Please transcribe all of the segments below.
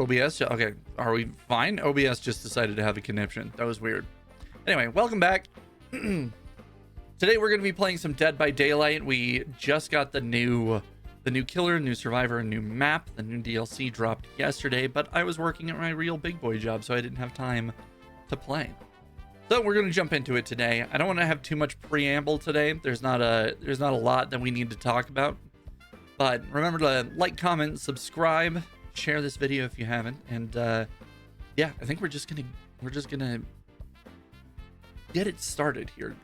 OBS? Okay, are we fine? OBS just decided to have a conniption. That was weird. Anyway, welcome back. Today we're going to be playing some Dead by Daylight. We just got the new killer, new survivor, new map. The new DLC dropped yesterday, but I was working at my real big boy job, so I didn't have time to play. So we're going to jump into it today. I don't want to have too much preamble today. There's not a lot that we need to talk about. But remember to like, comment, subscribe, share this video if you haven't. And yeah, I think we're just gonna get it started here.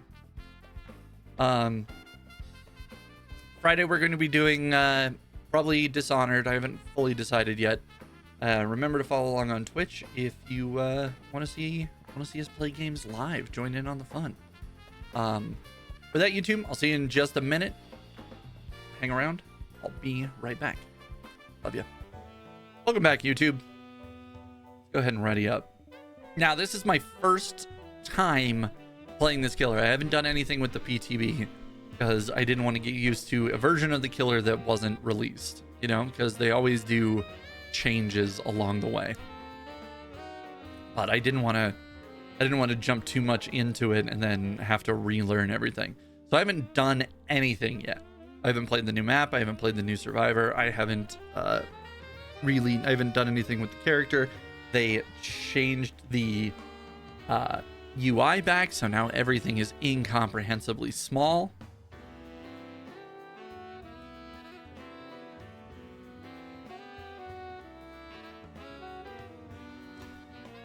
Friday we're going to be doing probably Dishonored. I haven't fully decided yet. Remember to follow along on Twitch if you want to see us play games live. Join in on the fun. For that, YouTube, I'll see you in just a minute. Hang around. I'll be right back. Love you. Welcome back, YouTube. Go ahead and ready up. Now, this is my first time playing this killer. I haven't done anything with the PTB because I didn't want to get used to a version of the killer that wasn't released, you know, because they always do changes along the way. But I didn't want to jump too much into it and then have to relearn everything. So I haven't done anything yet. I haven't played the new map. I haven't played the new survivor. I haven't done anything with the character. They changed the UI back, so now everything is incomprehensibly small.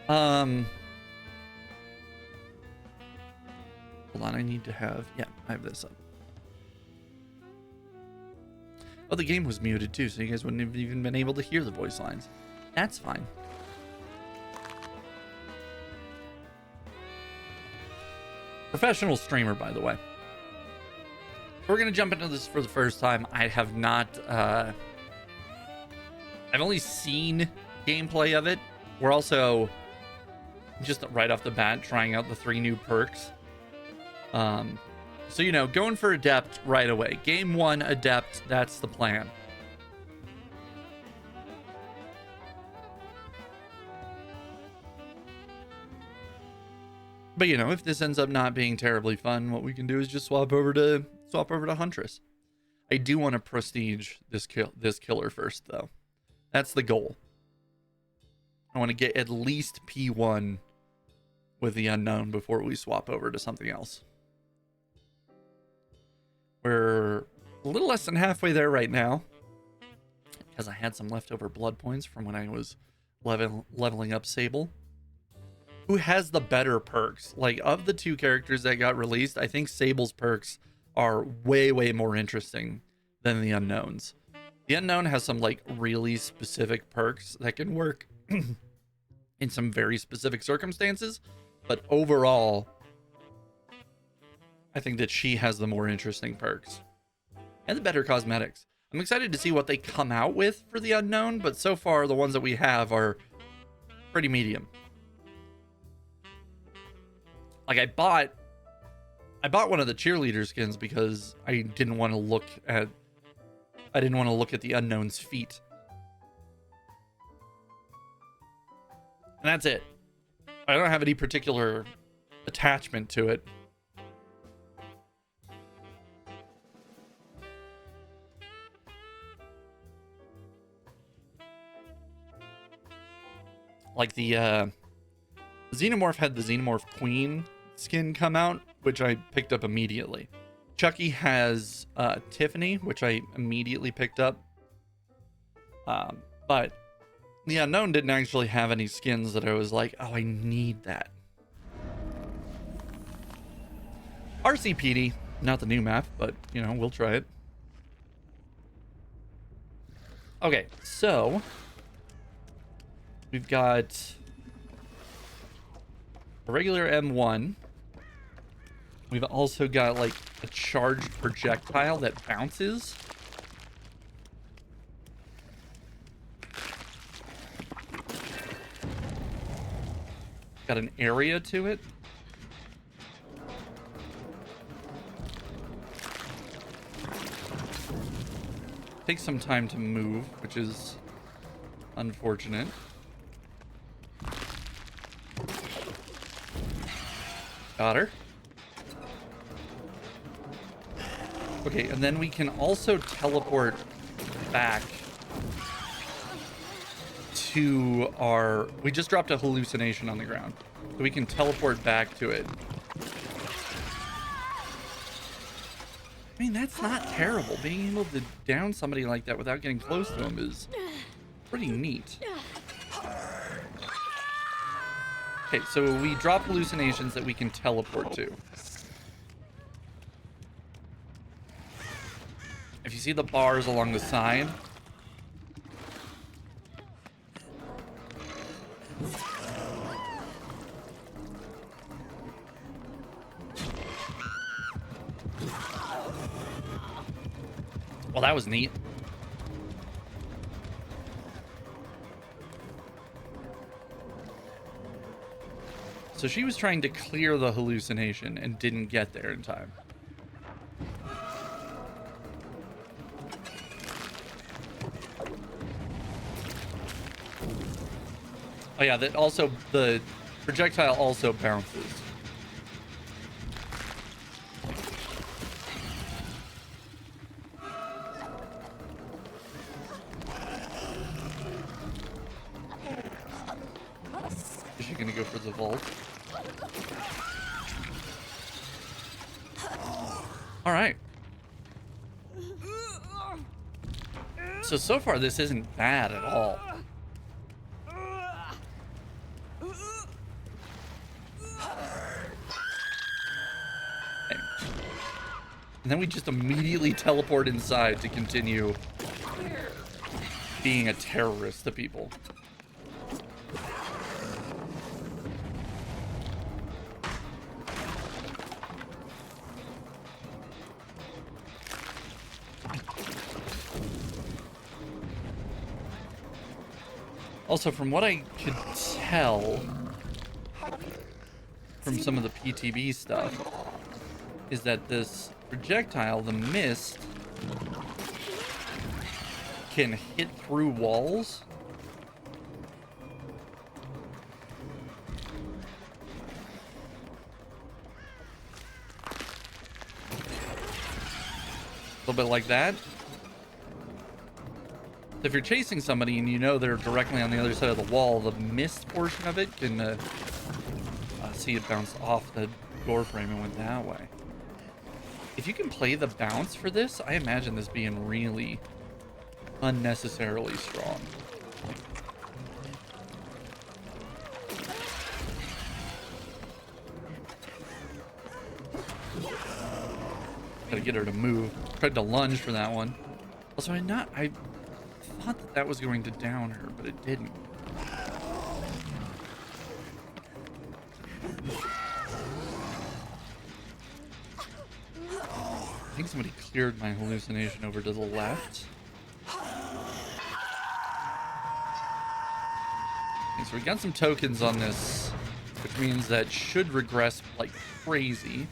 Hold on, I need to have, yeah, I have this up. Oh, the game was muted too, so you guys wouldn't have even been able to hear the voice lines. That's fine. Professional streamer, by the way. We're gonna jump into this for the first time. I have not, I've only seen gameplay of it. We're also, just right off the bat, trying out the 3 new perks. So, you know, going for Adept right away. Game 1, Adept, that's the plan. But, you know, if this ends up not being terribly fun, what we can do is just swap over to Huntress. I do want to prestige this killer first, though. That's the goal. I want to get at least P1 with the unknown before we swap over to something else. We're a little less than halfway there right now because I had some leftover blood points from when I was leveling up Sable. Who has the better perks? Like, of the 2 characters that got released, I think Sable's perks are way more interesting than the Unknown's. The Unknown has some, like, really specific perks that can work in some very specific circumstances, but overall, I think that she has the more interesting perks and the better cosmetics. I'm excited to see what they come out with for the Unknown, but so far the ones that we have are pretty medium. Like, I bought one of the cheerleader skins because I didn't want to look at the Unknown's feet. And that's it. I don't have any particular attachment to it. Like, the Xenomorph had the Xenomorph Queen skin come out, which I picked up immediately. Chucky has Tiffany, which I immediately picked up. But the Unknown didn't actually have any skins that I was like, oh, I need that. RCPD, not the new map, but, you know, we'll try it. Okay, so we've got a regular M1. We've also got, like, a charged projectile that bounces. Got an area to it. Takes some time to move, which is unfortunate. Got her. Okay, and then we can also teleport back to our... We just dropped a hallucination on the ground. So we can teleport back to it. I mean, that's not terrible. Being able to down somebody like that without getting close to him is pretty neat. Okay, so we drop hallucinations that we can teleport to. If you see the bars along the side, well, that was neat. So she was trying to clear the hallucination and didn't get there in time. Oh yeah, that also, the projectile also bounces. Is she gonna go for the vault? All right. So far this isn't bad at all. And then we just immediately teleport inside to continue being a terrorist to people. Also, from what I could tell from some of the PTB stuff, is that this projectile, the mist, can hit through walls. A little bit like that. If you're chasing somebody and you know they're directly on the other side of the wall, the mist portion of it can see it bounce off the door frame and went that way. If you can play the bounce for this, I imagine this being really unnecessarily strong. Gotta get her to move. Tried to lunge for that one. Also, I thought that was going to down her, but it didn't. I think somebody cleared my hallucination over to the left. Okay, so we got some tokens on this, which means that should regress like crazy.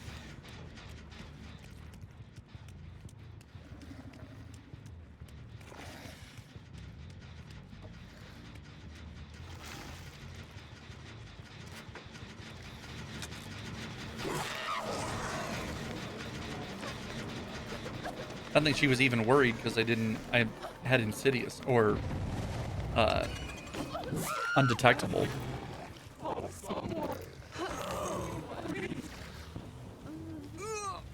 I don't think she was even worried because I had Insidious or Undetectable.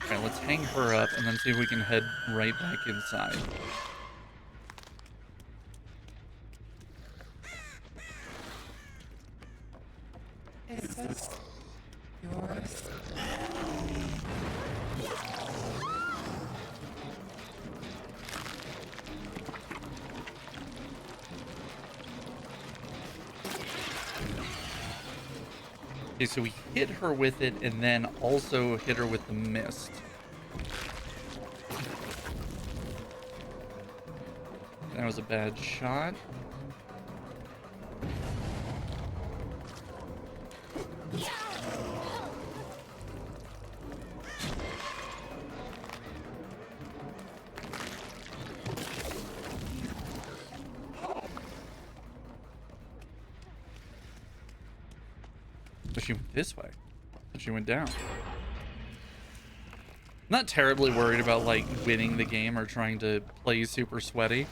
Alright, let's hang her up and then see if we can head right back inside. Is this yours? Okay, so we hit her with it and then also hit her with the mist. That was a bad shot. She went this way. She went down. Not terribly worried about like winning the game or trying to play super sweaty.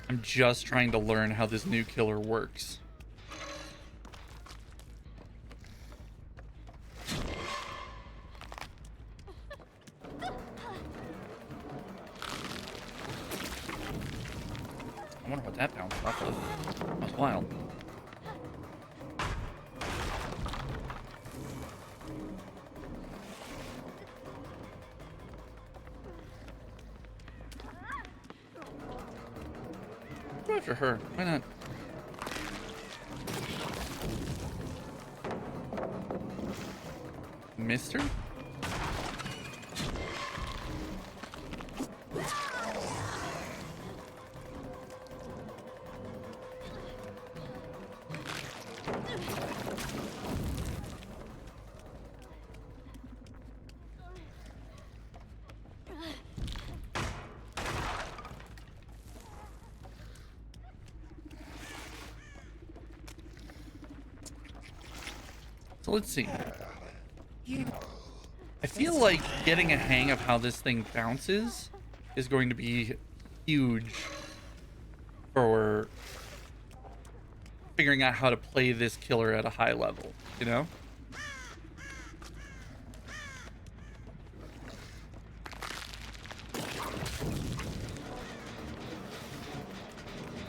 I'm just trying to learn how this new killer works. I wonder what that bounced off of. That's wild. Go after her. Why not? Mister? So let's see. I feel like getting a hang of how this thing bounces is going to be huge for figuring out how to play this killer at a high level, you know?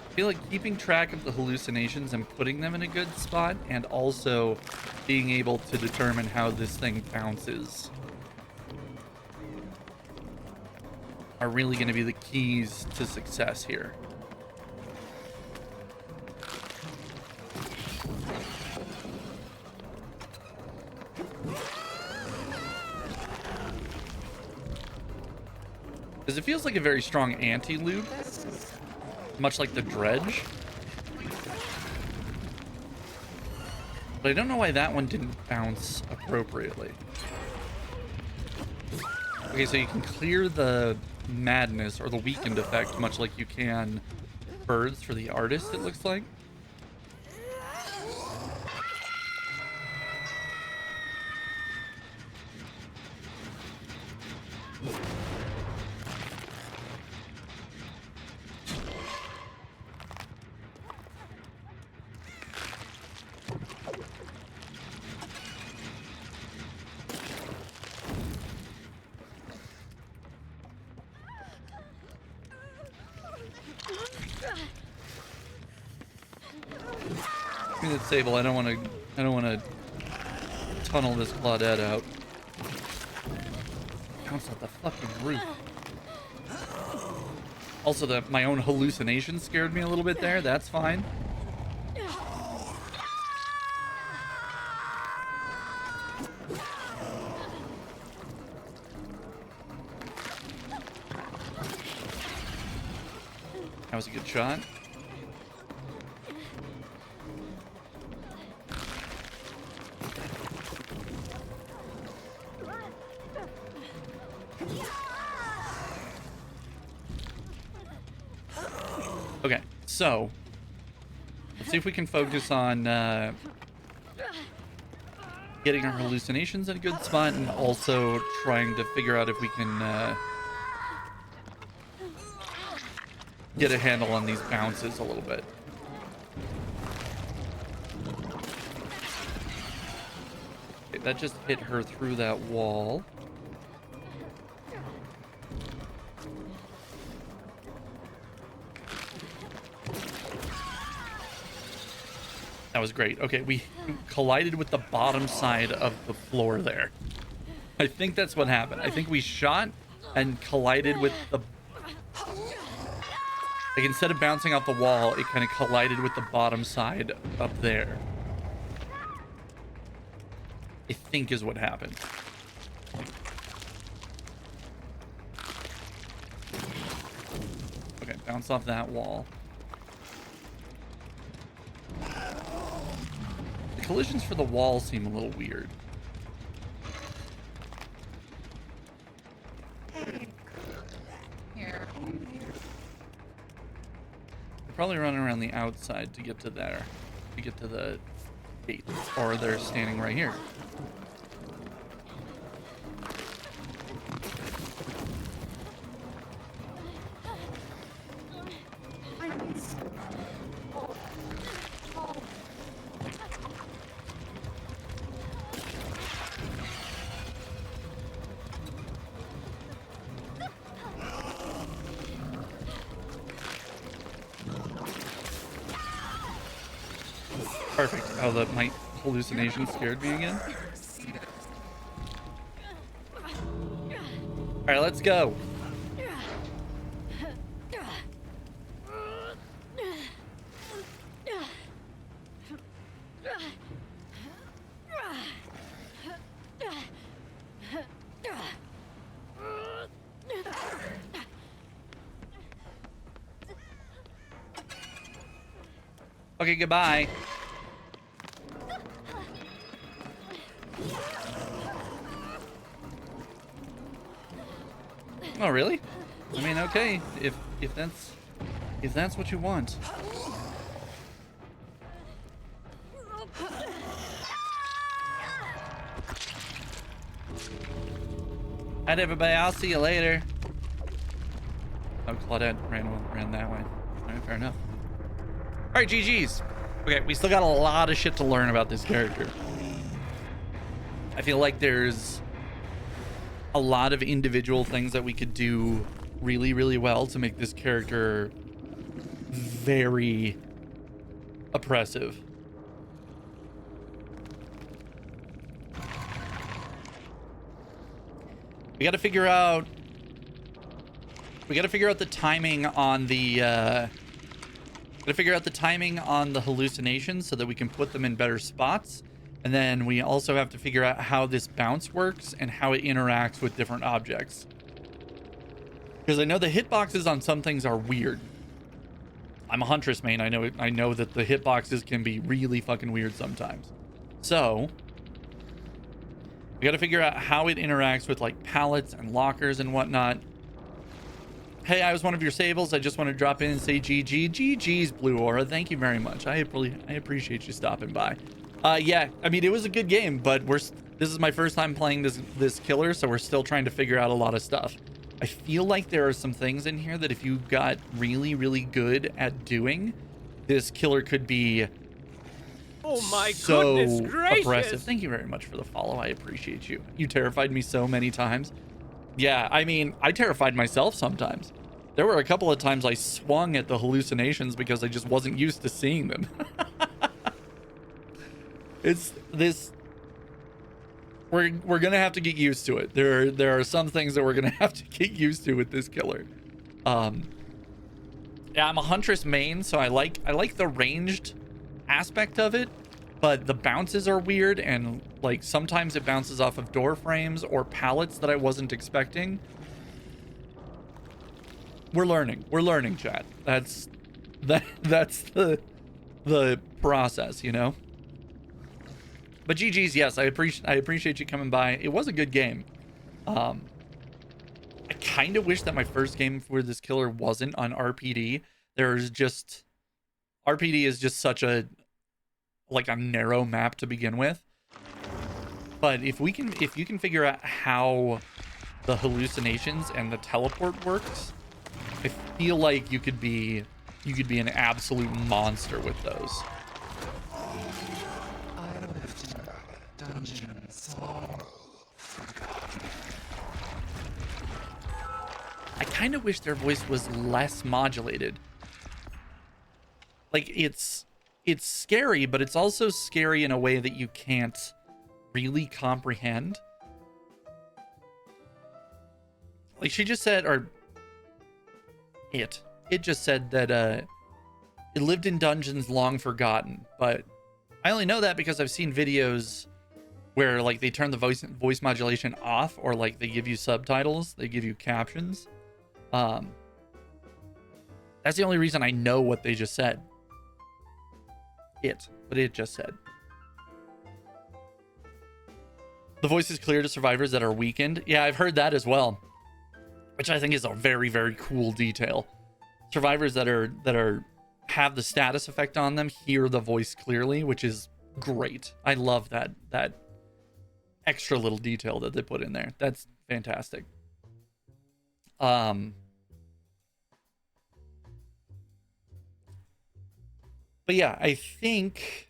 I feel like keeping track of the hallucinations and putting them in a good spot, and also being able to determine how this thing bounces, are really going to be the keys to success here. Because it feels like a very strong anti-loop, much like the dredge. But I don't know why that one didn't bounce appropriately. Okay, so you can clear the madness or the weakened effect, much like you can birds for the artist, it looks like. Give me the table. I don't want to tunnel this Claudette out. Bounce off the fucking roof. Also, my own hallucination scared me a little bit there. That's fine. That was a good shot. Okay, so let's see if we can focus on getting our hallucinations in a good spot, and also trying to figure out if we can get a handle on these bounces a little bit. Okay, that just hit her through that wall. That was great. Okay, we collided with the bottom side of the floor there. I think that's what happened. I think we shot and collided with the... Like, instead of bouncing off the wall, it kind of collided with the bottom side up there. I think is what happened. Okay, bounce off that wall. The collisions for the wall seem a little weird. Here. Probably running around the outside to get to there, to get to the gate, or they're standing right here. Perfect. Oh, my hallucination scared me again. All right, let's go. Okay, goodbye. Oh, really? I mean, okay, if that's what you want. Alright, everybody, I'll see you later. Oh, Claudette ran that way. Alright, fair enough. Alright, GG's. Okay, we still got a lot of shit to learn about this character. I feel like there's a lot of individual things that we could do really, really well to make this character very oppressive. We got to figure out the timing on the hallucinations so that we can put them in better spots. And then we also have to figure out how this bounce works and how it interacts with different objects. Because I know the hitboxes on some things are weird. I'm a Huntress main. I know that the hitboxes can be really fucking weird sometimes. So we got to figure out how it interacts with like pallets and lockers and whatnot. Hey, I was one of your sables. I just want to drop in and say GG. GG's, Blue Aura. Thank you very much. I appreciate you stopping by. Yeah, I mean, it was a good game, but this is my first time playing this killer, so we're still trying to figure out a lot of stuff. I feel like there are some things in here that if you got really, really good at doing, this killer could be so oppressive. Thank you very much for the follow. I appreciate you. You terrified me so many times. Yeah, I mean, I terrified myself sometimes. There were a couple of times I swung at the hallucinations because I just wasn't used to seeing them. It's this. We're gonna have to get used to it. There are some things that we're gonna have to get used to with this killer. Yeah, I'm a Huntress main, so I like the ranged aspect of it, but the bounces are weird, and like sometimes it bounces off of door frames or pallets that I wasn't expecting. We're learning, chat. That's the process, you know. But GG's, yes, I appreciate you coming by. It was a good game. I kind of wish that my first game for this killer wasn't on RPD. RPD is just such a narrow map to begin with. But if you can figure out how the hallucinations and the teleport works, I feel like you could be an absolute monster with those. I kind of wish their voice was less modulated. Like it's scary, but it's also scary in a way that you can't really comprehend. Like she just said, or it just said that it lived in dungeons long forgotten, but I only know that because I've seen videos where like they turn the voice modulation off, or like they give you subtitles, they give you captions. That's the only reason I know what they just said. What it just said. The voice is clear to survivors that are weakened. Yeah, I've heard that as well, which I think is a very, very cool detail. Survivors that have the status effect on them hear the voice clearly, which is great. I love that extra little detail that they put in there. That's fantastic. But yeah, I think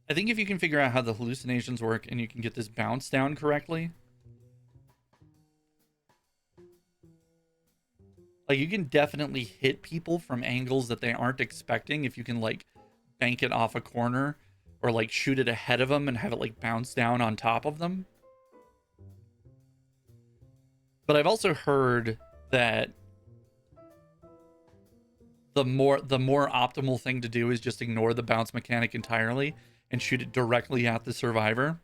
if you can figure out how the hallucinations work and you can get this bounce down correctly, like, you can definitely hit people from angles that they aren't expecting if you can, like, bank it off a corner or, like, shoot it ahead of them and have it, like, bounce down on top of them. But I've also heard that the more optimal thing to do is just ignore the bounce mechanic entirely and shoot it directly at the survivor.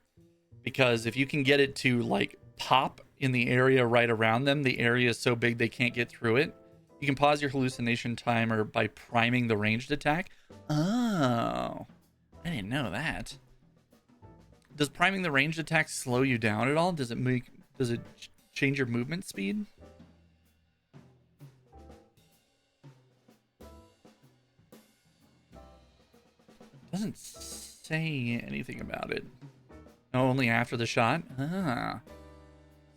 Because if you can get it to, like, pop in the area right around them, the area is so big they can't get through it. You can pause your hallucination timer by priming the ranged attack. Oh, I didn't know that. Does priming the ranged attack slow you down at all? Does it change your movement speed? Doesn't say anything about it. No, only after the shot? Ah.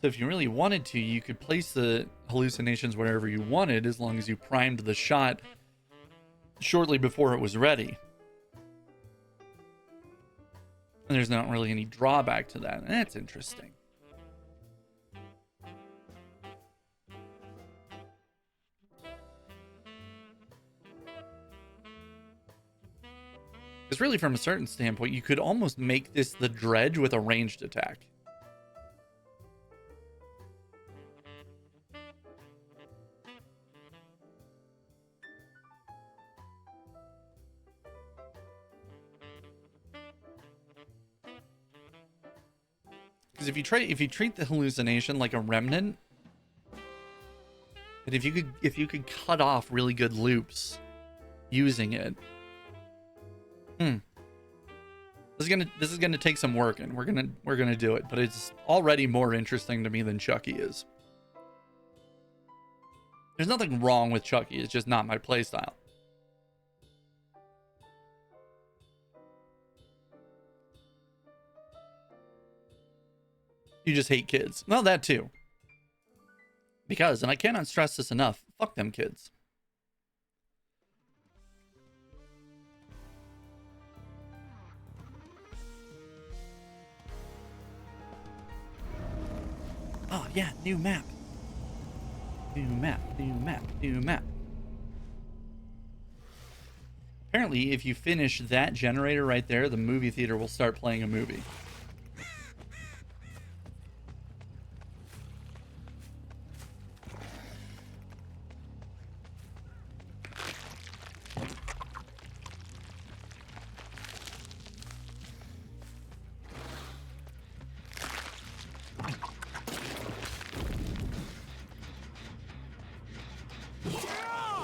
So if you really wanted to, you could place the hallucinations wherever you wanted as long as you primed the shot shortly before it was ready. And there's not really any drawback to that. That's interesting. Because really, from a certain standpoint, you could almost make this the dredge with a ranged attack. Because if you treat the hallucination like a remnant, and if you could cut off really good loops using it, this is gonna take some work, and we're gonna do it. But it's already more interesting to me than Chucky is. There's nothing wrong with Chucky. It's just not my playstyle. You just hate kids. Well, that too. Because, and I cannot stress this enough, fuck them kids. Oh, yeah, new map. New map, new map, new map. Apparently, if you finish that generator right there, the movie theater will start playing a movie.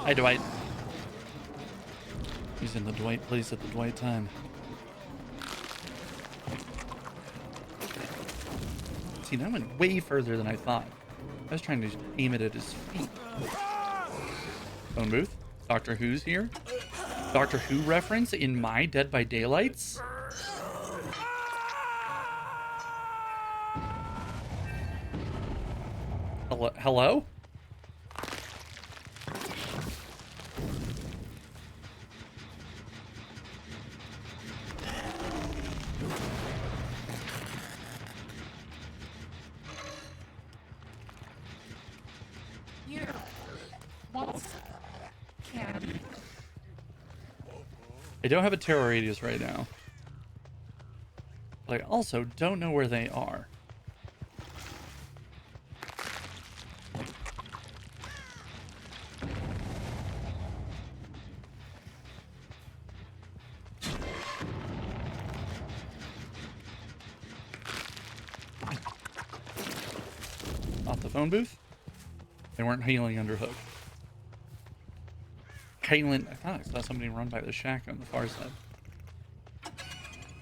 Hi, Dwight. He's in the Dwight place at the Dwight time. See, that went way further than I thought. I was trying to aim it at his feet. Phone booth. Doctor Who's here. Doctor Who reference in my Dead by Daylights. Hello? I don't have a terror radius right now. But I also don't know where they are. Off the phone booth? They weren't healing under hook. Caitlin, I thought I saw somebody run by the shack on the far side.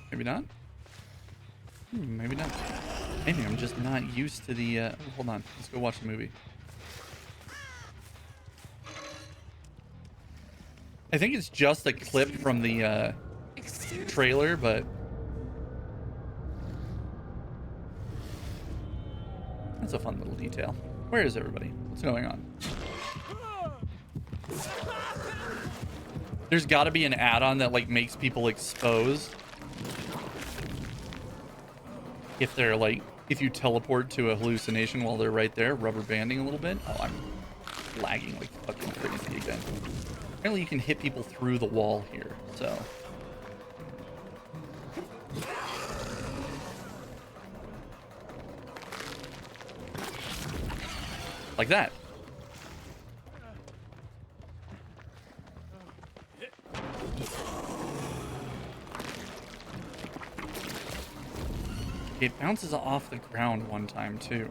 Maybe not? Maybe not. Maybe I'm just not used to the, hold on. Let's go watch the movie. I think it's just a clip from the Excuse trailer, but that's a fun little detail. Where is everybody? What's going on? There's got to be an add-on that like makes people exposed if they're like, if you teleport to a hallucination while they're right there, rubber banding a little bit. Oh, I'm lagging like fucking crazy again. Apparently you can hit people through the wall here, so. Like that. It bounces off the ground one time too,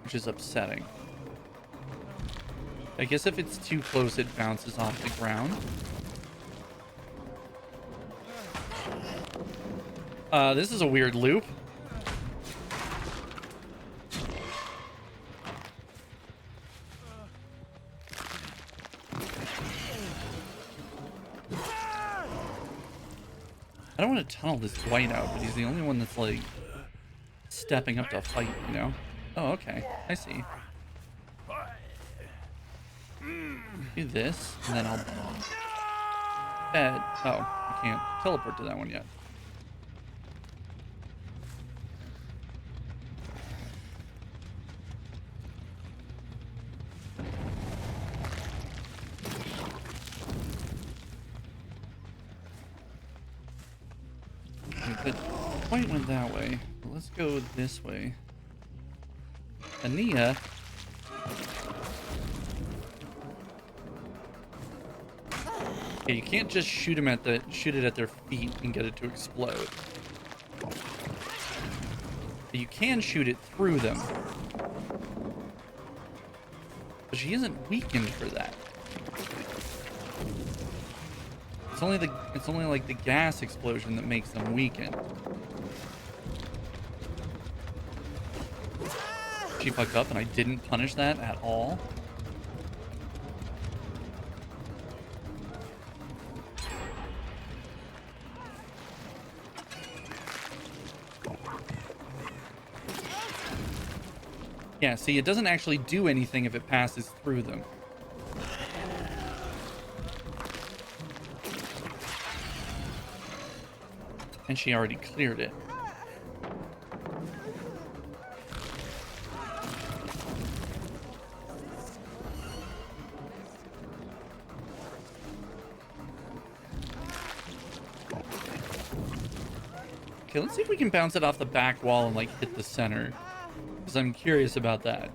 which is upsetting. I guess if it's too close, it bounces off the ground. This is a weird loop. I don't want to tunnel this white out, but he's the only one that's like stepping up to fight, you know? Oh, okay. I see. Do this, and then I'll bet. Oh, I can't teleport to that one yet. The point went that way. Let's go this way. Ania. Okay, you can't just shoot it at their feet and get it to explode. But you can shoot it through them. But she isn't weakened for that. It's only like the gas explosion that makes them weaken. She fucked up and I didn't punish that at all. Yeah, see, it doesn't actually do anything if it passes through them. And she already cleared it. Okay, let's see if we can bounce it off the back wall and like hit the center. Because I'm curious about that.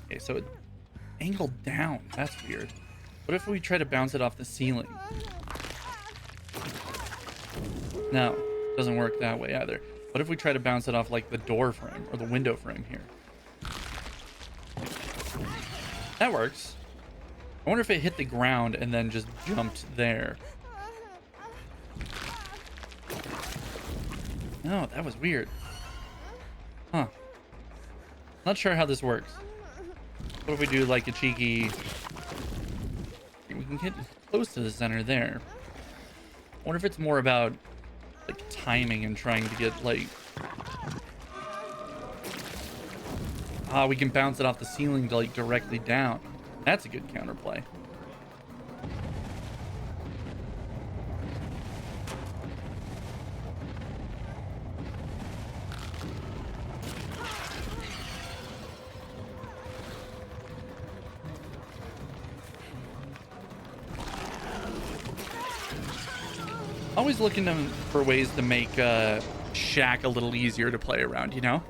Okay, so it angled down. That's weird. What if we try to bounce it off the ceiling? No, doesn't work that way either. What if we try to bounce it off like the door frame or the window frame here? That works. I wonder if it hit the ground and then just jumped there. No, that was weird. Huh. Not sure how this works. What if we do like a cheeky... We can get close to the center there. I wonder if it's more about like timing and trying to get like... we can bounce it off the ceiling to like directly down. That's a good counterplay. Always looking for ways to make Shack a little easier to play around, you know?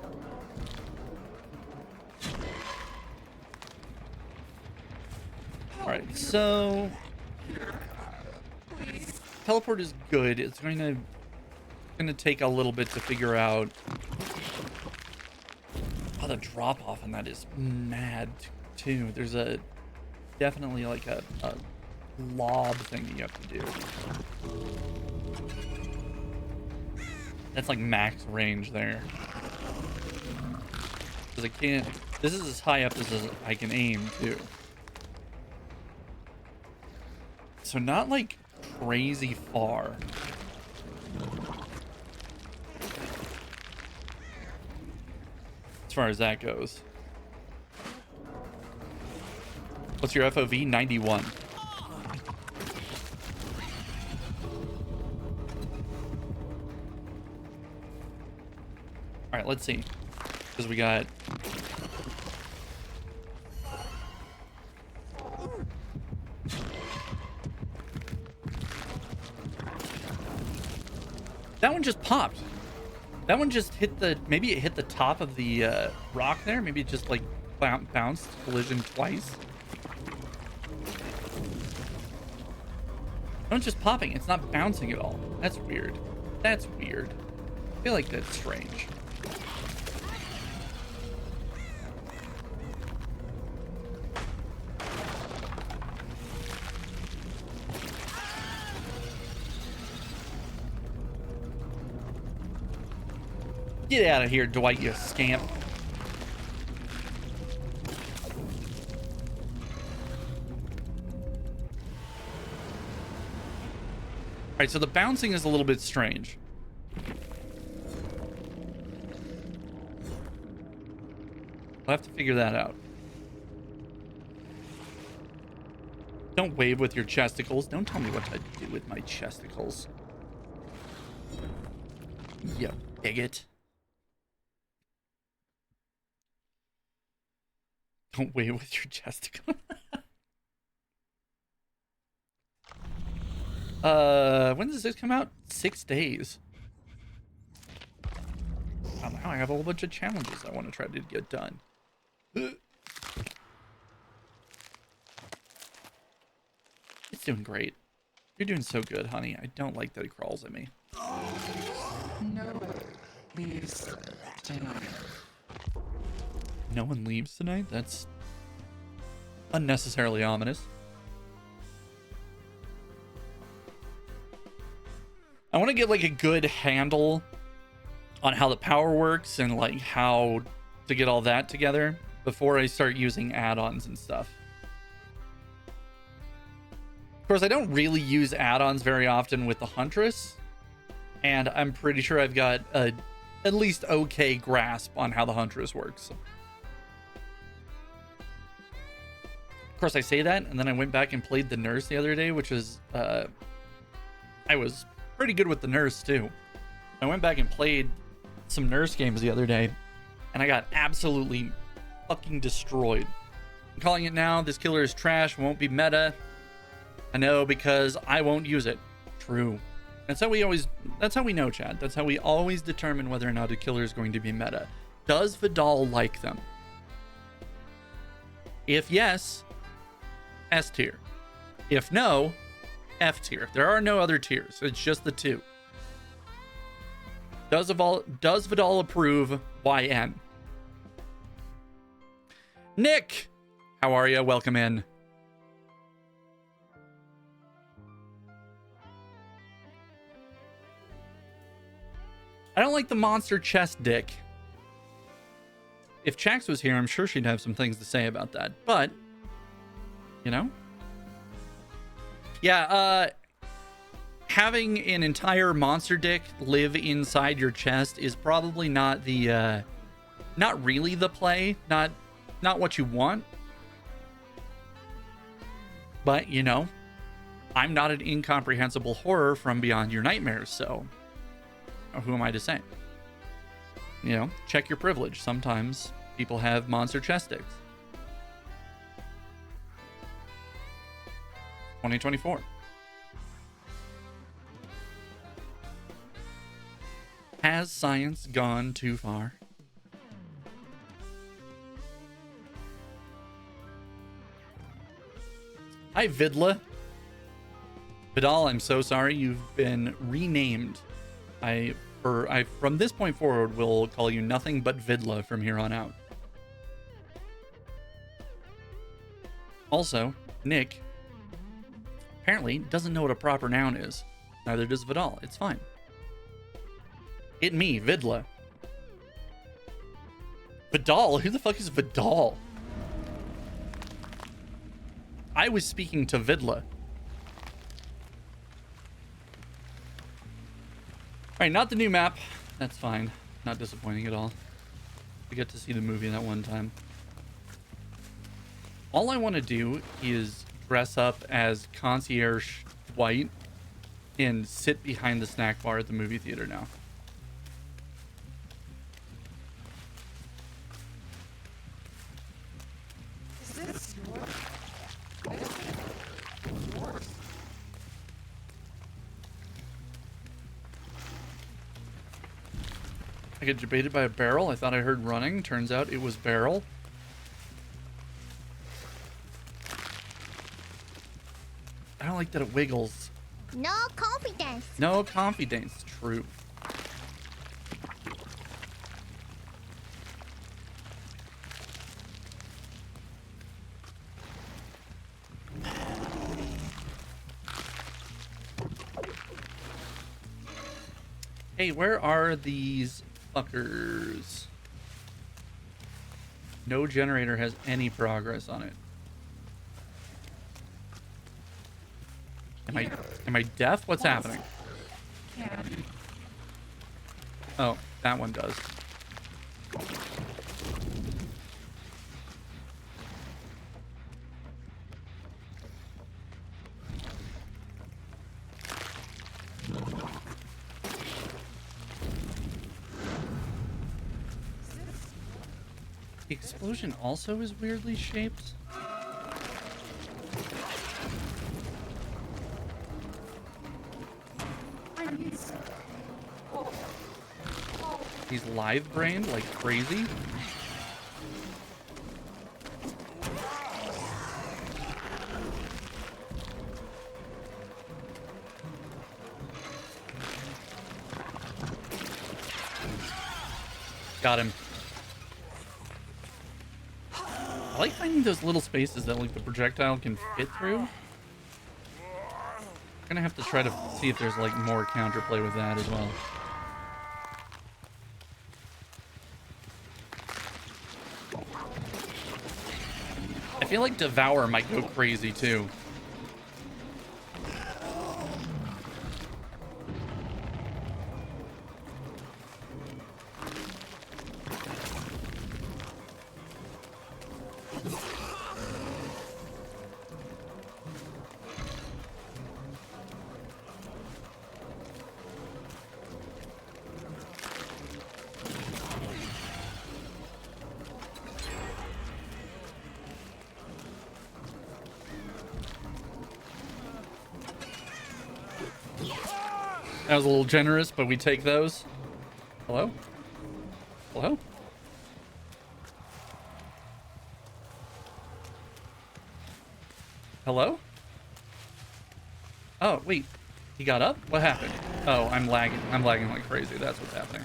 Alright, so... Teleport is good. It's gonna take a little bit to figure out... Oh, the drop-off on that is mad, too. There's definitely like a lob thing that you have to do. That's like max range there. Because I can't... This is as high up as I can aim, too. So not like crazy far. As far as that goes. What's your FOV? 91. All right, let's see. Because we got... That one just popped. That one just hit the... Maybe it hit the top of the rock there. Maybe it just like bounced, collision twice. That one's just popping. It's not bouncing at all. That's weird. That's weird. I feel like that's strange. Get out of here, Dwight, you scamp. All right, so the bouncing is a little bit strange. I'll have to figure that out. Don't wave with your chesticles. Don't tell me what to do with my chesticles. You bigot. Don't wave with your chesticles. When does this come out? 6 days. Oh, now I have a whole bunch of challenges I want to try to get done. It's doing great. You're doing so good, honey. I don't like that he crawls at me. No one leaves tonight. No one leaves tonight? That's unnecessarily ominous. I want to get like a good handle on how the power works and like how to get all that together before I start using add-ons and stuff. Of course, I don't really use add-ons very often with the Huntress, and I'm pretty sure I've got a at least okay grasp on how the Huntress works. Of course, I say that, and then I went back and played the Nurse the other day, which is, I was pretty good with the Nurse, too. I went back and played some Nurse games the other day, and I got absolutely fucking destroyed. I'm calling it now. This killer is trash, won't be meta. I know, because I won't use it. True. That's how we know, Chad. That's how we always determine whether or not a killer is going to be meta. Does Vidal like them? If yes, S tier. If no, F tier. There are no other tiers. It's just the two. Does Vidal approve? YN. Nick, how are you? Welcome in. I don't like the monster chest dick. If Chax was here, I'm sure she'd have some things to say about that. But, you know? Yeah, having an entire monster dick live inside your chest is probably not the, not really the play. Not what you want. But, you know, I'm not an incomprehensible horror from beyond your nightmares, so who am I to say? You know, check your privilege. Sometimes people have monster chest dicks. 2024. Has science gone too far? Hi, Vidla. Vidal, I'm so sorry. You've been renamed. From this point forward, will call you nothing but Vidla from here on out. Also, Nick apparently doesn't know what a proper noun is. Neither does Vidal. It's fine. It me, Vidla. Vidal? Who the fuck is Vidal? I was speaking to Vidla. Alright, not the new map. That's fine. Not disappointing at all. We get to see the movie that one time. All I want to do is dress up as Concierge White and sit behind the snack bar at the movie theater now. Is this your... I get debated by a barrel. I thought I heard running. Turns out it was barrel. I don't like that it wiggles. No confidence. No confidence. True. Hey, where are these fuckers? No generator has any progress on it. Am I deaf? What's happening? Yeah. Oh, that one does. The explosion also is weirdly shaped. He's live brained like crazy. Got him. I like finding those little spaces that like the projectile can fit through. I'm gonna have to try to see if there's like more counterplay with that as well. I feel like Devour might go crazy too. That was a little generous, but we take those. Hello? Hello? Hello? Oh, wait. He got up? What happened? Oh, I'm lagging. I'm lagging like crazy. That's what's happening.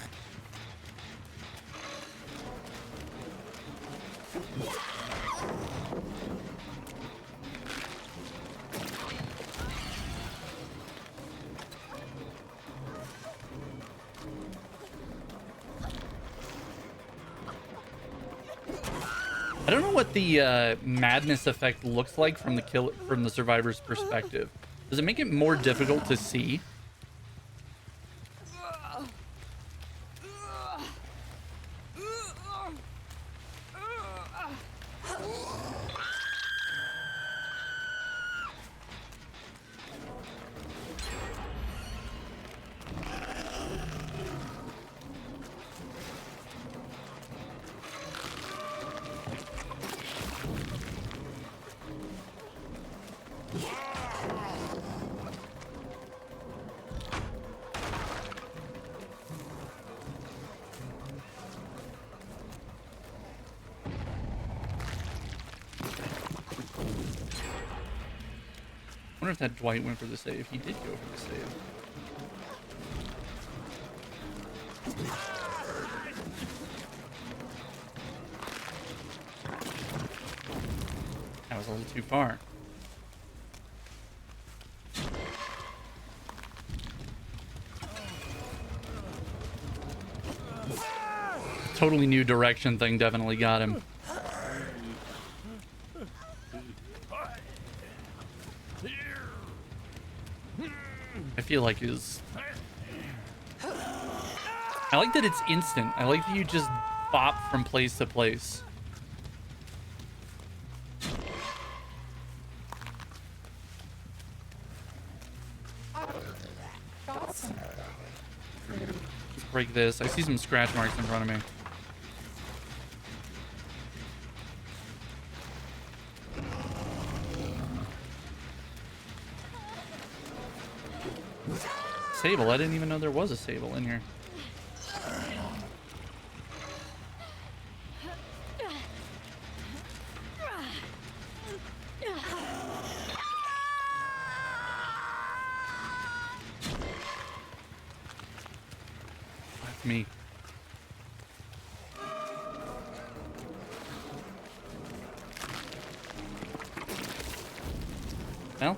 I don't know what the madness effect looks like from the survivor's perspective. Does it make it more difficult to see? I wonder if that Dwight went for the save. He did go for the save. That was a little too far. Totally new direction thing definitely got him. I feel like his I like that it's instant. I like that you just bop from place to place. Awesome. Let's break this. I see some scratch marks in front of me. Sable. I didn't even know there was a Sable in here. That's me. Well.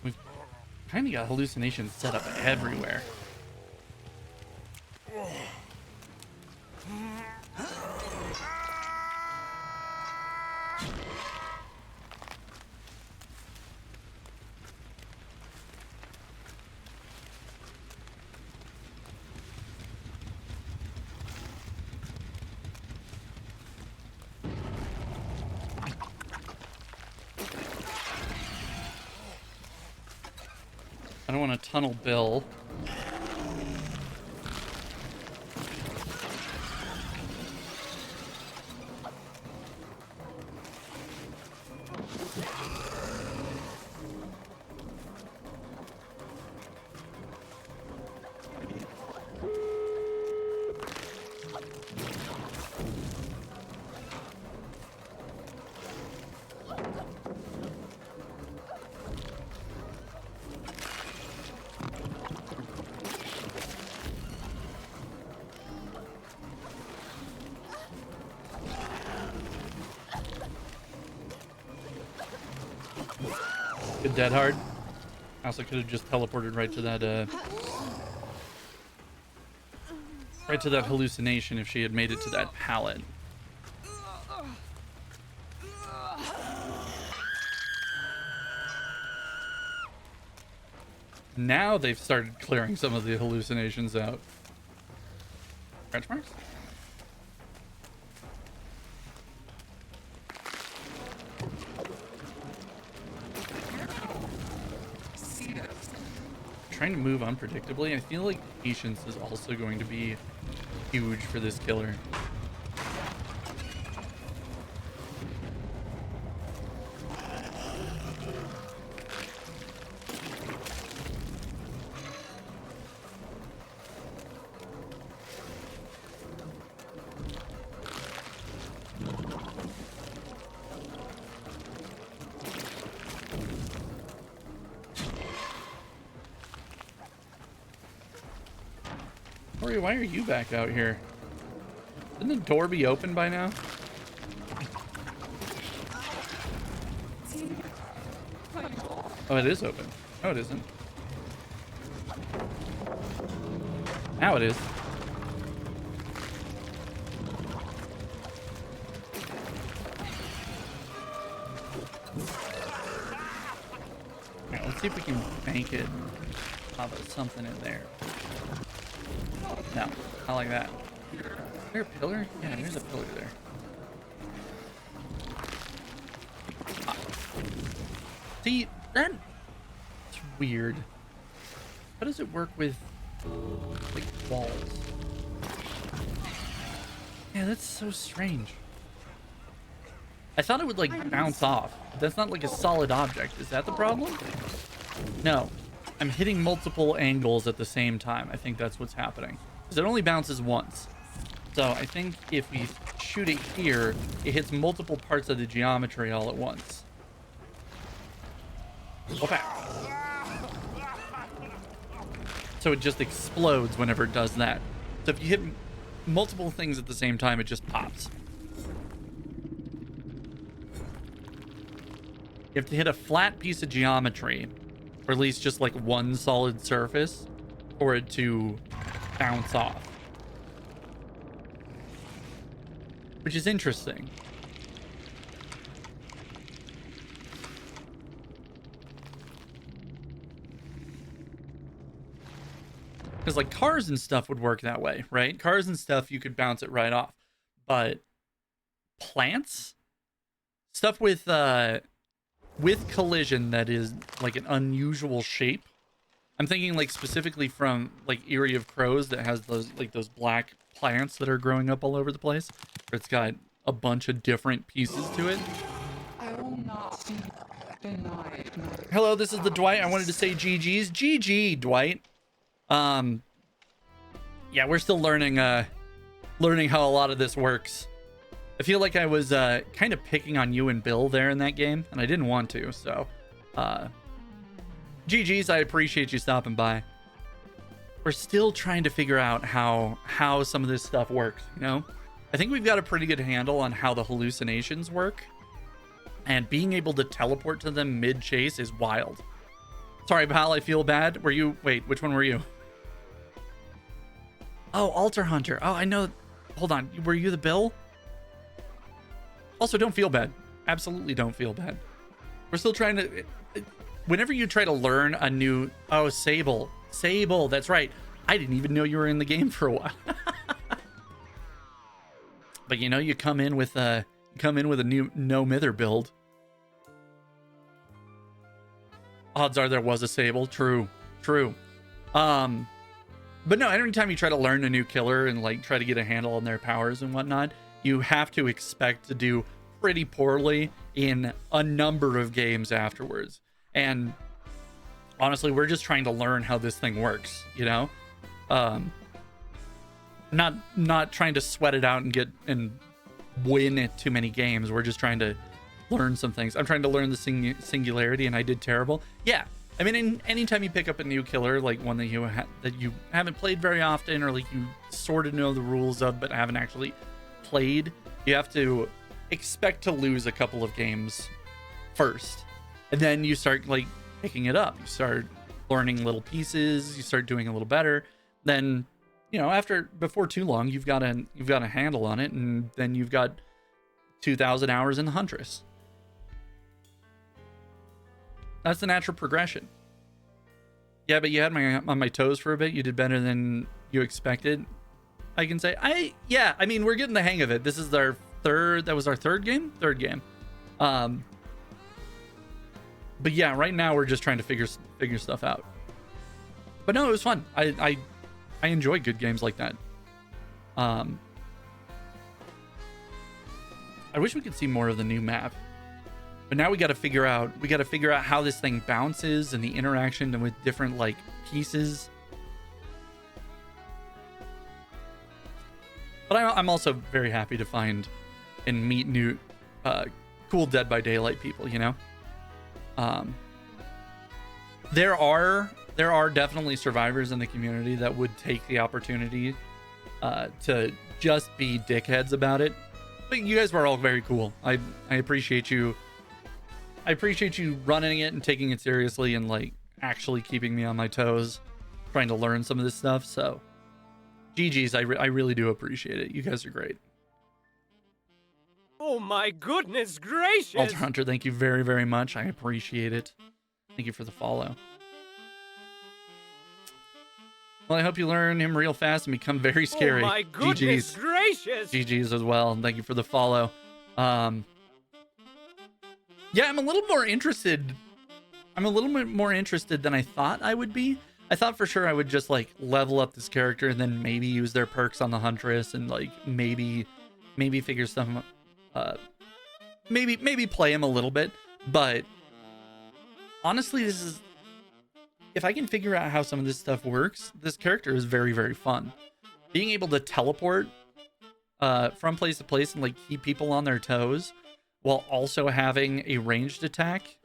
We've kind of got hallucinations set up everywhere. I don't want to tunnel Bill. Good dead hard. I also could have just teleported right to that right to that hallucination if she had made it to that pallet. Now they've started clearing some of the hallucinations out. Scratch marks? Trying to move unpredictably. I feel like patience is also going to be huge for this killer. Corey, why are you back out here? Shouldn't the door be open by now? Oh, it is open. No, it isn't. Now it is. Alright, let's see if we can bank it and pop something in there. No, not like that. Is there a pillar? Yeah, there's a pillar there. Ah. See, that's weird. How does it work with, like, walls? Yeah, that's so strange. I thought it would, like, bounce off. That's not, like, a solid object. Is that the problem? No. I'm hitting multiple angles at the same time. I think that's what's happening. Because it only bounces once. So I think if we shoot it here, it hits multiple parts of the geometry all at once. Okay. So it just explodes whenever it does that. So if you hit multiple things at the same time, it just pops. You have to hit a flat piece of geometry, or at least just like one solid surface, for it to bounce off. Which is interesting. Because like cars and stuff would work that way, right? Cars and stuff, you could bounce it right off. But plants? Stuff with collision that is like an unusual shape. I'm thinking like specifically from like Eyrie of Crows that has those black plants that are growing up all over the place. Where it's got a bunch of different pieces to it. I will not be denied. Hello, this is the Dwight. I wanted to say GG's. GG, Dwight. Yeah, we're still learning how a lot of this works. I feel like I was kind of picking on you and Bill there in that game, and I didn't want to, so GG's, I appreciate you stopping by. We're still trying to figure out how some of this stuff works, you know? I think we've got a pretty good handle on how the hallucinations work, and being able to teleport to them mid-chase is wild. Sorry, pal, I feel bad. Wait, which one were you? Oh, Altar Hunter. Oh, I know. Hold on. Were you the Bill? Also, don't feel bad. Absolutely don't feel bad. We're still trying to... Whenever you try to learn a new... Oh, Sable. Sable, that's right. I didn't even know you were in the game for a while. But you know, you come in with a new No Mither build. Odds are there was a Sable. True. But no, anytime you try to learn a new killer and like try to get a handle on their powers and whatnot, you have to expect to do pretty poorly in a number of games afterwards. And honestly, we're just trying to learn how this thing works, you know? Not trying to sweat it out and win at too many games. We're just trying to learn some things. I'm trying to learn the singularity, and I did terrible. Yeah, I mean, anytime you pick up a new killer, like one that you haven't played very often, or like you sort of know the rules of but haven't actually played, you have to expect to lose a couple of games first, and then you start like picking it up. You start learning little pieces. You start doing a little better. Then, you know, before too long, you've got a handle on it, and then you've got 2,000 hours in the Huntress. That's the natural progression. Yeah, but you had me on my toes for a bit. You did better than you expected, I can say. I mean, we're getting the hang of it. This is our third. That was our third game. But yeah, right now we're just trying to figure stuff out. But no, it was fun. I enjoy good games like that. I wish we could see more of the new map. But now we got to figure out how this thing bounces and the interaction with different like pieces. But I'm also very happy to find and meet new cool Dead by Daylight people, you know? There are definitely survivors in the community that would take the opportunity to just be dickheads about it. But you guys were all very cool. I appreciate you. I appreciate you running it and taking it seriously and like actually keeping me on my toes, trying to learn some of this stuff. So GG's, I really do appreciate it. You guys are great. Oh my goodness gracious! Altar Hunter, thank you very, very much. I appreciate it. Thank you for the follow. Well, I hope you learn him real fast and become very scary. Oh my goodness GG's. gracious! GG's as well. Thank you for the follow. Yeah, I'm a little more interested. I'm a little bit more interested than I thought I would be. I thought for sure I would just like level up this character and then maybe use their perks on the Huntress and like maybe figure stuff maybe play him a little bit. But honestly, if I can figure out how some of this stuff works, this character is very, very fun. Being able to teleport from place to place and like keep people on their toes while also having a ranged attack.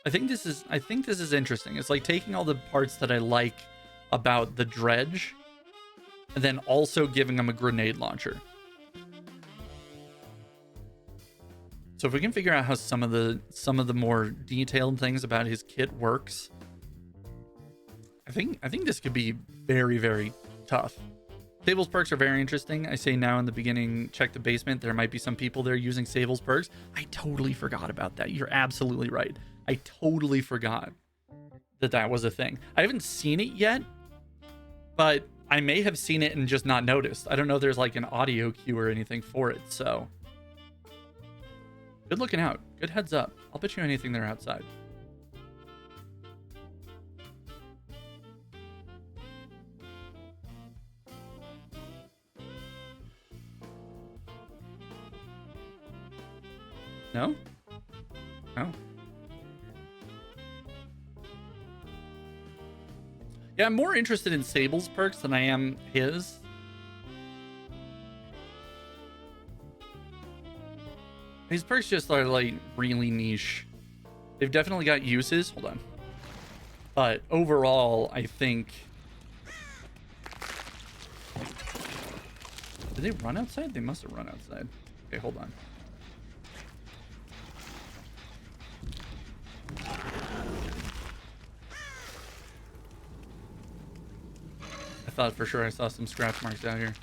I think this is interesting. It's like taking all the parts that I like about the Dredge and then also giving them a grenade launcher. So if we can figure out how some of the more detailed things about his kit works, I think this could be very, very tough. Sable's perks are very interesting. I say now in the beginning, check the basement. There might be some people there using Sable's perks. I totally forgot about that. You're absolutely right. I totally forgot that was a thing. I haven't seen it yet, but I may have seen it and just not noticed. I don't know if there's like an audio cue or anything for it, so. Good looking out. Good heads up. I'll bet you anything they're outside. No? No. Yeah, I'm more interested in Sable's perks than I am his. These perks just are like really niche. They've definitely got uses. Hold on. But overall, I think... Did they run outside? They must have run outside. Okay, hold on. I thought for sure I saw some scratch marks out here.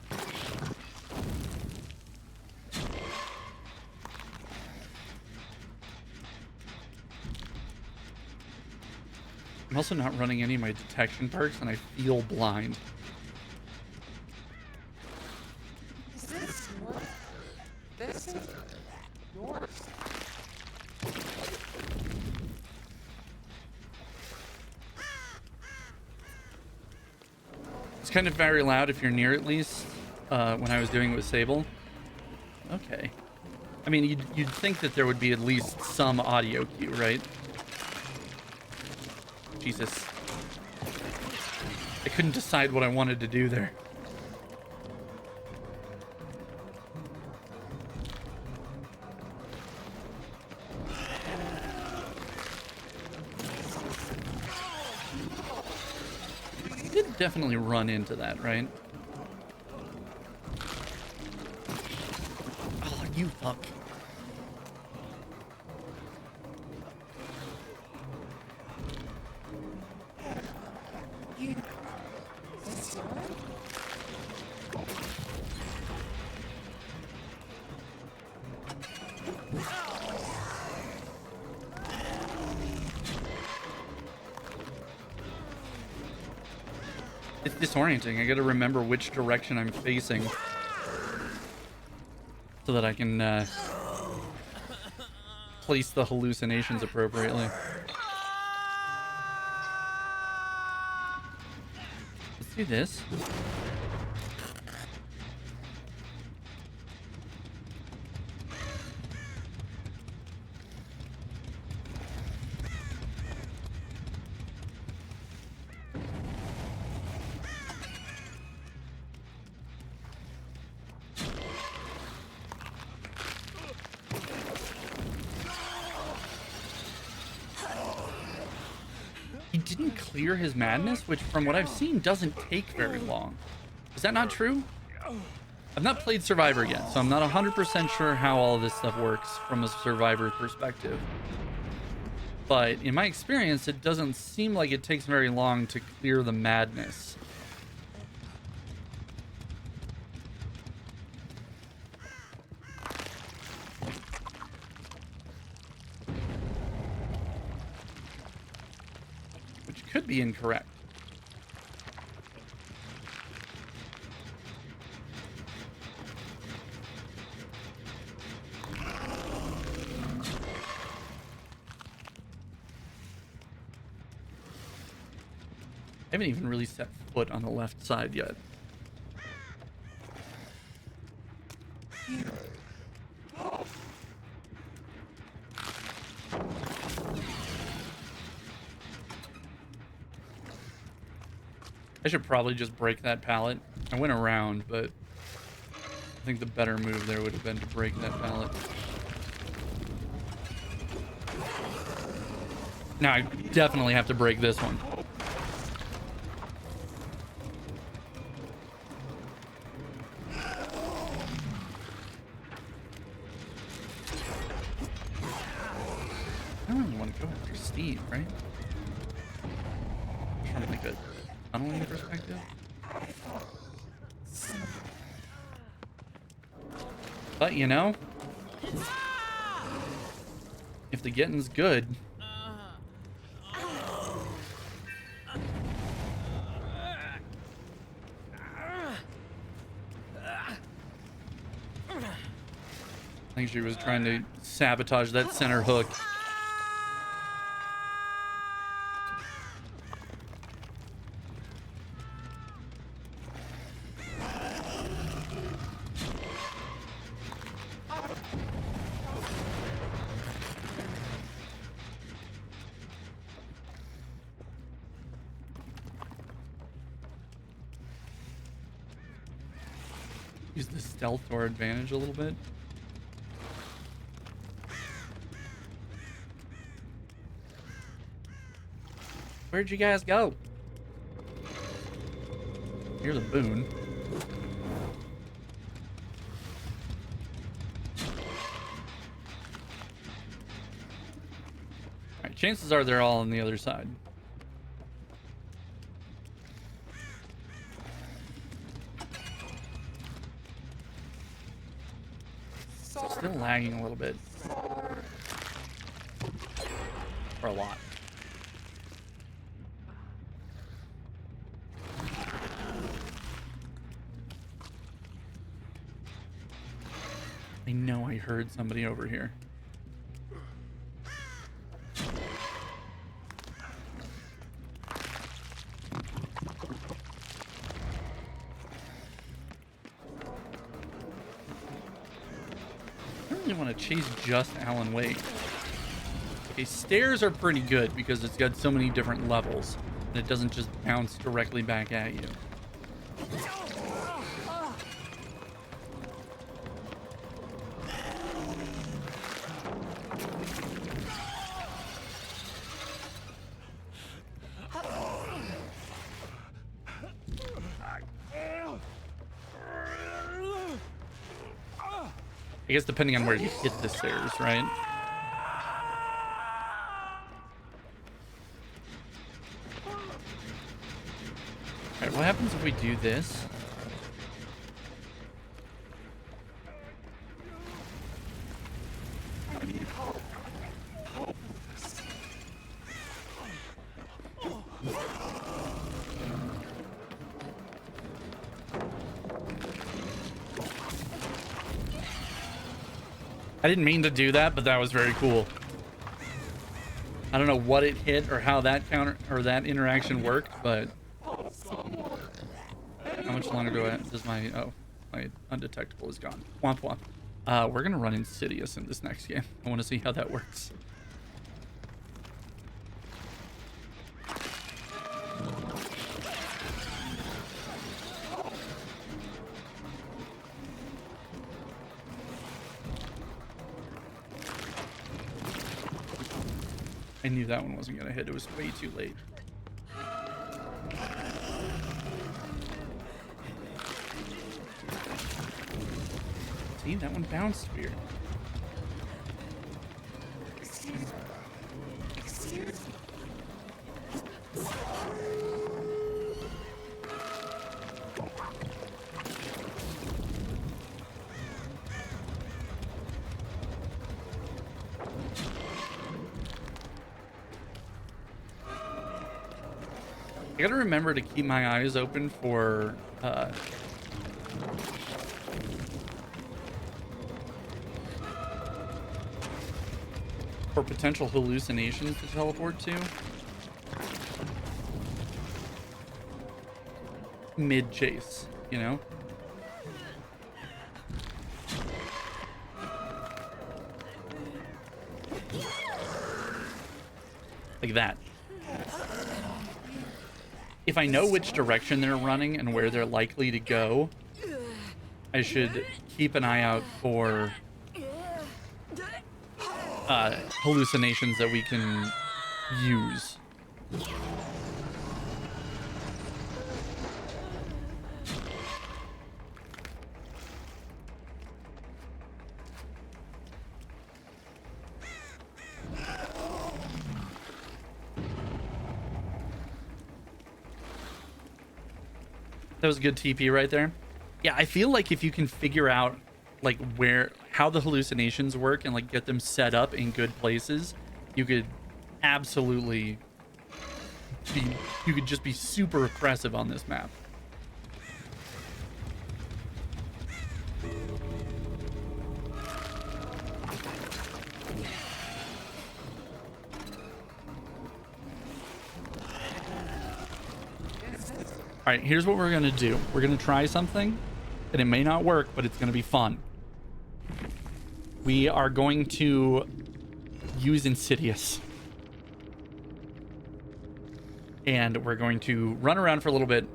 I'm also not running any of my detection perks, and I feel blind. Is this yours? This is yours. It's kind of very loud if you're near, at least, when I was doing it with Sable. Okay. I mean, you'd think that there would be at least some audio cue, right? Jesus. I couldn't decide what I wanted to do there. I did definitely run into that, right? Oh, you fuck. It's disorienting. I gotta remember which direction I'm facing so that I can place the hallucinations appropriately. Let's do this. He didn't clear his madness, which from what I've seen doesn't take very long. Is that not true? I've not played Survivor yet, so I'm not 100% sure how all of this stuff works from a Survivor perspective. But in my experience, it doesn't seem like it takes very long to clear the madness. Which could be incorrect. I haven't even really set foot on the left side yet. I should probably just break that pallet. I went around, but I think the better move there would have been to break that pallet. Now I definitely have to break this one. Steve, right? From like a tunneling perspective. But you know, if the getting's good, I think she was trying to sabotage that center hook. Use the stealth to our advantage a little bit. Where'd you guys go? Here's a boon. Alright, chances are they're all on the other side. Still lagging a little bit. Or a lot. I know I heard somebody over here. I really want to chase just Alan Wake. Okay, stairs are pretty good because it's got so many different levels and it doesn't just bounce directly back at you. I guess depending on where you hit the stairs, right? Alright, what happens if we do this? I didn't mean to do that, but that was very cool. I don't know what it hit or how that counter or that interaction worked, but how much longer does my my undetectable is gone. Womp womp. We're gonna run Insidious in this next game. I want to see how that works. I knew that one wasn't gonna hit. It was way too late. See, that one bounced weird. I gotta remember to keep my eyes open for potential hallucinations to teleport to mid-chase, you know? Like that. If I know which direction they're running and where they're likely to go, I should keep an eye out for hallucinations that we can use. That was a good TP right there. Yeah, I feel like if you can figure out like how the hallucinations work and like get them set up in good places, you could absolutely you could just be super oppressive on this map. All right, here's what we're gonna do. We're gonna try something, and it may not work, but it's gonna be fun. We are going to use Insidious. And we're going to run around for a little bit.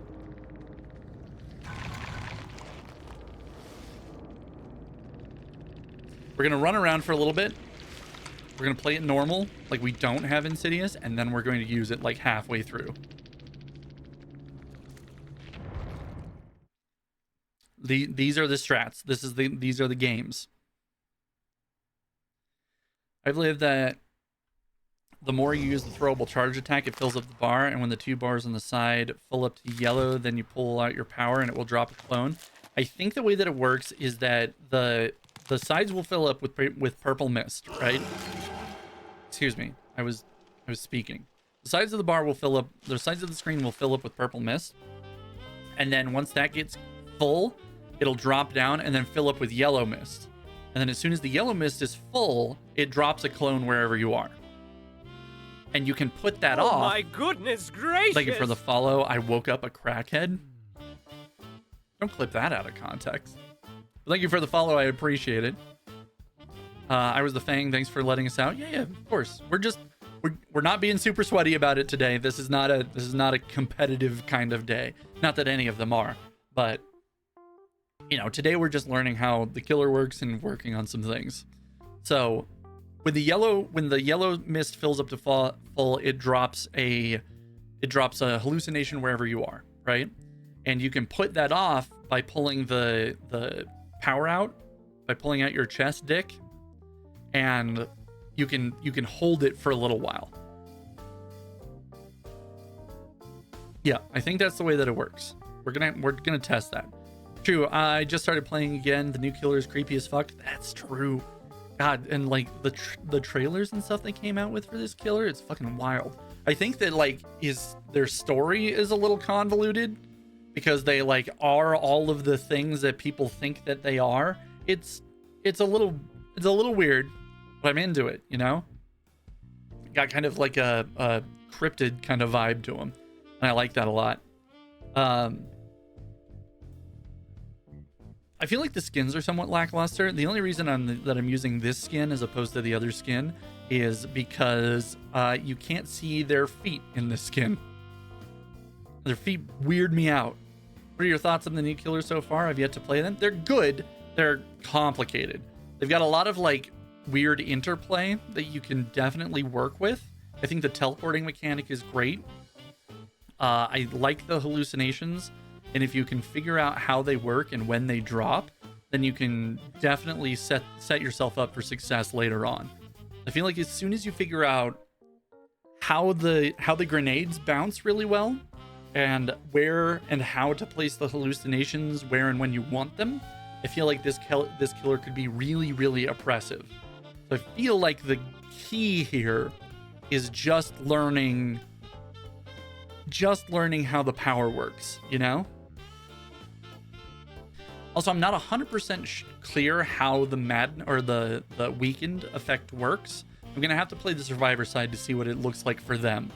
We're gonna run around for a little bit. We're gonna play it normal, like we don't have Insidious, and then we're going to use it like halfway through. These are the strats. These are the games. I believe that the more you use the throwable charge attack, it fills up the bar, and when the 2 bars on the side fill up to yellow, then you pull out your power and it will drop a clone. I think the way that it works is that the sides will fill up with purple mist, right? Excuse me. I was speaking. The sides of the bar will fill up, the sides of the screen will fill up with purple mist. And then once that gets full, it'll drop down and then fill up with yellow mist. And then as soon as the yellow mist is full, it drops a clone wherever you are. And you can put that off. Oh my goodness gracious! Thank you for the follow. I woke up a crackhead. Don't clip that out of context. But thank you for the follow. I appreciate it. I was the Fang. Thanks for letting us out. Yeah, of course. We're not being super sweaty about it today. This is not a competitive kind of day. Not that any of them are, but you know, today we're just learning how the killer works and working on some things. So, when the yellow mist fills up to full, it drops a hallucination wherever you are, right? And you can put that off by pulling the power out, by pulling out your chest dick, and you can hold it for a little while. Yeah, I think that's the way that it works. We're gonna test that. True, I just started playing again. The new killer is creepy as fuck. That's true. God, and like the trailers and stuff they came out with for this killer, it's fucking wild. I think that like their story is a little convoluted because they like are all of the things that people think that they are. It's a little weird, but I'm into it, you know? Got kind of like a cryptid kind of vibe to them, and I like that a lot. I feel like the skins are somewhat lackluster. The only reason that I'm using this skin as opposed to the other skin is because you can't see their feet in this skin. Their feet weird me out. What are your thoughts on the new killer so far? I've yet to play them. They're good. They're complicated. They've got a lot of like weird interplay that you can definitely work with. I think the teleporting mechanic is great. I like the hallucinations. And if you can figure out how they work and when they drop, then you can definitely set yourself up for success later on. I feel like as soon as you figure out how the grenades bounce really well, and where and how to place the hallucinations where and when you want them, I feel like this killer could be really, really oppressive. So I feel like the key here is just learning how the power works, you know? Also, I'm not 100% clear how the the weakened effect works. I'm gonna have to play the survivor side to see what it looks like for them,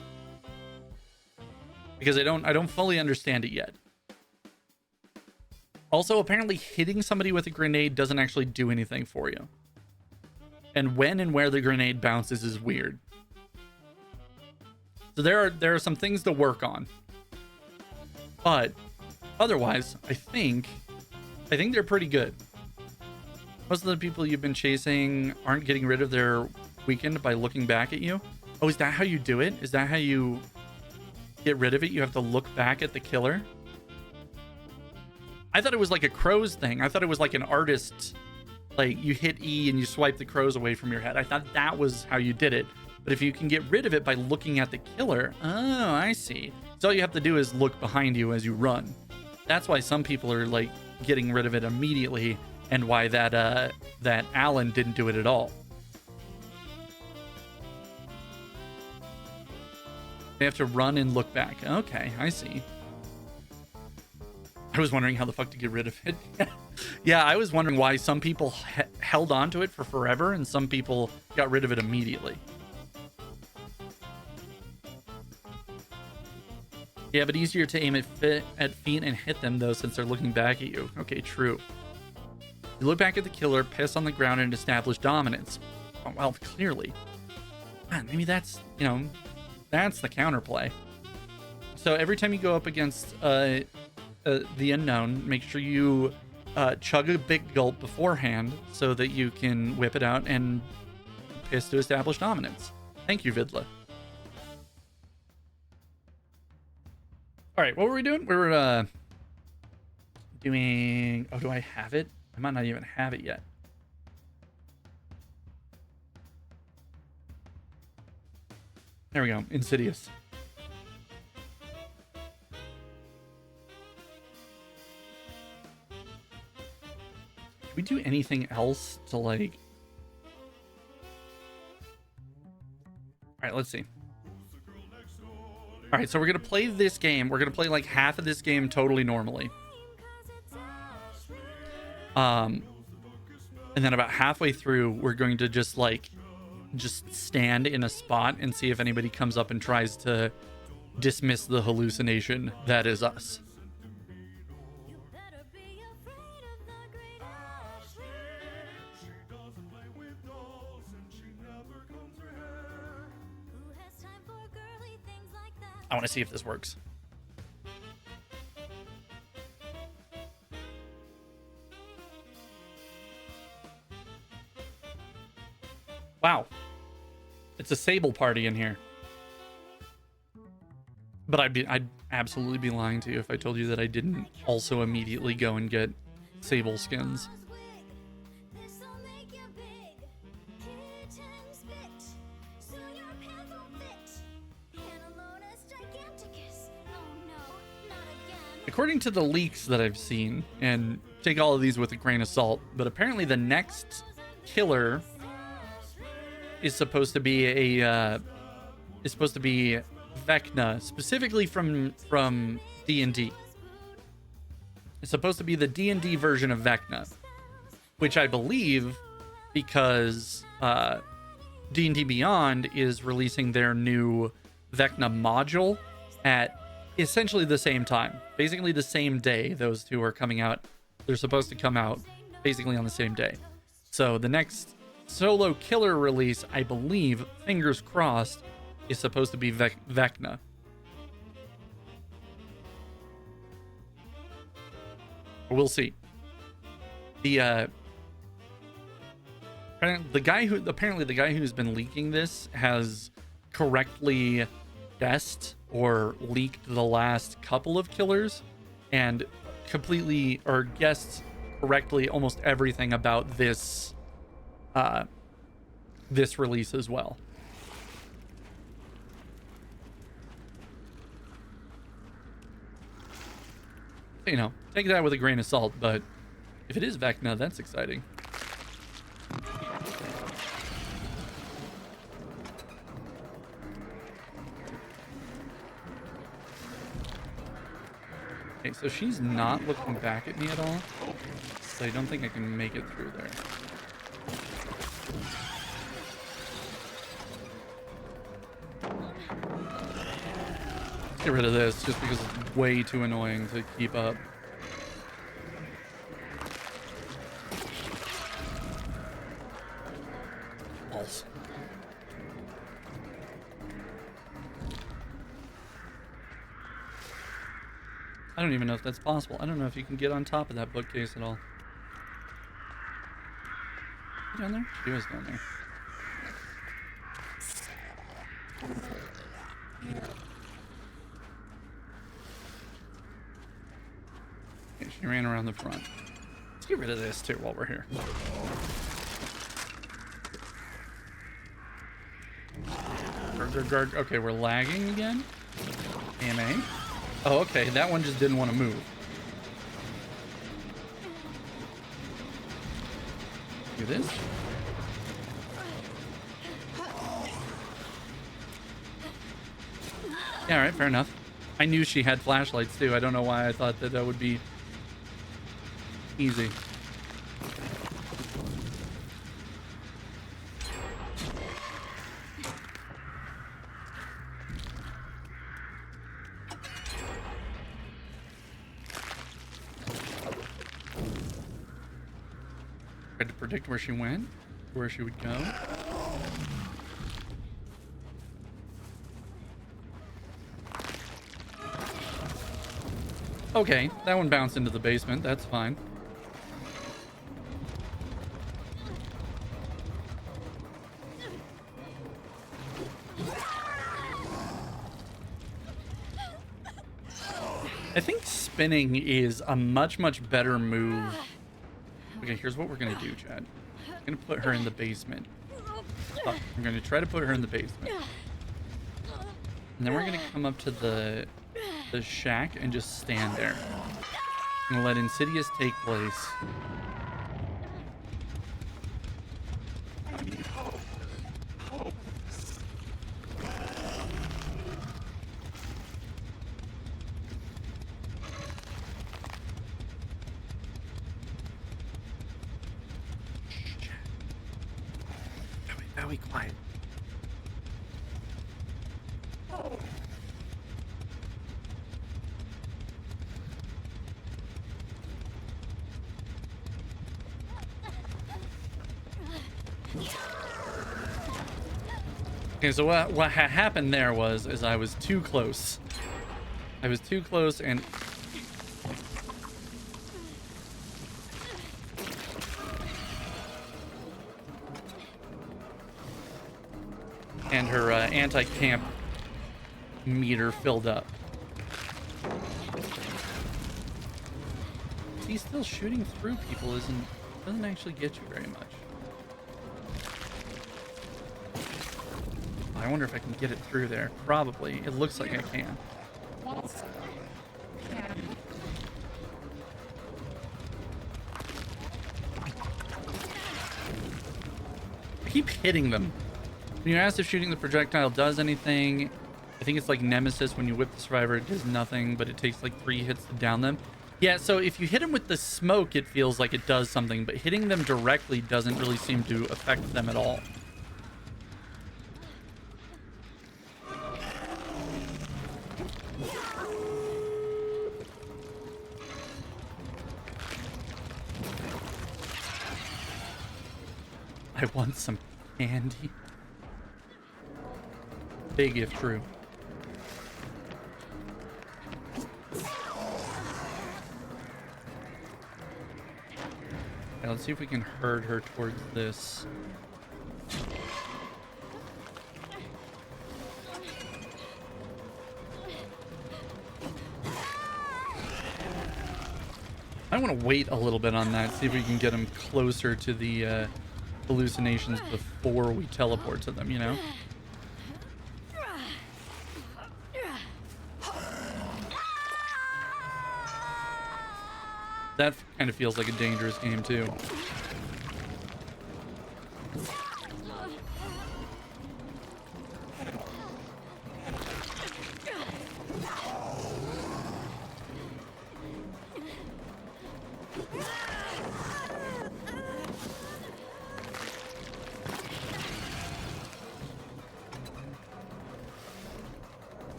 because I don't fully understand it yet. Also, apparently hitting somebody with a grenade doesn't actually do anything for you, and when and where the grenade bounces is weird. So there are some things to work on, but otherwise, I think they're pretty good. Most of the people you've been chasing aren't getting rid of their weakened by looking back at you. Oh, is that how you do it? Is that how you get rid of it? You have to look back at the killer? I thought it was like a crow's thing. I thought it was like an artist, like you hit E and you swipe the crows away from your head. I thought that was how you did it. But if you can get rid of it by looking at the killer, oh, I see. So all you have to do is look behind you as you run. That's why some people are like getting rid of it immediately, and why that Alan didn't do it at all. They have to run and look back. Okay, I see. I was wondering how the fuck to get rid of it. Yeah, I was wondering why some people held on to it for forever and some people got rid of it immediately. Yeah, but easier to aim at feet and hit them, though, since they're looking back at you. Okay, true. You look back at the killer, piss on the ground, and establish dominance. Oh, well, clearly. Man, maybe that's, you know, that's the counterplay. So every time you go up against the unknown, make sure you chug a big gulp beforehand so that you can whip it out and piss to establish dominance. Thank you, Vidla. All right, what were we doing? We were doing... Oh, do I have it? I might not even have it yet. There we go. Insidious. Did we do anything else to, like... All right, let's see. All right, so we're going to play this game. We're going to play like half of this game totally normally. And then about halfway through, we're going to just stand in a spot and see if anybody comes up and tries to dismiss the hallucination that is us. I want to see if this works. Wow. It's a Sable party in here. But I'd absolutely be lying to you if I told you that I didn't also immediately go and get Sable skins. According to the leaks that I've seen, and take all of these with a grain of salt, but apparently the next killer is supposed to be Vecna, specifically from D&D. It's supposed to be the D&D version of Vecna, which I believe because D&D Beyond is releasing their new Vecna module at essentially the same time, basically the same day. Those two are coming out. They're supposed to come out basically on the same day. So the next solo killer release, I believe, fingers crossed, is supposed to be Vecna. We'll see. The guy who's been leaking this has correctly guessed or leaked the last couple of killers and completely or guessed correctly almost everything about this this release as well. You know, take that with a grain of salt, but if it is Vecna, that's exciting. Okay, so she's not looking back at me at all, so I don't think I can make it through there. Let's get rid of this, just because it's way too annoying to keep up. Balls. I don't even know if that's possible. I don't know if you can get on top of that bookcase at all. You down there? She was down there. Okay, she ran around the front. Let's get rid of this too while we're here. Okay, we're lagging again. AMA. Oh, okay. That one just didn't want to move. Do this. Yeah, all right, fair enough. I knew she had flashlights too. I don't know why I thought that that would be easy. Tried to predict where she went, where she would go. Okay, that one bounced into the basement. That's fine. I think spinning is a much better move. Okay, here's what we're gonna do, Chad. I'm gonna put her in the basement. Oh, I'm gonna try to put her in the basement. And then we're gonna come up to the shack and just stand there. I'm gonna let Insidious take place. Be quiet. Okay, so what happened there is I was too close. I was too close and her anti-camp meter filled up. See, still shooting through people doesn't actually get you very much. I wonder if I can get it through there. Probably. It looks like I can. I keep hitting them. When you're asked if shooting the projectile does anything, I think it's like Nemesis. When you whip the survivor, it does nothing, but it takes like 3 hits to down them. Yeah, so if you hit them with the smoke, it feels like it does something, but hitting them directly doesn't really seem to affect them at all. I want some candy. Big if true. Okay, let's see if we can herd her towards this. I want to wait a little bit on that, see if we can get them closer to the hallucinations before we teleport to them, you know? That kind of feels like a dangerous game too.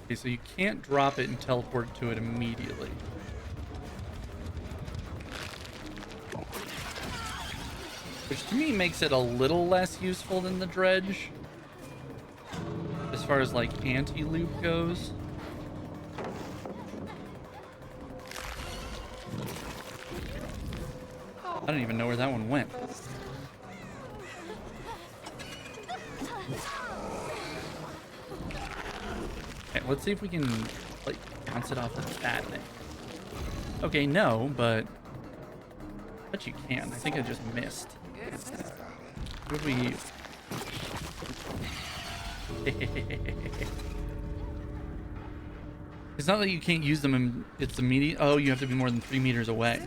Okay, so you can't drop it and teleport to it immediately. Which to me makes it a little less useful than the dredge. As far as like anti-loop goes. I don't even know where that one went. Okay, let's see if we can, like, bounce it off of that thing. Okay, no, but you can. I think I just missed. What if we... It's not that you can't use them and it's immediate. Oh, you have to be more than 3 meters away.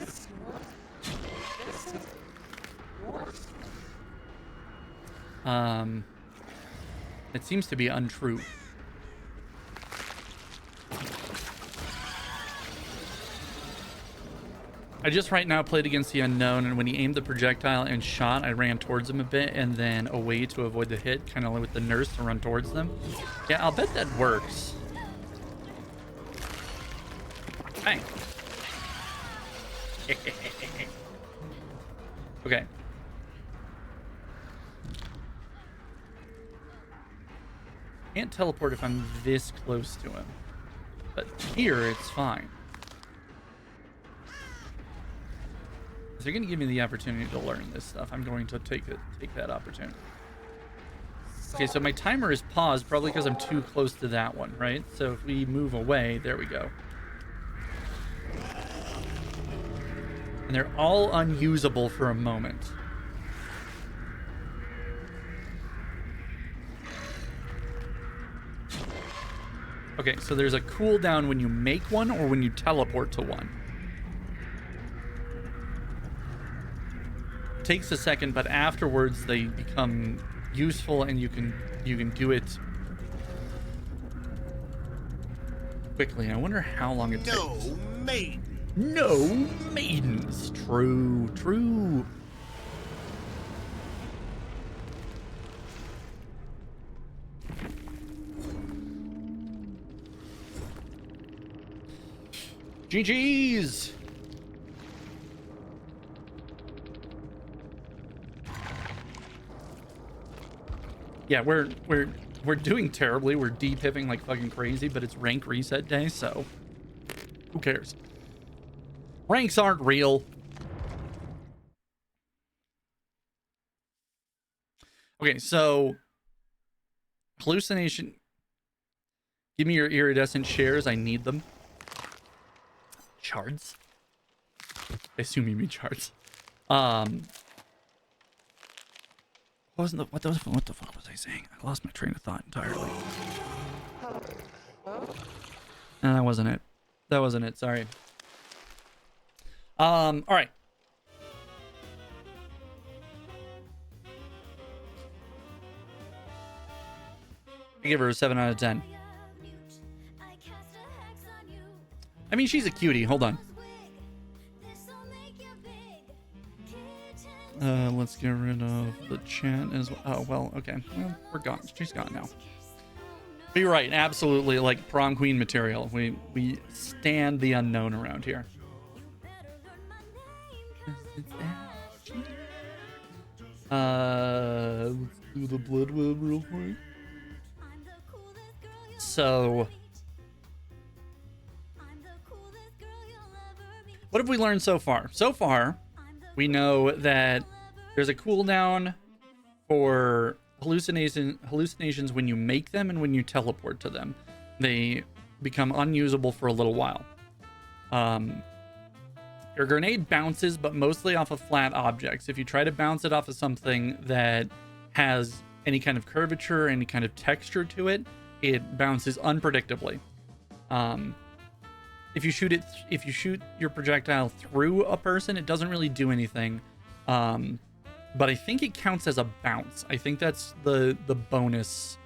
It seems to be untrue. I just right now played against the unknown, and when he aimed the projectile and shot, I ran towards him a bit and then away to avoid the hit, kind of with the nurse to run towards them. Yeah, I'll bet that works. Bang. Okay. Can't teleport if I'm this close to him, but here it's fine. If they're going to give me the opportunity to learn this stuff, I'm going to take that opportunity. Okay, so my timer is paused, probably because I'm too close to that one, right? So if we move away, there we go. And they're all unusable for a moment. Okay, so there's a cooldown when you make one or when you teleport to one. It takes a second, but afterwards they become useful and you can do it quickly. I wonder how long it takes. No maidens. True, true. GG's. Yeah, we're doing terribly. We're de-pipping like fucking crazy, but it's rank reset day, so who cares? Ranks aren't real. Okay, so hallucination. Give me your iridescent shares. I need them. Shards? I assume you mean shards. What the fuck was I saying? I lost my train of thought entirely. No, that wasn't it. That wasn't it. Sorry. All right. I give her a 7 out of 10. I mean, she's a cutie. Hold on. Let's get rid of the chat as well. Oh, well, okay. Well, we're gone. She's gone now. But you're right. Absolutely, like prom queen material. We stand the unknown around here. Let's do the blood web real quick. So, what have we learned so far? So far, we know that there's a cooldown for hallucinations when you make them and when you teleport to them. They become unusable for a little while. Your grenade bounces, but mostly off of flat objects. If you try to bounce it off of something that has any kind of curvature, any kind of texture to it, it bounces unpredictably. If you shoot your projectile through a person, it doesn't really do anything. But I think it counts as a bounce. I think that's the bonus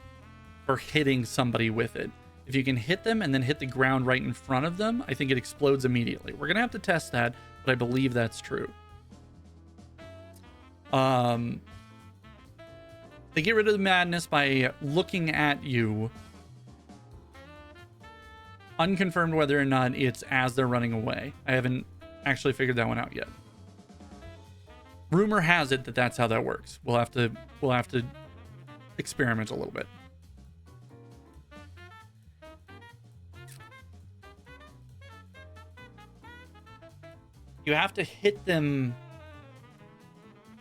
for hitting somebody with it. If you can hit them and then hit the ground right in front of them, I think it explodes immediately. We're gonna have to test that, but I believe that's true. They get rid of the madness by looking at you. Unconfirmed whether or not it's as they're running away. I haven't actually figured that one out yet. Rumor has it that that's how that works. We'll have to experiment a little bit. You have to hit them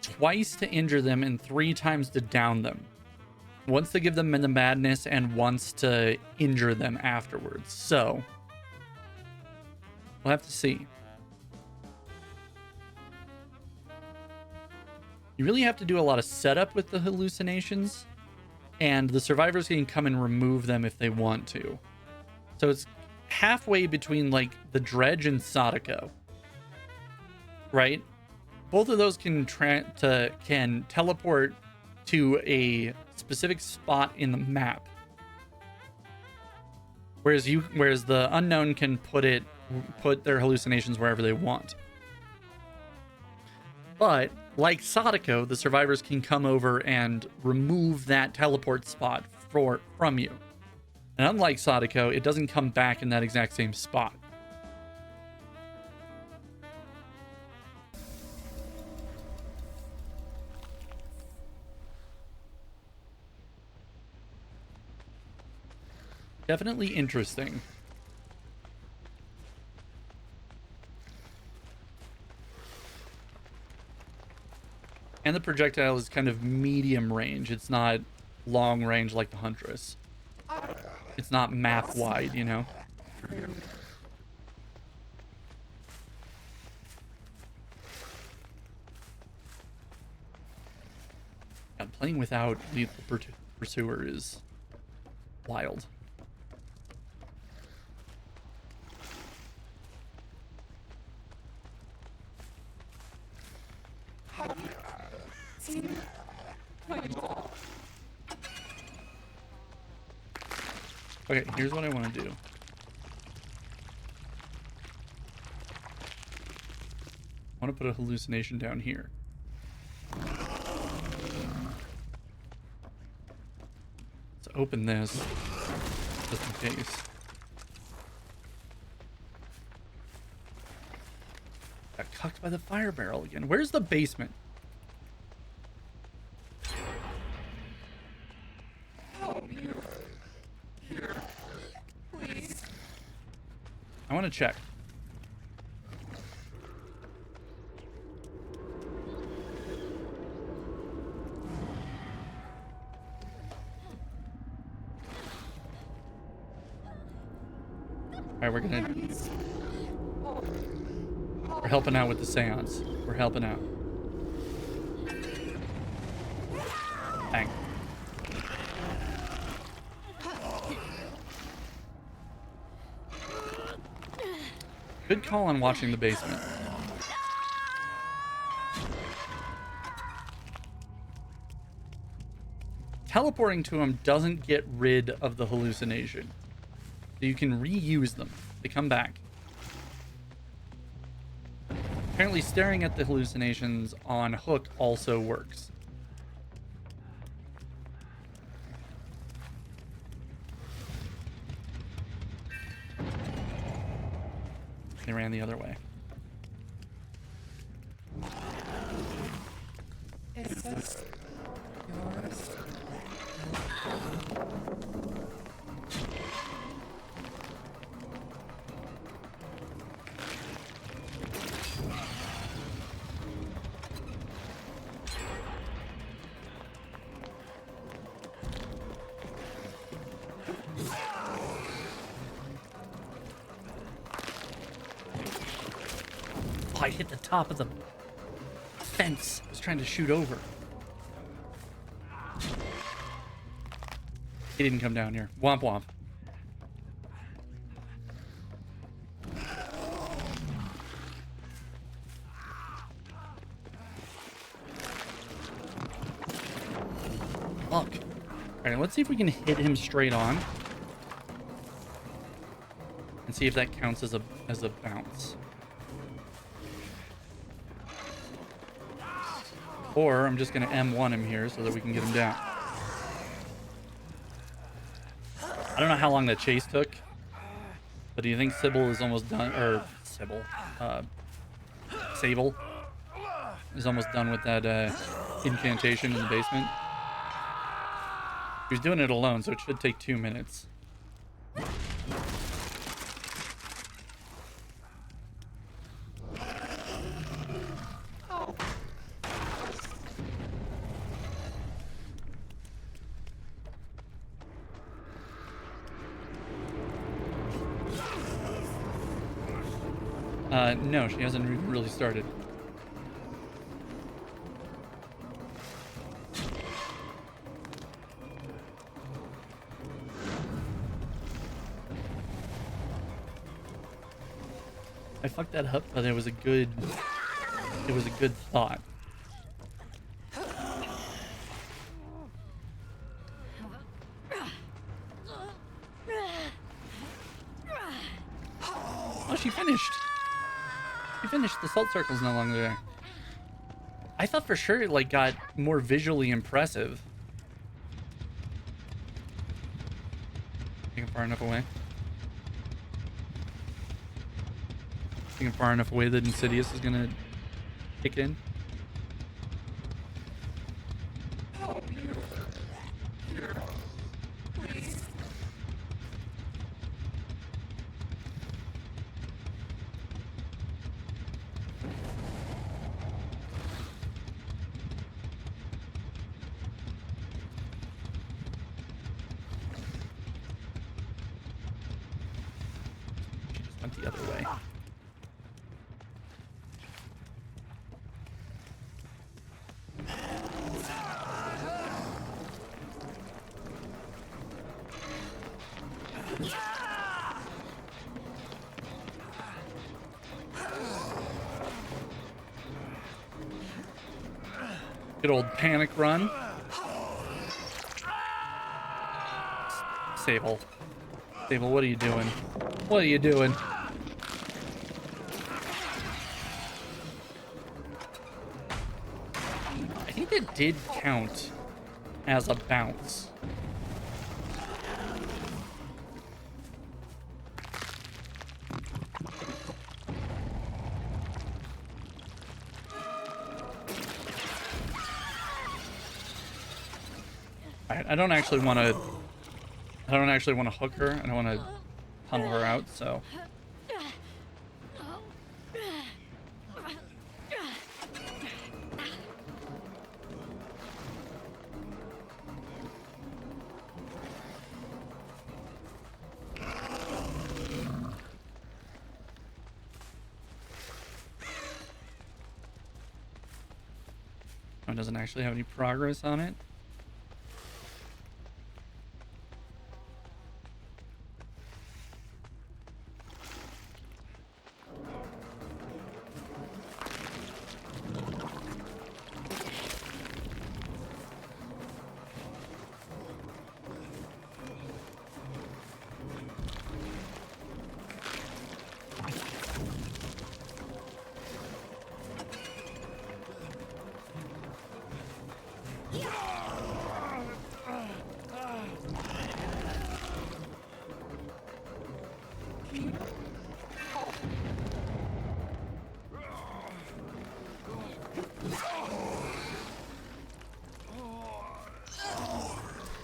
twice to injure them and 3 times to down them. Once to give them the madness and once to injure them afterwards. So, we'll have to see. You really have to do a lot of setup with the hallucinations, and the survivors can come and remove them if they want to. So it's halfway between like the Dredge and Sadako, right? Both of those can can teleport to a specific spot in the map, whereas the unknown can put their hallucinations wherever they want. But like Sadako, the survivors can come over and remove that teleport spot from you. And unlike Sadako, it doesn't come back in that exact same spot. Definitely interesting. And the projectile is kind of medium range. It's not long range like the Huntress. It's not map wide, you know? Yeah, playing without Lethal Pursuer is wild. Okay, here's what I want to do. I want to put a hallucination down here. Let's open this, just in case. Got cucked by the fire barrel again. Where's the basement? I want to check. Alright, we're helping out with the seance. We're helping out. Bang. Good call on watching the basement. Teleporting to them doesn't get rid of the hallucination. So you can reuse them. They come back. Apparently staring at the hallucinations on hook also works. They ran the other way. Is this yours? Oh, I hit the top of the fence. I was trying to shoot over. He didn't come down here. Womp womp. Fuck. Alright, let's see if we can hit him straight on. And see if that counts as a bounce. Or I'm just going to M1 him here so that we can get him down. I don't know how long that chase took. But do you think Sybil is almost done? Or Sybil. Sable is almost done with that incantation in the basement. He's doing it alone, so it should take 2 minutes. No, she hasn't really started. I fucked that up, but it was a good thought. Oh, she finished. She finished. The salt circle's no longer there. I thought for sure it like got more visually impressive. Taking far enough away. Taking far enough away that Insidious is gonna kick in. Went the other way. Good old panic run. Sable. Sable, what are you doing? What are you doing? I think that did count as a bounce. Alright, I don't actually want to hook her. I don't want to tunnel her out, so. It doesn't actually have any progress on it.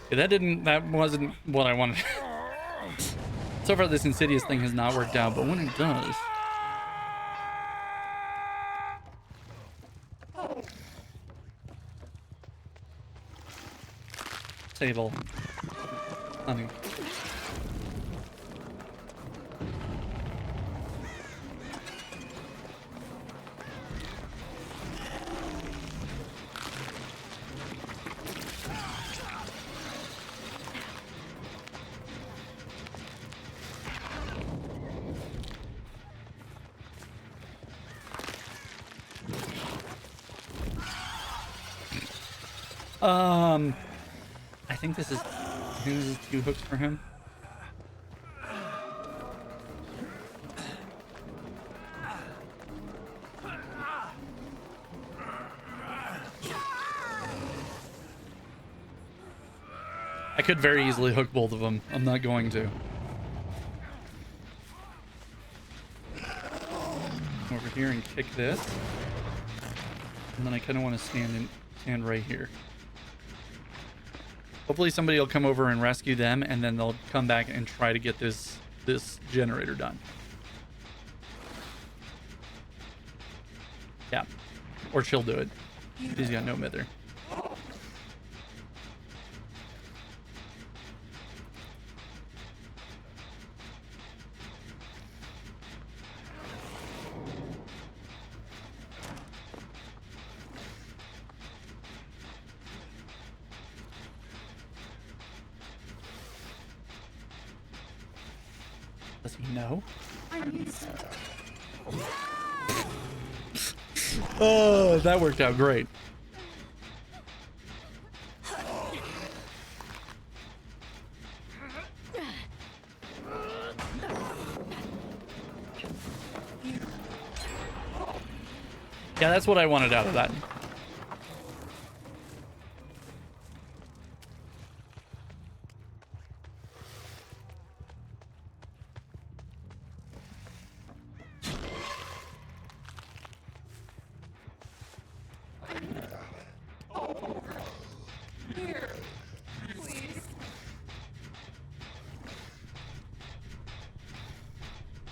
Yeah, that wasn't what I wanted. So far this Insidious thing has not worked out, but when it does. Table. Honey. I think this is 2 hooks for him. I could very easily hook both of them. I'm not going to. Over here and kick this. And then I kind of want to stand right here. Hopefully somebody will come over and rescue them, and then they'll come back and try to get this generator done. Yeah. Or she'll do it. He's got no mither. Does he know? Oh, that worked out great. Yeah, that's what I wanted out of that. Here, please.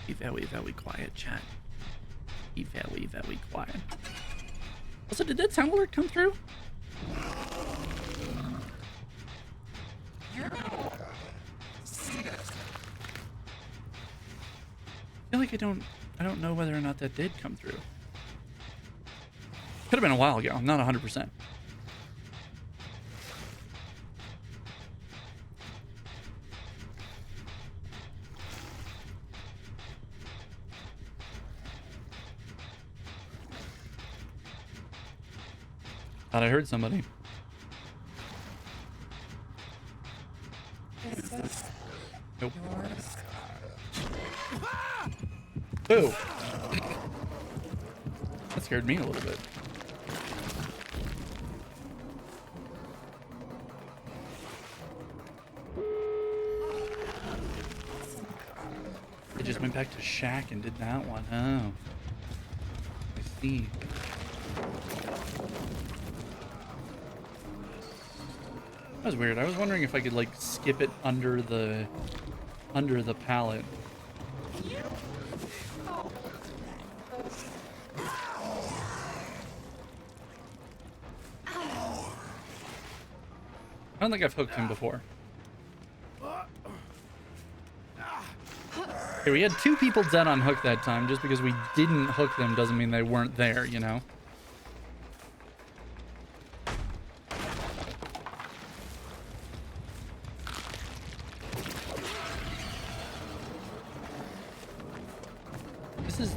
Be very, very quiet, chat. Be very, very quiet. Also, did that sound alert come through? You're gonna see this. I feel like I don't know whether or not that did come through. Could have been a while ago. I'm not 100%. Thought I heard somebody. Is this Nope. yours? Boo! That scared me a little bit. I just went back to Shack and did that one. Oh. I see. That was weird. I was wondering if I could like skip it under the pallet. I don't think I've hooked him before. Okay, we had 2 people dead on hook that time. Just because we didn't hook them doesn't mean they weren't there, you know?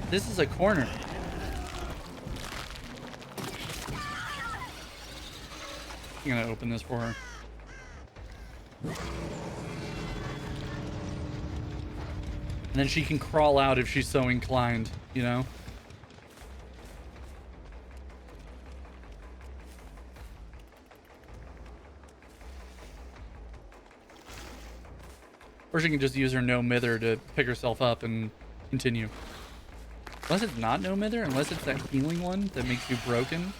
This is a corner. I'm gonna open this for her. And then she can crawl out if she's so inclined, you know? Or she can just use her no mither to pick herself up and continue. Unless it's not no mither, unless it's that healing one that makes you broken.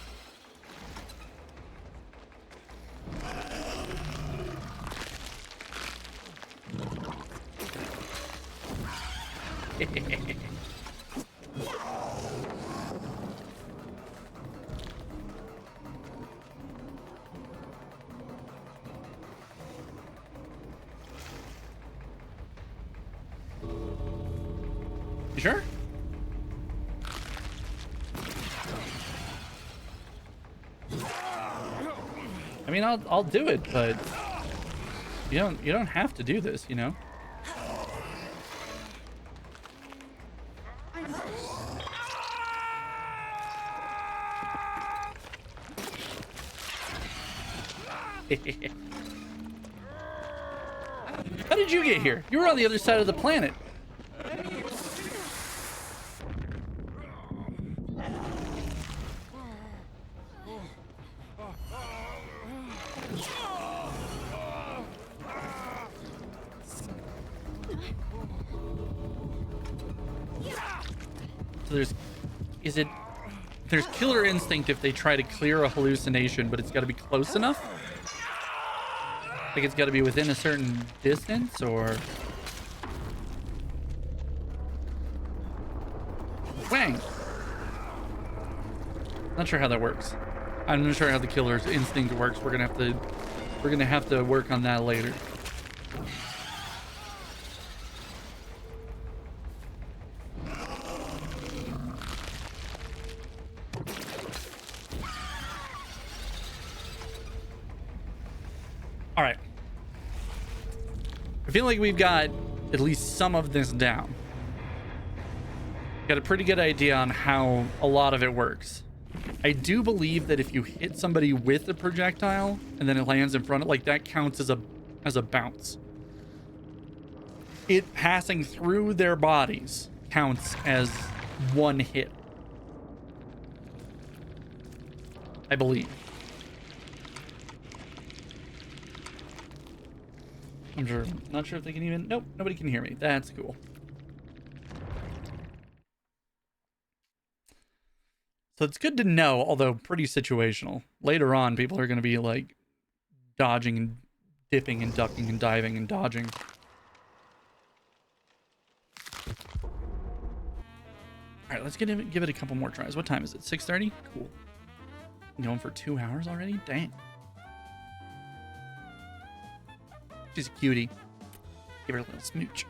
You sure? I mean, I'll do it, but you don't have to do this, you know? How did you get here? You were on the other side of the planet. So there's killer instinct if they try to clear a hallucination, but it's got to be close enough. Like it's got to be within a certain distance, or wang. Not sure how that works. I'm not sure how the killer's instinct works. We're gonna have to work on that later. All right. I feel like we've got at least some of this down. Got a pretty good idea on how a lot of it works. I do believe that if you hit somebody with a projectile and then it lands in front of, like, that counts as a bounce. It passing through their bodies counts as one hit, I believe. I'm sure. Not sure if they can even. Nope, nobody can hear me. That's cool. So it's good to know, although pretty situational. Later on, people are going to be like dodging and dipping and ducking and diving and dodging. All right, let's give it a couple more tries. What time is it? 6:30? Cool. I'm going for 2 hours already? Dang. She's a cutie. Give her a little smooch.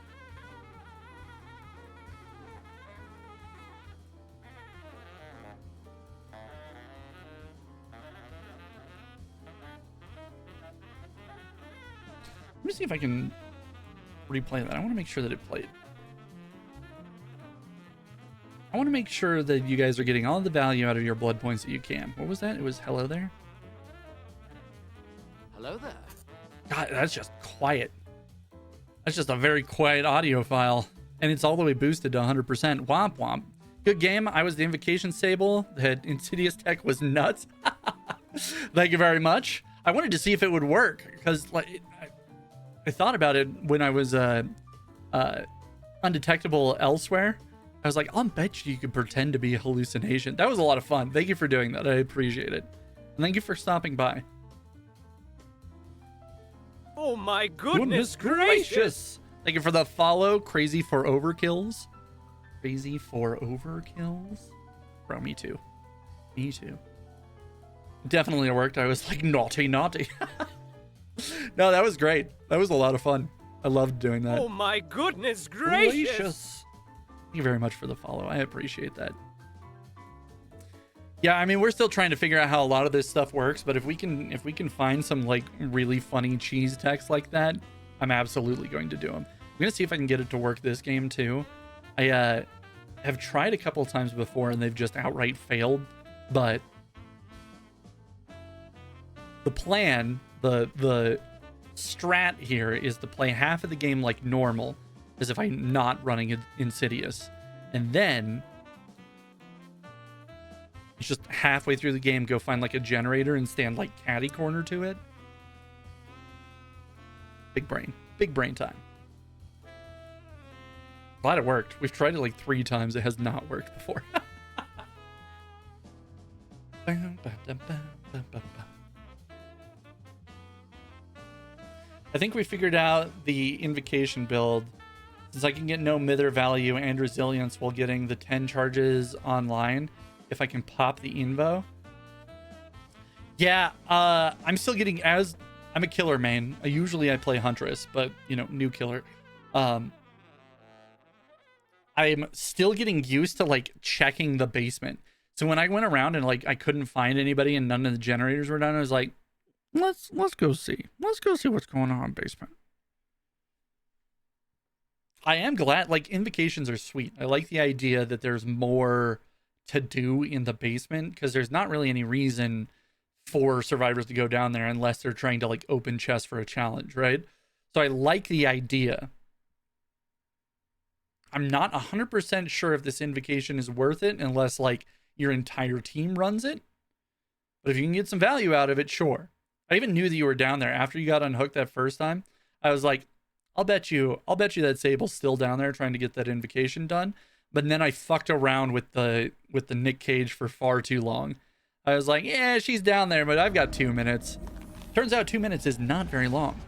Let me see if I can replay that. I want to make sure that it played. I want to make sure that you guys are getting all the value out of your blood points that you can. What was that? It was hello there? Hello there. God, that's just quiet. That's just a very quiet audio file. And it's all the way boosted to 100%. Womp womp. Good game. I was the Invocation Sable. The Insidious tech was nuts. Thank you very much. I wanted to see if it would work. Because like, I thought about it when I was undetectable elsewhere. I was like, I'll bet you could pretend to be a hallucination. That was a lot of fun. Thank you for doing that. I appreciate it. And thank you for stopping by. Oh my goodness gracious! Thank you for the follow. Crazy for overkills. Crazy for overkills. Bro, me too. Me too. Definitely worked. I was like, naughty, naughty. No, that was great. That was a lot of fun. I loved doing that. Oh my goodness gracious! Thank you very much for the follow. I appreciate that. Yeah, I mean, we're still trying to figure out how a lot of this stuff works, but if we can find some like really funny cheese text like that, I'm absolutely going to do them. I'm gonna see if I can get it to work this game too. I have tried a couple of times before and they've just outright failed, but the plan, the strat here is to play half of the game like normal, as if I'm not running Insidious, and then it's just halfway through the game go find like a generator and stand like catty corner to it. Big brain time. Glad it worked. We've tried it like 3 times. It has not worked before. I think we figured out the invocation build. Since I can get no mither value and resilience while getting the 10 charges online, if I can pop the invo. Yeah, I'm still getting, as I'm a killer main. Usually I play Huntress, but you know, new killer. I'm still getting used to like checking the basement. So when I went around and like I couldn't find anybody and none of the generators were done, I was like, let's go see. Let's go see what's going on in basement. I am glad, like, invocations are sweet. I like the idea that there's more to do in the basement, because there's not really any reason for survivors to go down there unless they're trying to like open chests for a challenge, right? So I like the idea. I'm not 100% sure if this invocation is worth it unless like your entire team runs it. But if you can get some value out of it, sure. I even knew that you were down there after you got unhooked that first time. I was like, I'll bet you that Sable's still down there trying to get that invocation done. But then I fucked around with the Nick Cage for far too long. I was like, yeah, she's down there, but I've got 2 minutes. Turns out 2 minutes is not very long.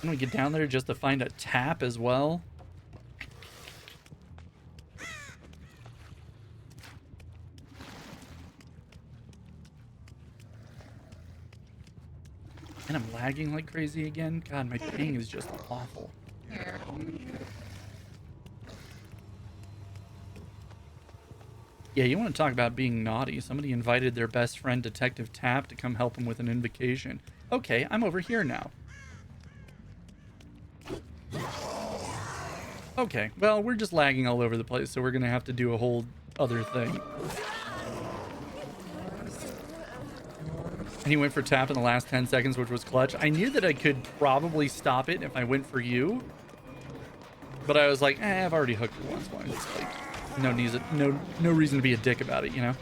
And we get down there just to find a tap as well. And I'm lagging like crazy again. God, my ping is just awful. Yeah, you want to talk about being naughty. Somebody invited their best friend, Detective Tap, to come help him with an invocation. Okay, I'm over here now. Okay, well, we're just lagging all over the place, so we're gonna have to do a whole other thing. And he went for tap in the last 10 seconds, which was clutch. I knew that I could probably stop it if I went for you. But I was like, I've already hooked her once. Why? It's like, no reason to be a dick about it, you know?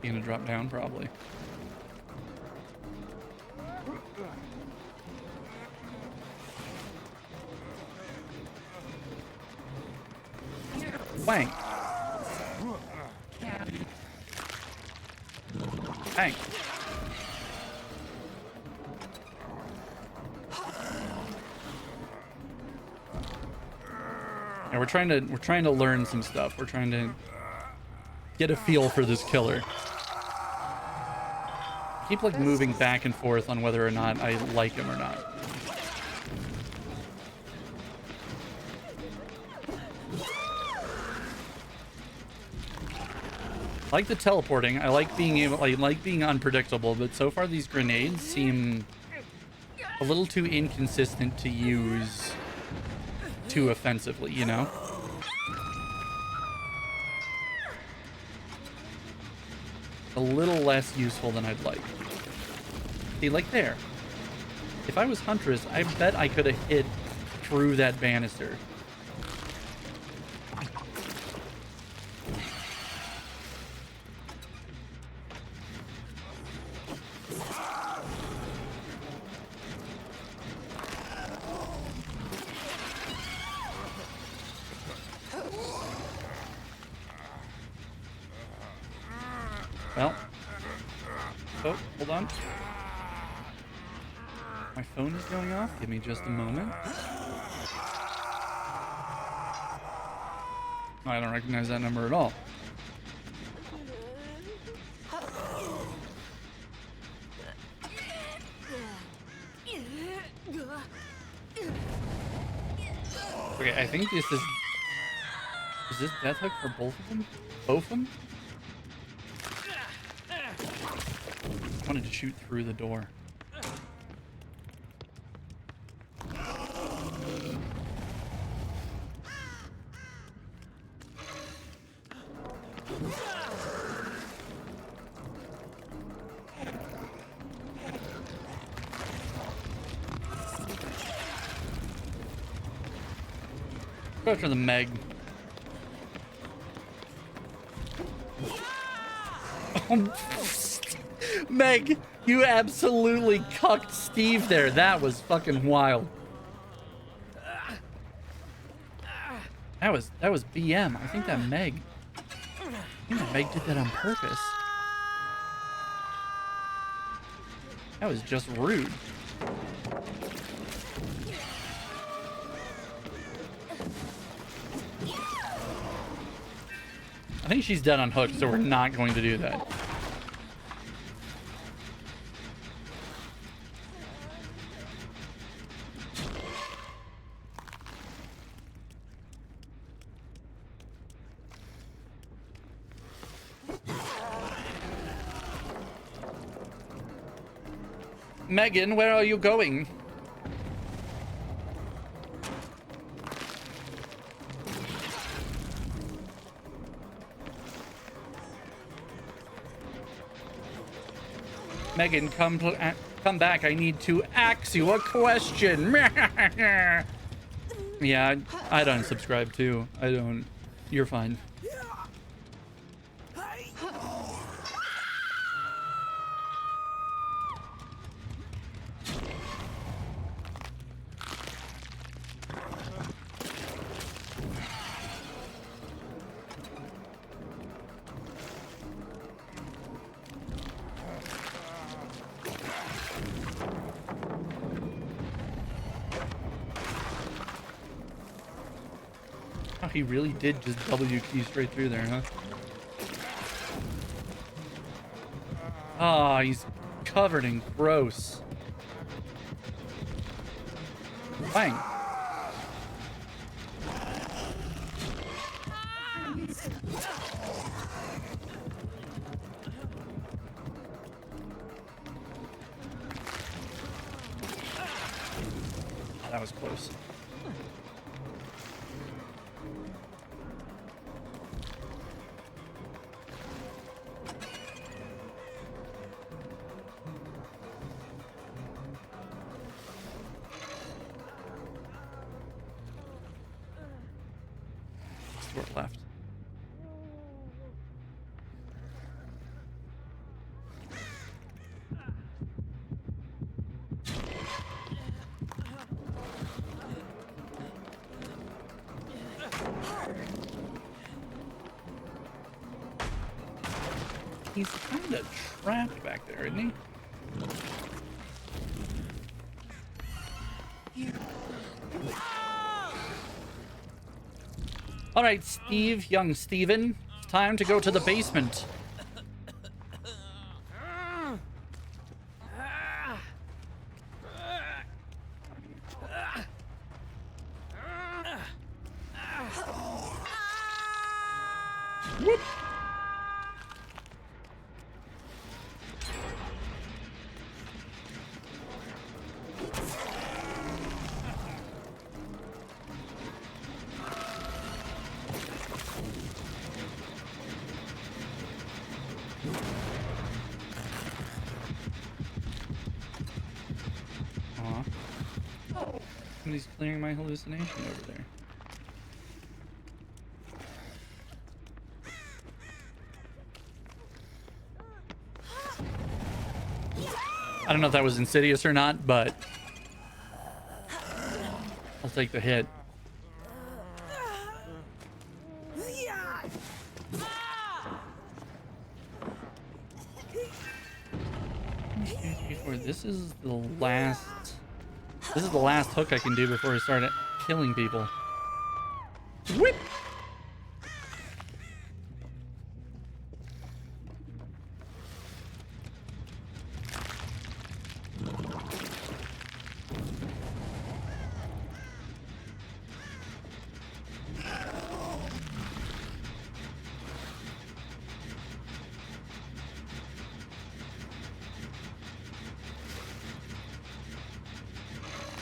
Gonna drop down, probably. Wang. Bang. Yeah, we're trying to learn some stuff. We're trying to get a feel for this killer. Keep like moving back and forth on whether or not I like him or not. I like the teleporting. I like being unpredictable, but so far these grenades seem a little too inconsistent to use too offensively, you know? A little less useful than I'd like. See, like there. If I was Huntress, I bet I could have hit through that banister. Well. Oh, hold on. My phone is going off. Give me just a moment. I don't recognize that number at all. Okay, I think this is... Is this death hook for both of them? Both of them? I wanted to shoot through the door. Go after the Meg. Meg, you absolutely cucked Steve there. That was fucking wild. That was BM. I think that Meg did that on purpose. That was just rude. I think she's dead on hook, so we're not going to do that. Megan, where are you going? Megan, come back. I need to ask you a question. Yeah, I don't subscribe too. I don't. You're fine. He really did just W key straight through there, huh? Ah, he's covered in gross. Bang. that was close. Door left. He's kind of trapped back there, isn't he? All right, Steve, young Steven, it's time to go to the basement. Whoop. Somebody's clearing my hallucination over there. I don't know if that was insidious or not, but I'll take the hit. This is the last. This is the last hook I can do before I start killing people. Whip!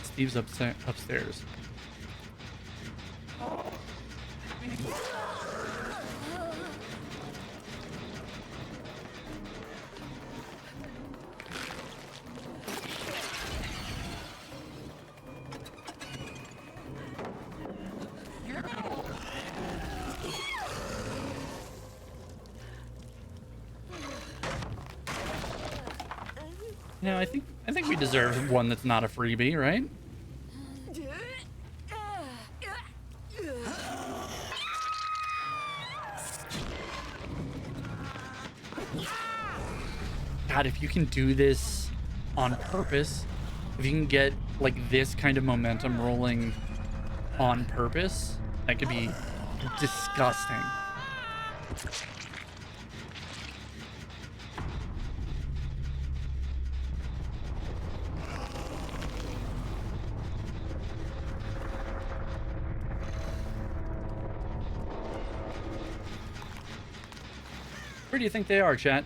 Steve's upstairs. You know, I think we deserve one that's not a freebie, right? God, if you can do this on purpose, if you can get like this kind of momentum rolling on purpose, that could be disgusting. Where do you think they are, chat?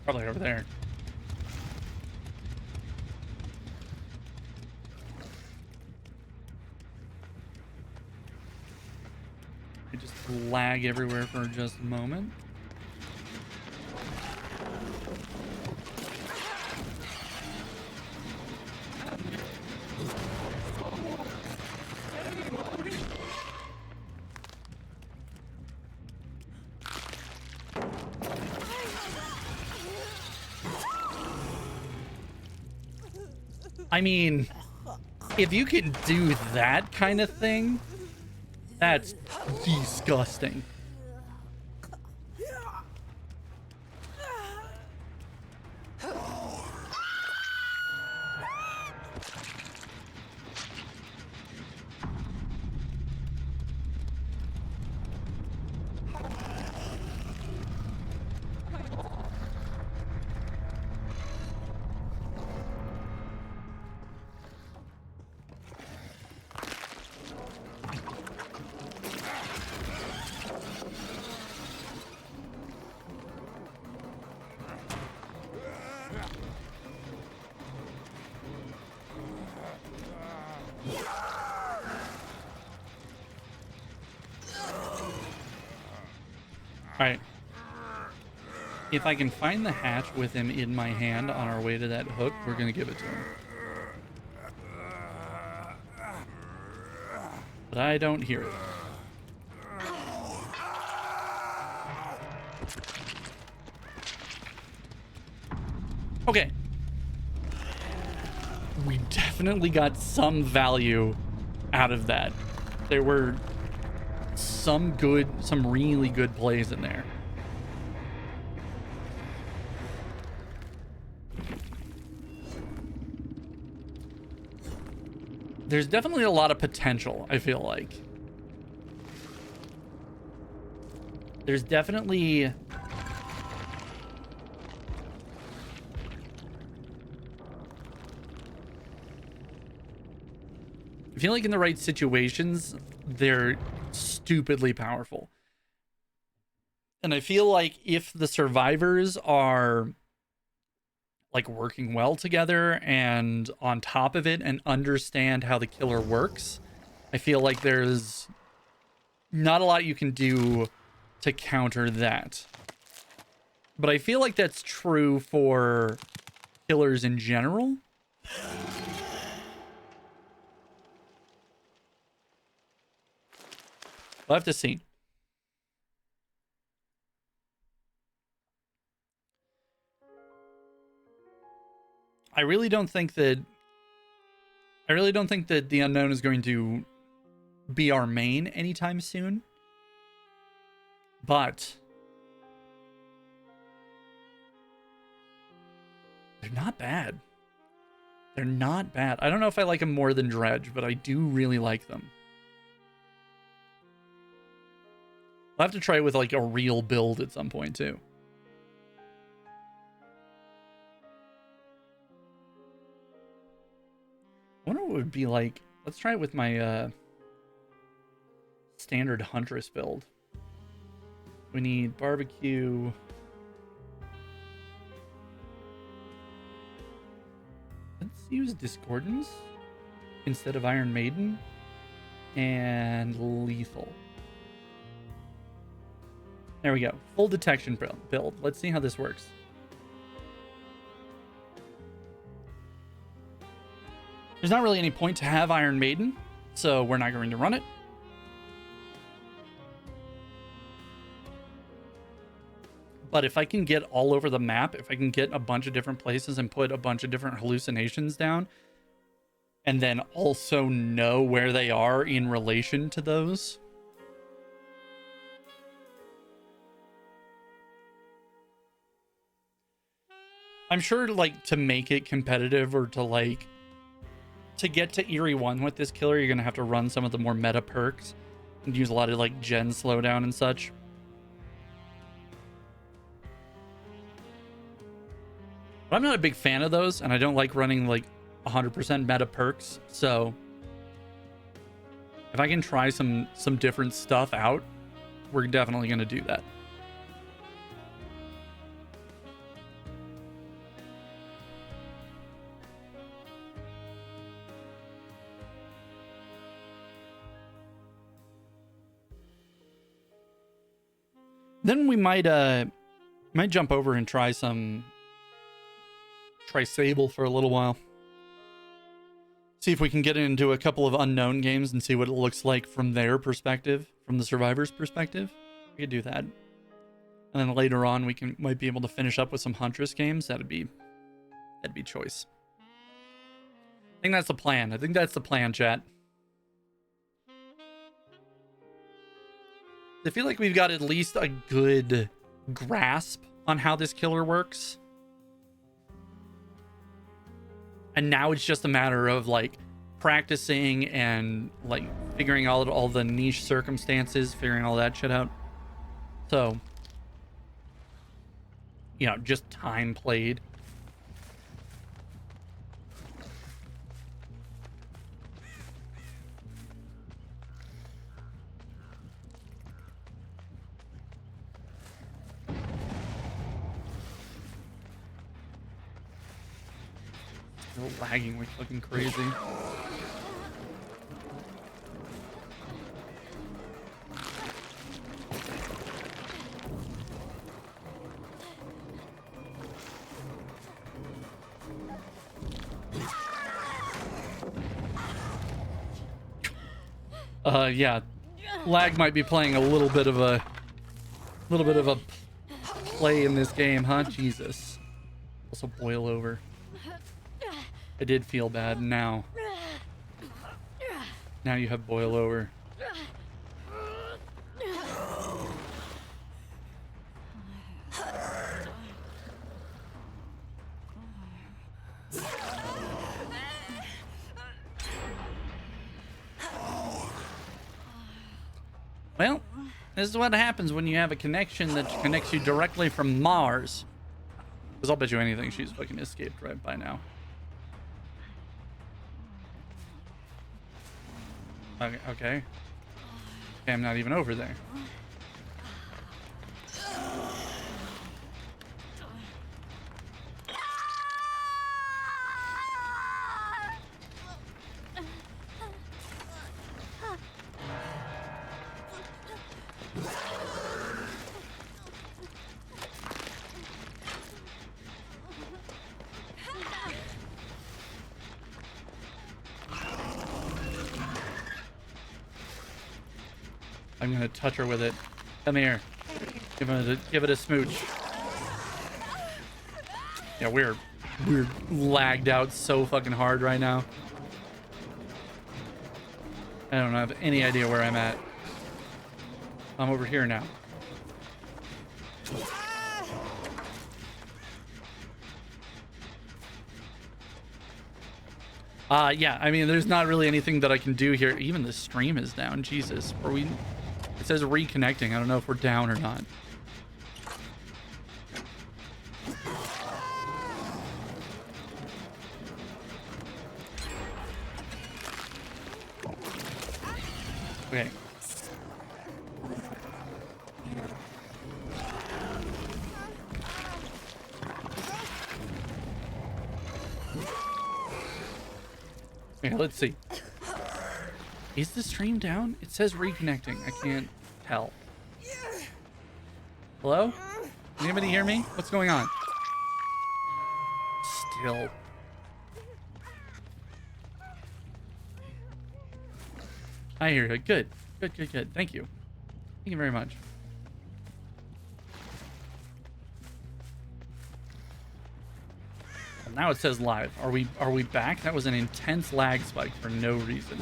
Probably over there. I just lag everywhere for just a moment. I mean, if you can do that kind of thing, that's disgusting. Alright. If I can find the hatch with him in my hand on our way to that hook, we're going to give it to him. But I don't hear it. Okay. We definitely got some value out of that. There were some really good plays in there. There's definitely a lot of potential, I feel like. There's definitely... I feel like in the right situations, they're stupidly powerful. And I feel like if the survivors are like working well together and on top of it and understand how the killer works, I feel like there's not a lot you can do to counter that. But I feel like that's true for killers in general. We'll have to see. I really don't think that the unknown is going to be our main anytime soon. But they're not bad. They're not bad. I don't know if I like them more than Dredge, but I do really like them. I'll have to try it with like a real build at some point too. I wonder what it would be like. Let's try it with my standard Huntress build. We need barbecue. Let's use Discordance instead of Iron Maiden and Lethal. There we go. Full detection build. Let's see how this works. There's not really any point to have Iron Maiden, so we're not going to run it. But if I can get all over the map, if I can get a bunch of different places and put a bunch of different hallucinations down, and then also know where they are in relation to those, I'm sure, like, to make it competitive or to, like, to get to Eerie 1 with this killer, you're going to have to run some of the more meta perks and use a lot of, like, gen slowdown and such. But I'm not a big fan of those, and I don't like running, like, 100% meta perks, so if I can try some different stuff out, we're definitely going to do that. Then we might jump over and try Sable for a little while. See if we can get into a couple of unknown games and see what it looks like from their perspective, from the survivors' perspective. We could do that. And then later on might be able to finish up with some Huntress games. That'd be choice. I think that's the plan. Chat. I feel like we've got at least a good grasp on how this killer works. And now it's just a matter of, like, practicing and, like, figuring out all the niche circumstances, figuring all that shit out. So, you know, just time played. Still lagging like fucking crazy. Yeah, lag might be playing a little bit of a play in this game, huh? Jesus. Also boil over. I did feel bad. Now you have boil over. Well, this is what happens when you have a connection that connects you directly from Mars. Because I'll bet you anything she's fucking escaped right by now. Okay. I'm not even over there. I'm gonna touch her with it. Come here. Give it a smooch. Yeah, we're lagged out so fucking hard right now. I don't have any idea where I'm at. I'm over here now. Yeah, I mean, there's not really anything that I can do here. Even the stream is down. Jesus. It says reconnecting. I don't know if we're down or not. Okay. Okay, let's see. Is the stream down? It says reconnecting. I can't tell. Hello? Anybody hear me? What's going on? Still. I hear you. Good. Good. Thank you. Thank you very much. Well, now it says live. Are we back? That was an intense lag spike for no reason.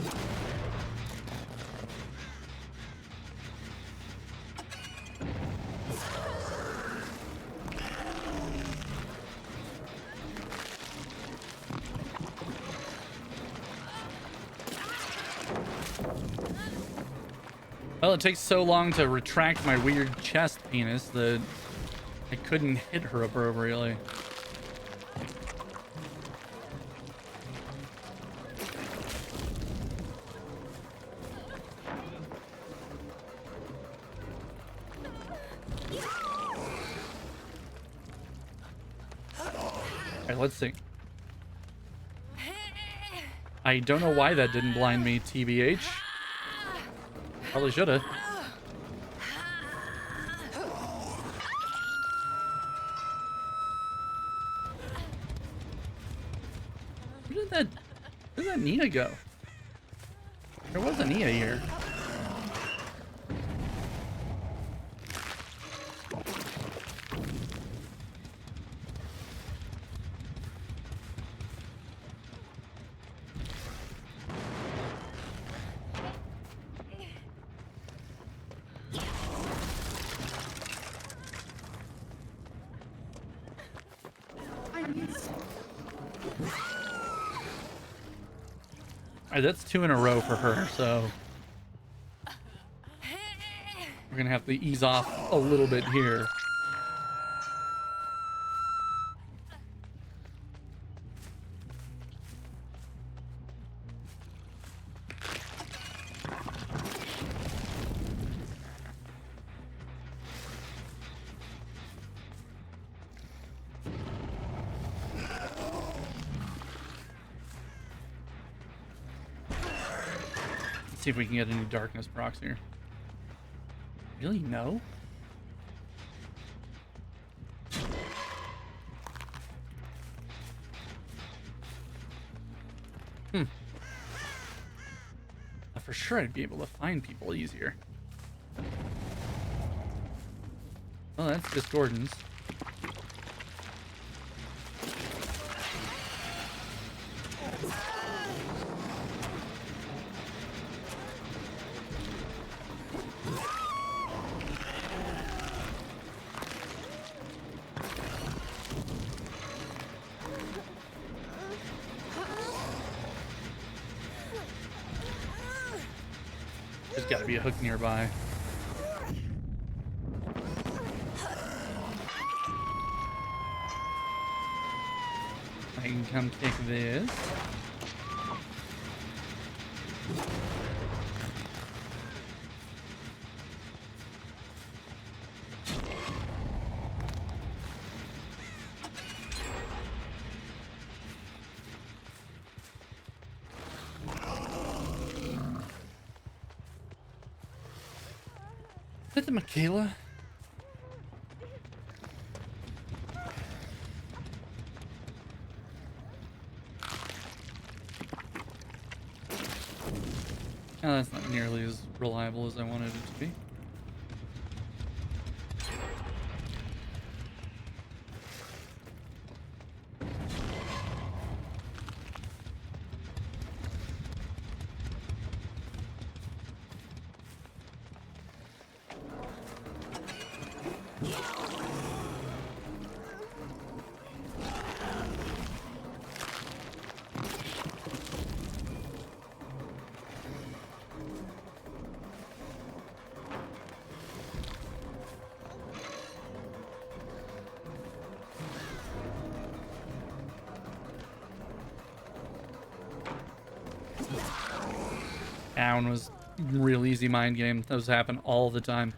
Well, it takes so long to retract my weird chest penis that I couldn't hit her appropriately. Alright, let's see. I don't know why that didn't blind me, TBH. Probably shoulda. Where did that Nia go? There was a Nia here. Alright, that's 2 in a row for her, so we're gonna have to ease off a little bit here. See if we can get any darkness procs here. Really? No? For sure I'd be able to find people easier. Well, that's just Gordon's. There's got to be a hook nearby. I can come kick this. Is that the Michaela? Oh, that's not nearly as reliable as I wanted it to be. That one was a real easy mind game. Those happen all the time.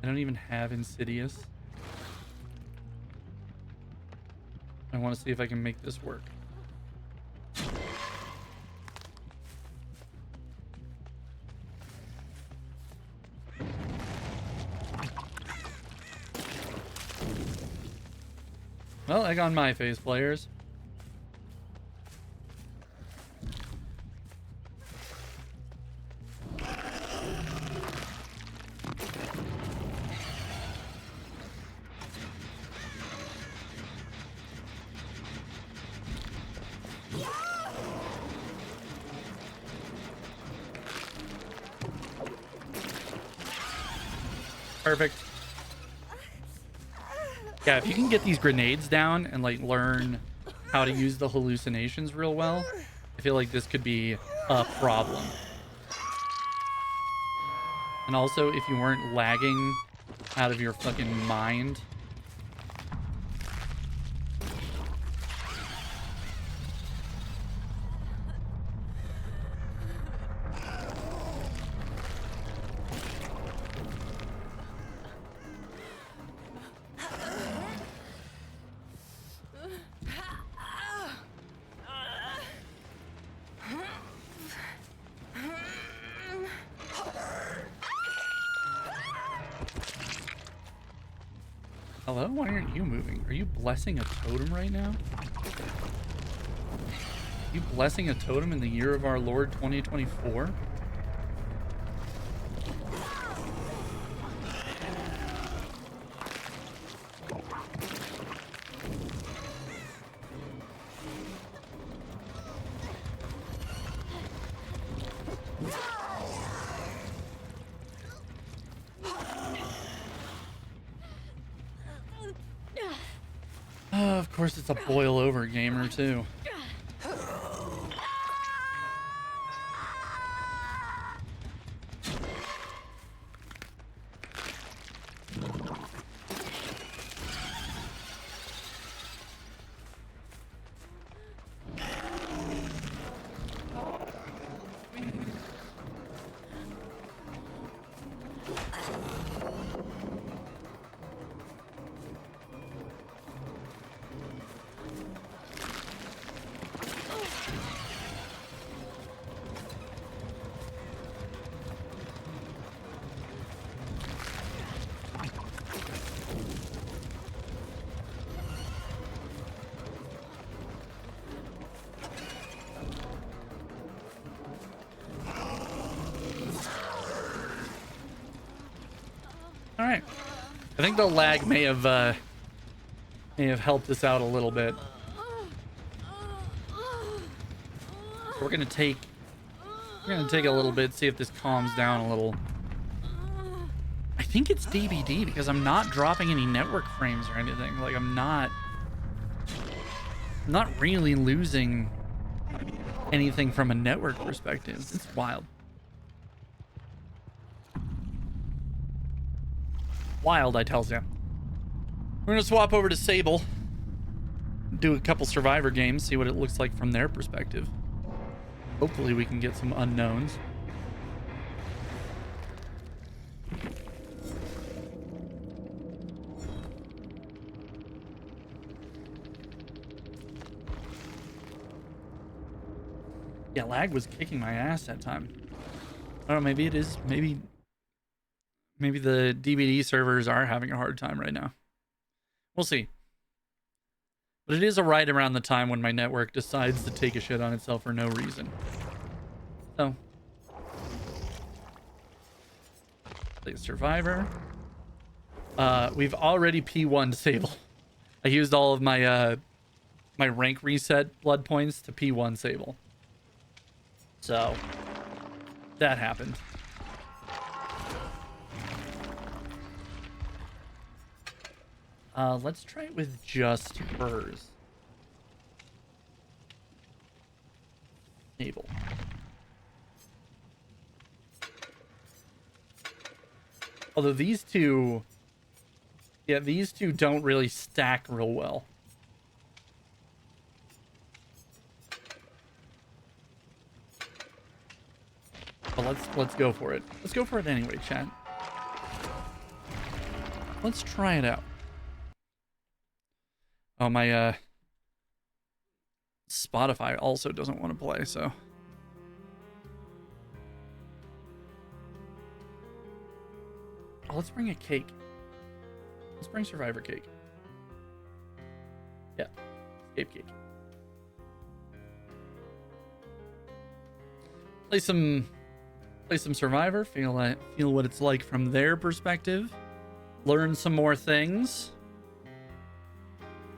I don't even have Insidious. I want to see if I can make this work. Well, egg on my face, players. Perfect. Yeah, if you can get these grenades down and like learn how to use the hallucinations real well, I feel like this could be a problem. And also, if you weren't lagging out of your fucking mind. Hello? Why aren't you moving? Are you blessing a totem right now? You blessing a totem in the year of our Lord 2024? Of course, it's a boil over gamer too. right. I think the lag may have helped us out a little bit. We're gonna take a little bit, see if this calms down a little. I think it's DBD because I'm not dropping any network frames or anything. Like I'm not really losing anything from a network perspective. It's wild. Wild, I tells ya. We're gonna swap over to Sable, do a couple Survivor games, see what it looks like from their perspective. Hopefully we can get some unknowns. Yeah, lag was kicking my ass that time. I don't know, maybe it is, maybe the DVD servers are having a hard time right now. We'll see. But it is right around the time when my network decides to take a shit on itself for no reason. So. Play Survivor. We've already P1'd Sable. I used all of my my rank reset blood points to P1 Sable. So. That happened. Let's try it with just hers. Sable. Although these two... Yeah, these two don't really stack real well. But let's go for it. Let's go for it anyway, chat. Let's try it out. Oh, my Spotify also doesn't want to play, so. Oh, let's bring a cake. Let's bring Survivor cake. Yeah, escape cake. Play some Survivor. Feel what it's like from their perspective. Learn some more things.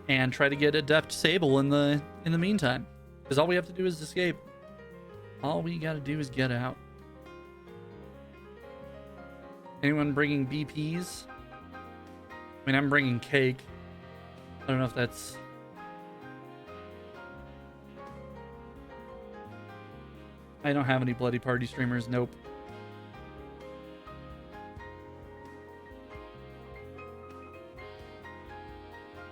And try to get Adept Sable in the meantime. Because all we have to do is escape. All we gotta do is get out. Anyone bringing BPs? I mean, I'm bringing cake. I don't know if that's... I don't have any Bloody Party streamers. Nope.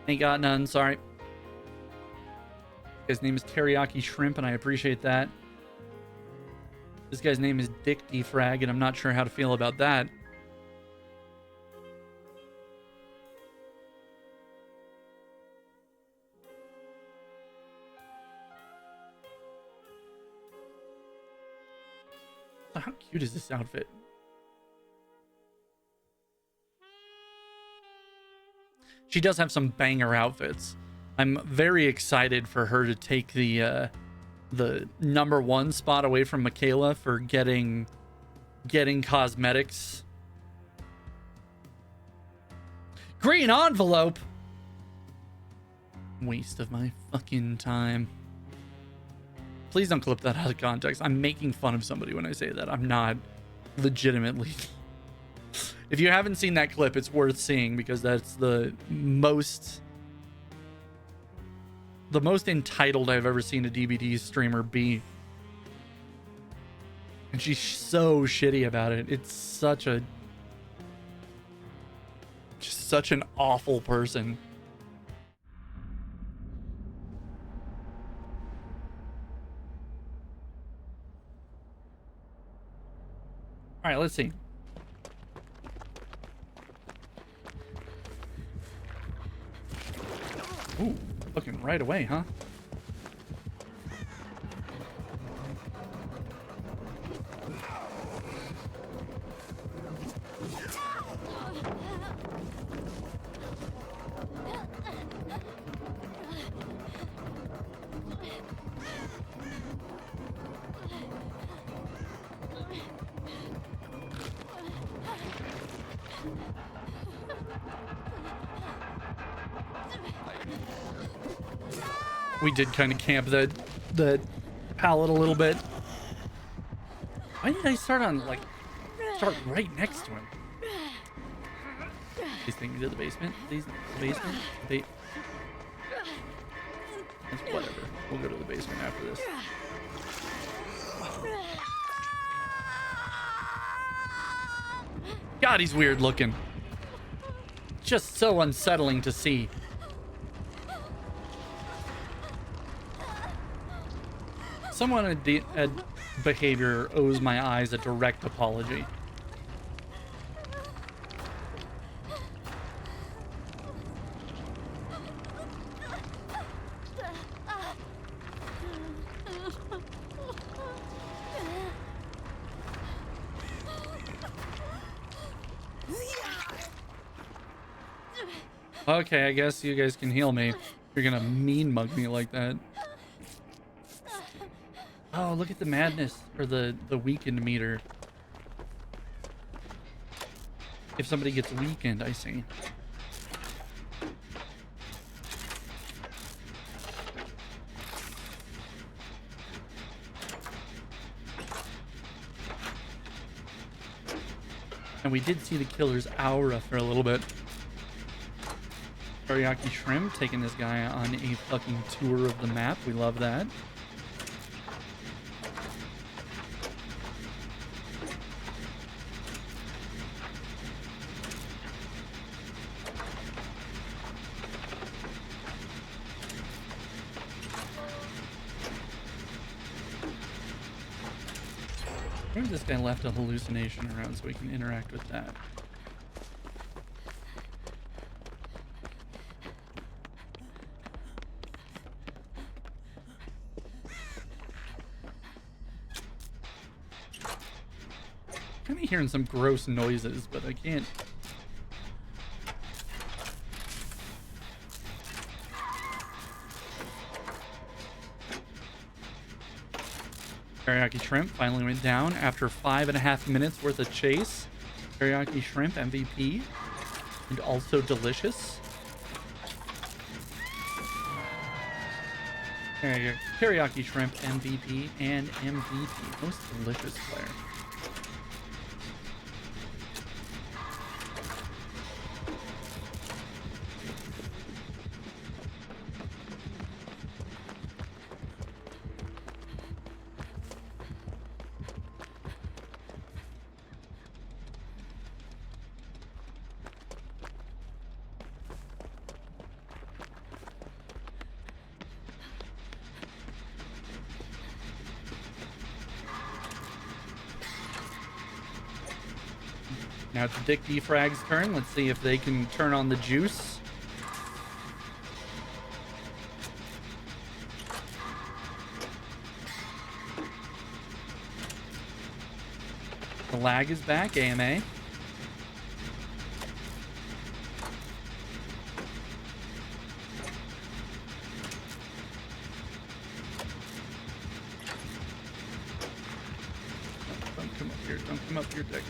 Ain't got none, sorry. His name is Teriyaki Shrimp, and I appreciate that. This guy's name is Dick Defrag, and I'm not sure how to feel about that. Oh, how cute is this outfit? She does have some banger outfits. I'm very excited for her to take the #1 spot away from Michaela for getting cosmetics. Green envelope. Waste of my fucking time. Please don't clip that out of context. I'm making fun of somebody when I say that. I'm not legitimately. If you haven't seen that clip, it's worth seeing because that's the most entitled I've ever seen a DVD streamer be. And she's so shitty about it. It's just such an awful person. All right, let's see. Ooh, looking right away, huh? We did kind of camp the pallet a little bit. Why did I start right next to him? Please take me to the basement. Please, the basement. It's whatever. We'll go to the basement after this. God, he's weird looking. Just so unsettling to see. Someone at behavior owes my eyes a direct apology. Okay, I guess you guys can heal me. You're gonna mean mug me like that. Oh, look at the madness, or the weakened meter. If somebody gets weakened, I see. And we did see the killer's aura for a little bit. Teriyaki Shrimp taking this guy on a fucking tour of the map. We love that. I wonder if this guy left a hallucination around so we can interact with that. Kind of hearing some gross noises, but I can't. Teriyaki Shrimp finally went down after 5.5 minutes worth of chase. Teriyaki Shrimp MVP and also delicious. There you go. Teriyaki Shrimp MVP and MVP. Most delicious player. Now it's Dick Defrag's turn. Let's see if they can turn on the juice. The lag is back, AMA. Don't come up here. Don't come up here, Dick.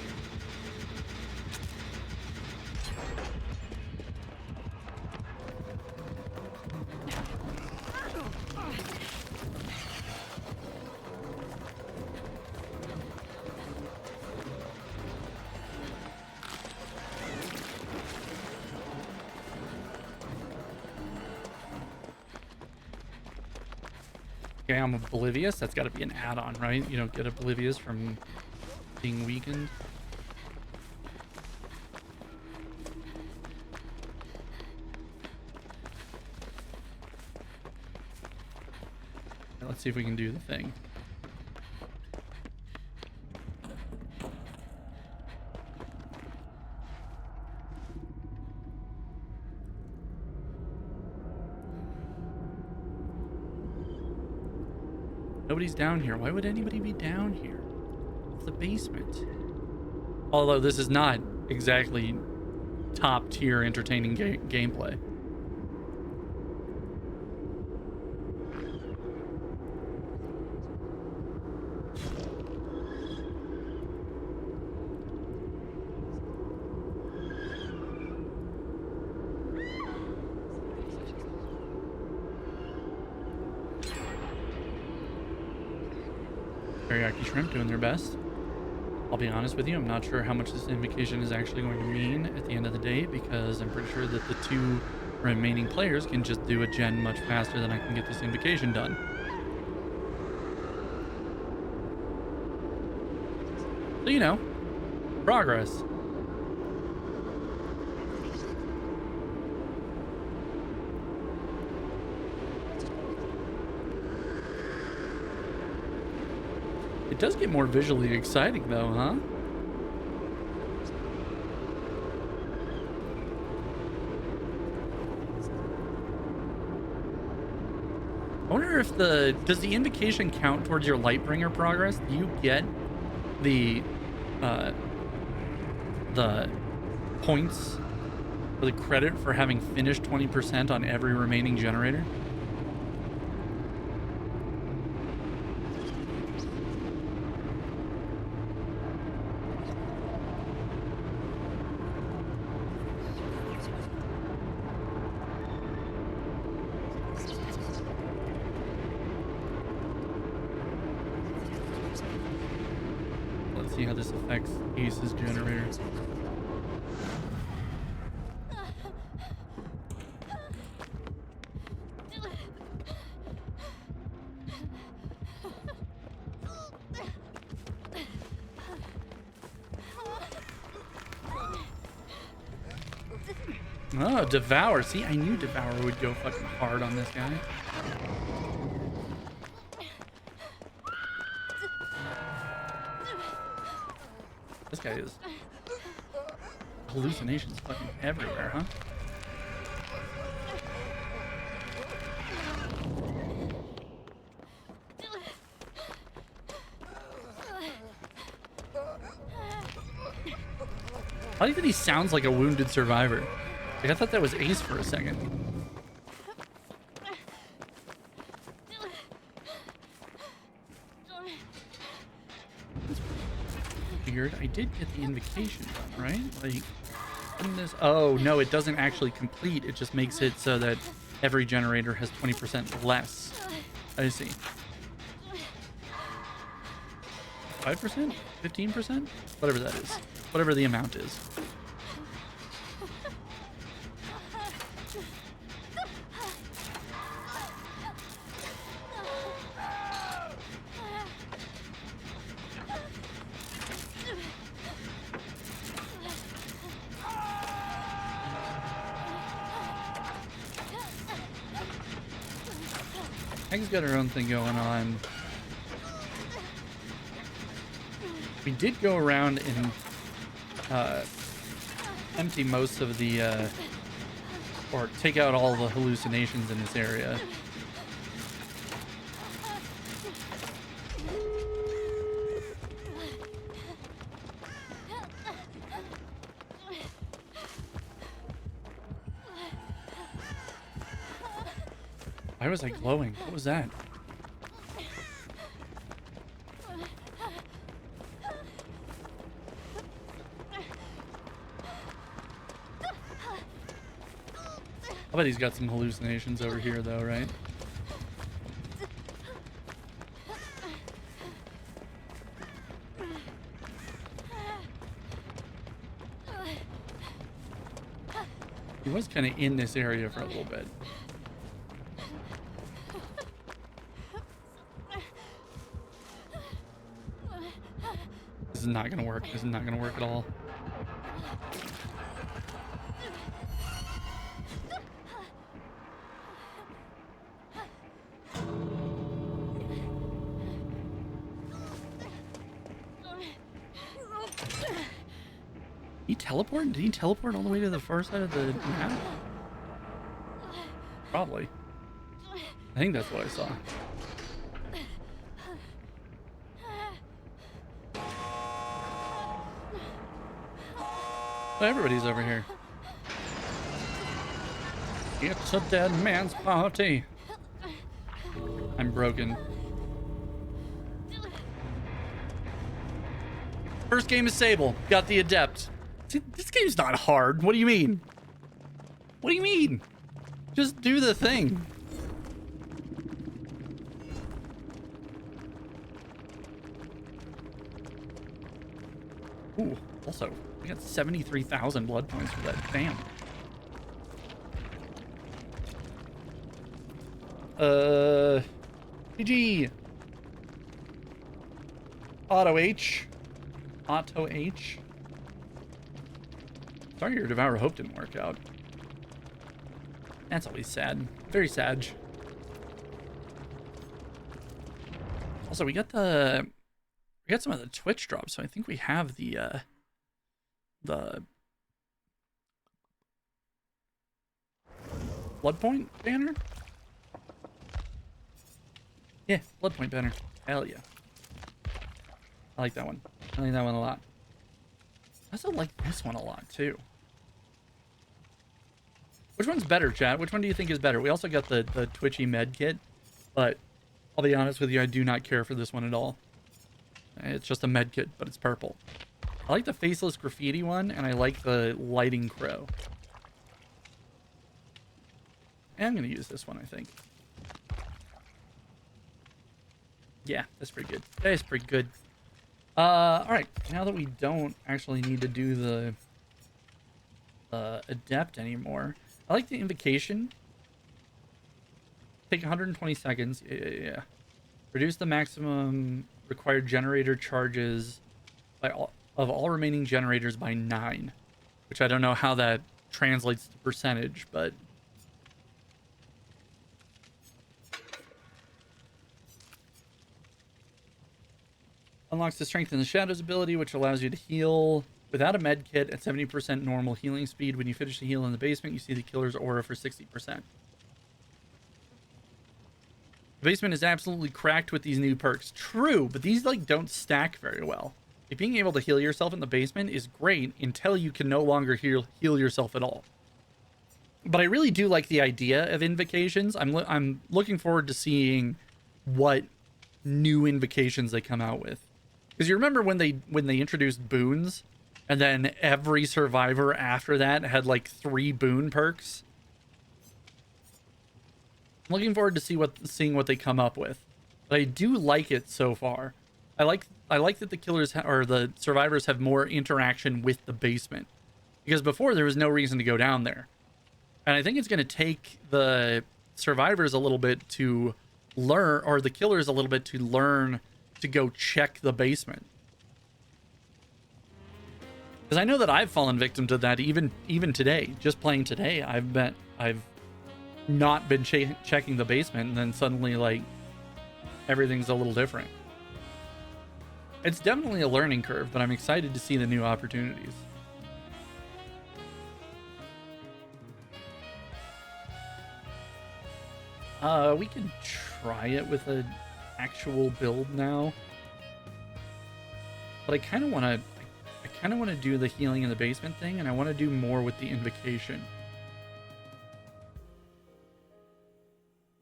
Okay, I'm oblivious. That's got to be an add-on, right? You don't get oblivious from being weakened. Let's see if we can do the thing. Nobody's down here. Why would anybody be down here? It's the basement. Although this is not exactly top tier entertaining gameplay. Teriyaki Shrimp doing their best. I'll be honest with you, I'm not sure how much this invocation is actually going to mean at the end of the day, because I'm pretty sure that the 2 remaining players can just do a gen much faster than I can get this invocation done. So, you know, progress. It does get more visually exciting though, huh? I wonder if does the invocation count towards your Lightbringer progress? Do you get the points or the credit for having finished 20% on every remaining generator? See how this affects Ace's generator. Oh, Devour. See, I knew Devour would go fucking hard on this guy. This guy is hallucinations fucking everywhere, huh? I like that he sounds like a wounded survivor. Like, I thought that was Ace for a second. Weird. I did get the invocation done, right? Like, in this. Oh no, it doesn't actually complete. It just makes it so that every generator has 20% less. I see. 5%? 15%? Whatever that is. Whatever the amount is. Meg's got her own thing going on. We did go around and empty most of the, or take out all the hallucinations in this area. Why was I glowing? What was that? I bet he's got some hallucinations over here though, right? He was kind of in this area for a little bit. This is not gonna work. This is not gonna work at all. He teleported? Did he teleport all the way to the far side of the map? Probably. I think that's what I saw. Oh, everybody's over here. It's a dead man's party. I'm broken. First game is Sable. Got the Adept. See, this game's not hard. What do you mean? What do you mean? Just do the thing. Ooh, also, we got 73,000 blood points for that. Damn. GG. Auto H. Auto H. Sorry your Devour Hope didn't work out. That's always sad. Very sad. Also, we got some of the Twitch drops, so I think we have the Bloodpoint banner? Yeah, Bloodpoint banner. Hell yeah. I like that one. I like that one a lot. I also like this one a lot, too. Which one's better, chat? Which one do you think is better? We also got the Twitchy med kit, but I'll be honest with you, I do not care for this one at all. It's just a med kit, but it's purple. I like the faceless graffiti one, and I like the lighting crow. And I'm going to use this one, I think. Yeah, that's pretty good. That is pretty good. Alright, now that we don't actually need to do the adept anymore, I like the invocation. Take 120 seconds. Yeah. Reduce the maximum required generator charges of all remaining generators by 9. Which I don't know how that translates to percentage, but... Unlocks the Strength in the Shadows ability, which allows you to heal without a med kit at 70% normal healing speed. When you finish the heal in the basement, you see the killer's aura for 60%. The basement is absolutely cracked with these new perks. True, but these like don't stack very well. Like, being able to heal yourself in the basement is great until you can no longer heal yourself at all. But I really do like the idea of invocations. I'm looking forward to seeing what new invocations they come out with. Because you remember when they introduced boons, and then every survivor after that had like 3 boon perks? I'm looking forward to seeing what they come up with. But I do like it so far. I like that the killers or the survivors have more interaction with the basement. Because before there was no reason to go down there. And I think it's going to take the survivors a little bit to learn, or the killers a little bit to learn to go check the basement. Because I know that I've fallen victim to that even today. Just playing today, I've not been checking the basement, and then suddenly like everything's a little different. It's definitely a learning curve, but I'm excited to see the new opportunities. We can try it with an actual build now, but I kind of want to do the healing in the basement thing, and I want to do more with the invocation.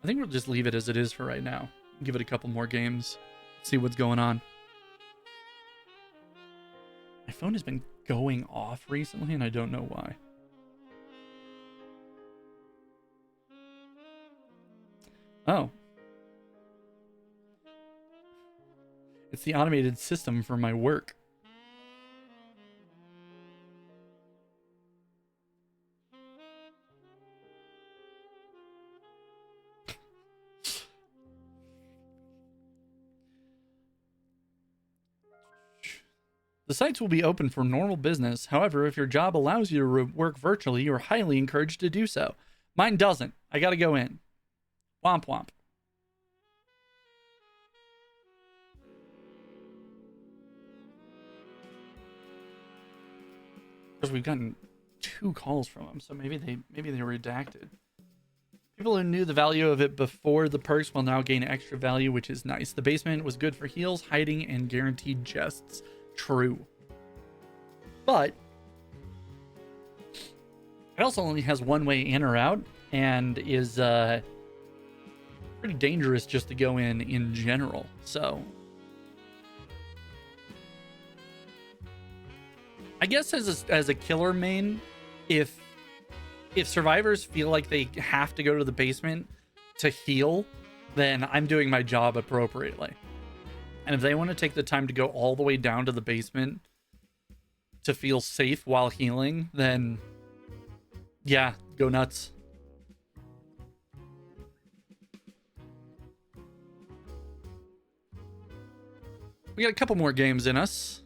I think we'll just leave it as it is for right now. Give it a couple more games, see what's going on. My phone has been going off recently, and I don't know why. Oh. It's the automated system for my work. The sites will be open for normal business. However, if your job allows you to work virtually, you're highly encouraged to do so. Mine doesn't. I gotta go in. Womp womp. Because we've gotten 2 calls from them, so maybe they redacted. People who knew the value of it before the perks will now gain extra value, which is nice. The basement was good for heals, hiding, and guaranteed chests. True. But it also only has one way in or out, and is pretty dangerous just to go in general. So I guess as a killer main, if survivors feel like they have to go to the basement to heal, then I'm doing my job appropriately. And if they want to take the time to go all the way down to the basement to feel safe while healing, then yeah, go nuts. We got a couple more games in us.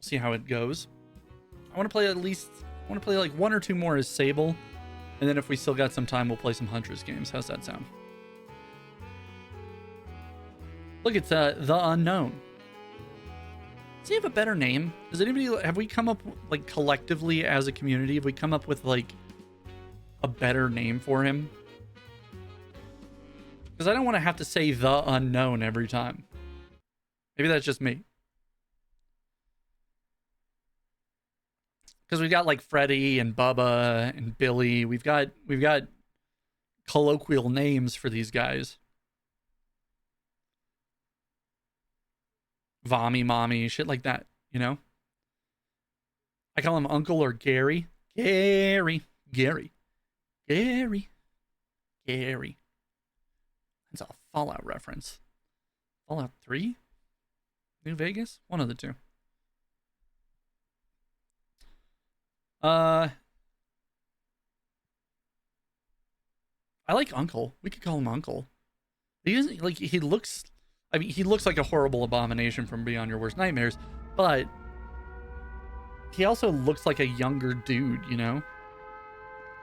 See how it goes. I want to play like one or two more as Sable. And then if we still got some time, we'll play some Huntress games. How's that sound? Look, it's The Unknown. Does he have a better name? Does anybody, have we come up, like, collectively as a community, have we come up with, like, a better name for him? Because I don't want to have to say The Unknown every time. Maybe that's just me. Because we've got like Freddy and Bubba and Billy. We've got colloquial names for these guys. Vommy, Mommy, shit like that, you know? I call him Uncle or Gary. Gary. That's a Fallout reference. Fallout 3? New Vegas? One of the two. I like Uncle. We could call him Uncle. He isn't like, he looks like a horrible abomination from Beyond Your Worst Nightmares, but he also looks like a younger dude, you know?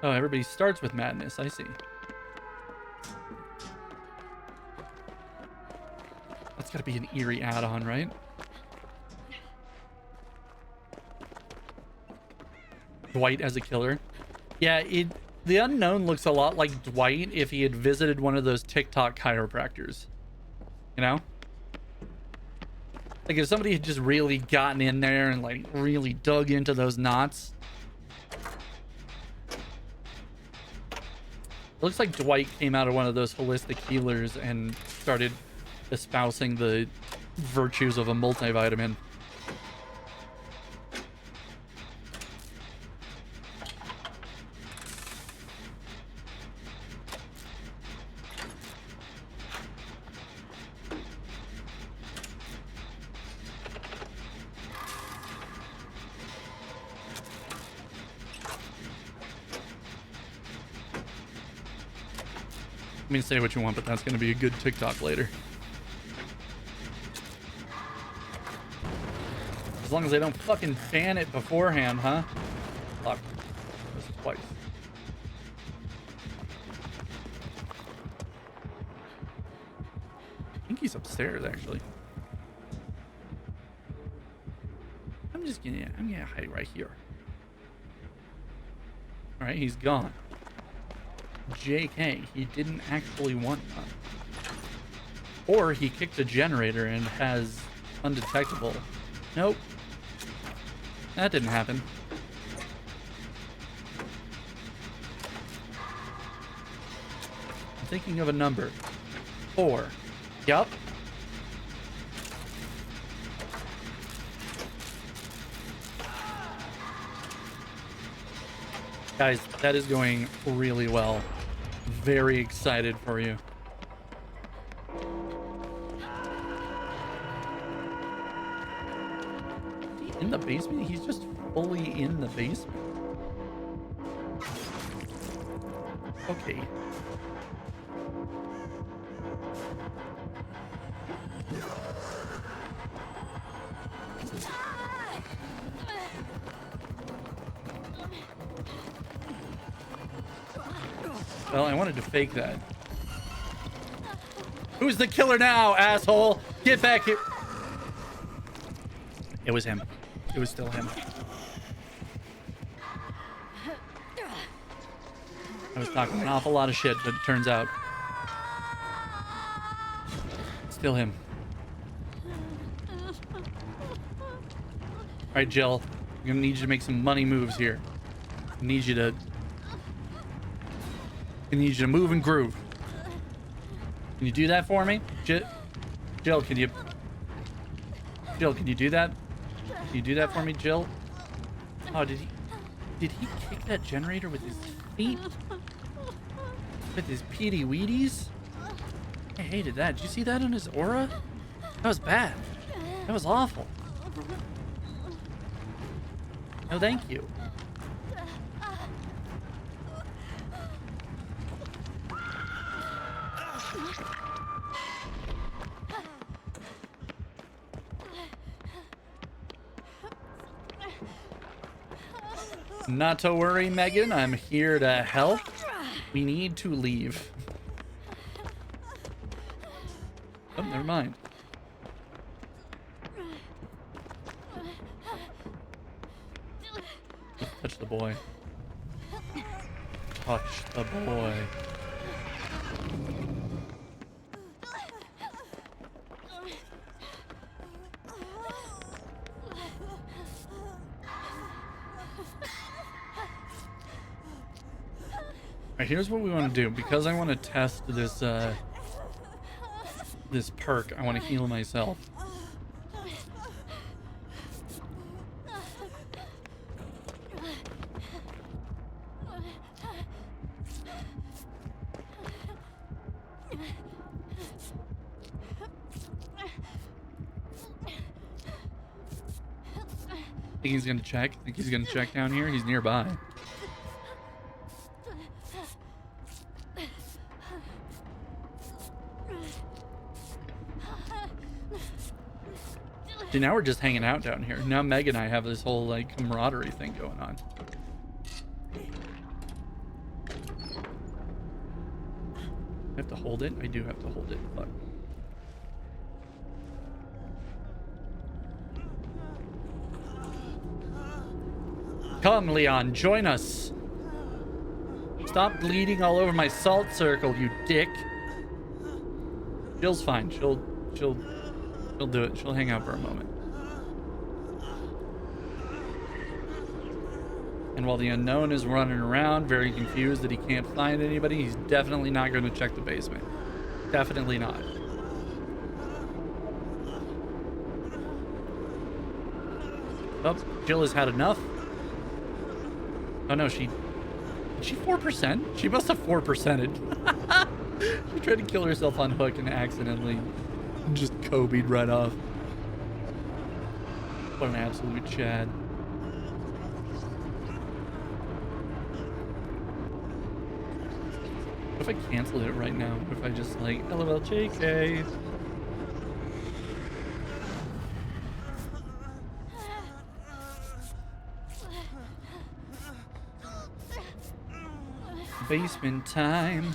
Oh, everybody starts with madness. I see. That's gotta be an eerie add-on, right? Dwight as a killer. Yeah, the Unknown looks a lot like Dwight if he had visited one of those TikTok chiropractors. You know? Like if somebody had just really gotten in there and like really dug into those knots. It looks like Dwight came out of one of those holistic healers and started espousing the virtues of a multivitamin. I mean, say what you want, but that's going to be a good TikTok later. As long as they don't fucking ban it beforehand, huh? Fuck. This is twice. I think he's upstairs, actually. I'm gonna hide right here. All right, he's gone. JK, he didn't actually want none. Or he kicked a generator and has undetectable. Nope. That didn't happen. I'm thinking of a number. 4. Yup. Guys, that is going really well. Very excited for you. Is he in the basement? He's just fully in the basement. Okay. Well, I wanted to fake that. Who's the killer now, asshole? Get back here. It was him. It was still him. I was talking an awful lot of shit, but it turns out still him. All right, Jill. I'm gonna need you to make some money moves here. I need you to move and groove. Can you do that for me? Jill, can you do that? Can you do that for me, Jill? Oh, did he kick that generator with his feet? With his peety weedies? I hated that. Did you see that on his aura? That was bad. That was awful. No, thank you. Not to worry, Megan. I'm here to help. We need to leave. Oh, never mind. Touch the boy. Touch the boy. Alright, here's what we want to do. Because I want to test this this perk, I want to heal myself. Think he's gonna check? Think he's gonna check down here? He's nearby. See, now we're just hanging out down here. Now Meg and I have this whole like camaraderie thing going on. I have to hold it? I do have to hold it. Fuck. Come, Leon, join us. Stop bleeding all over my salt circle, you dick. Jill's fine. She'll do it. She'll hang out for a moment. And while the unknown is running around, very confused that he can't find anybody, he's definitely not going to check the basement. Definitely not. Oh, Jill has had enough. Oh no, is she 4%? She must have 4%ed. She tried to kill herself on hook and accidentally just Kobe'd right off. What an absolute Chad. What if I canceled it right now? What if I just like LOL JK? Basement time.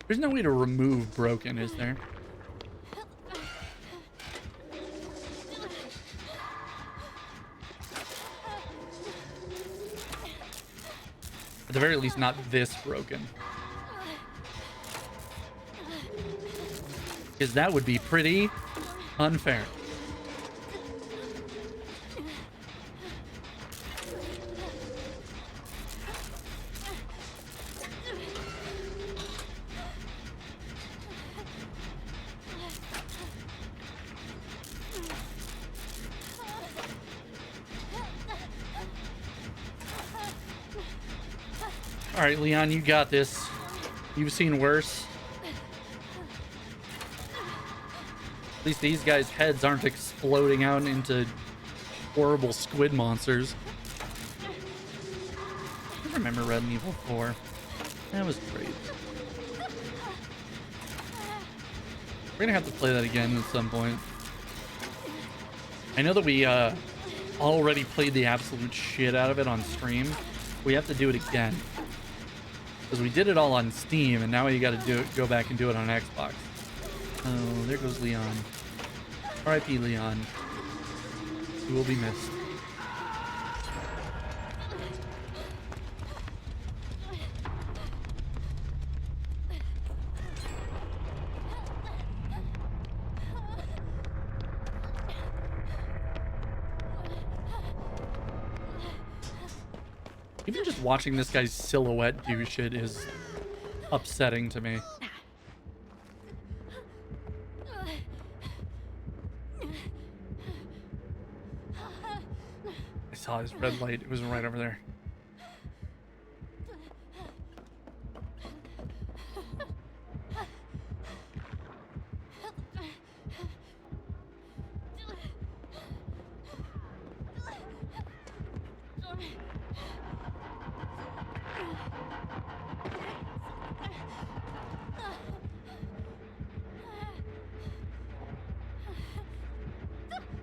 There's no way to remove broken, is there? At the very least, not this broken. Because that would be pretty unfair. All right, Leon, you got this. You've seen worse. At least these guys' heads aren't exploding out into horrible squid monsters. I remember Resident Evil 4. That was great. We're gonna have to play that again at some point. I know that we already played the absolute shit out of it on stream. We have to do it again. Because we did it all on Steam, and now you gotta go back and do it on Xbox. Oh, there goes Leon. R.I.P. Leon. You will be missed. Even just watching this guy's silhouette do shit is upsetting to me. I saw his red light. It was right over there.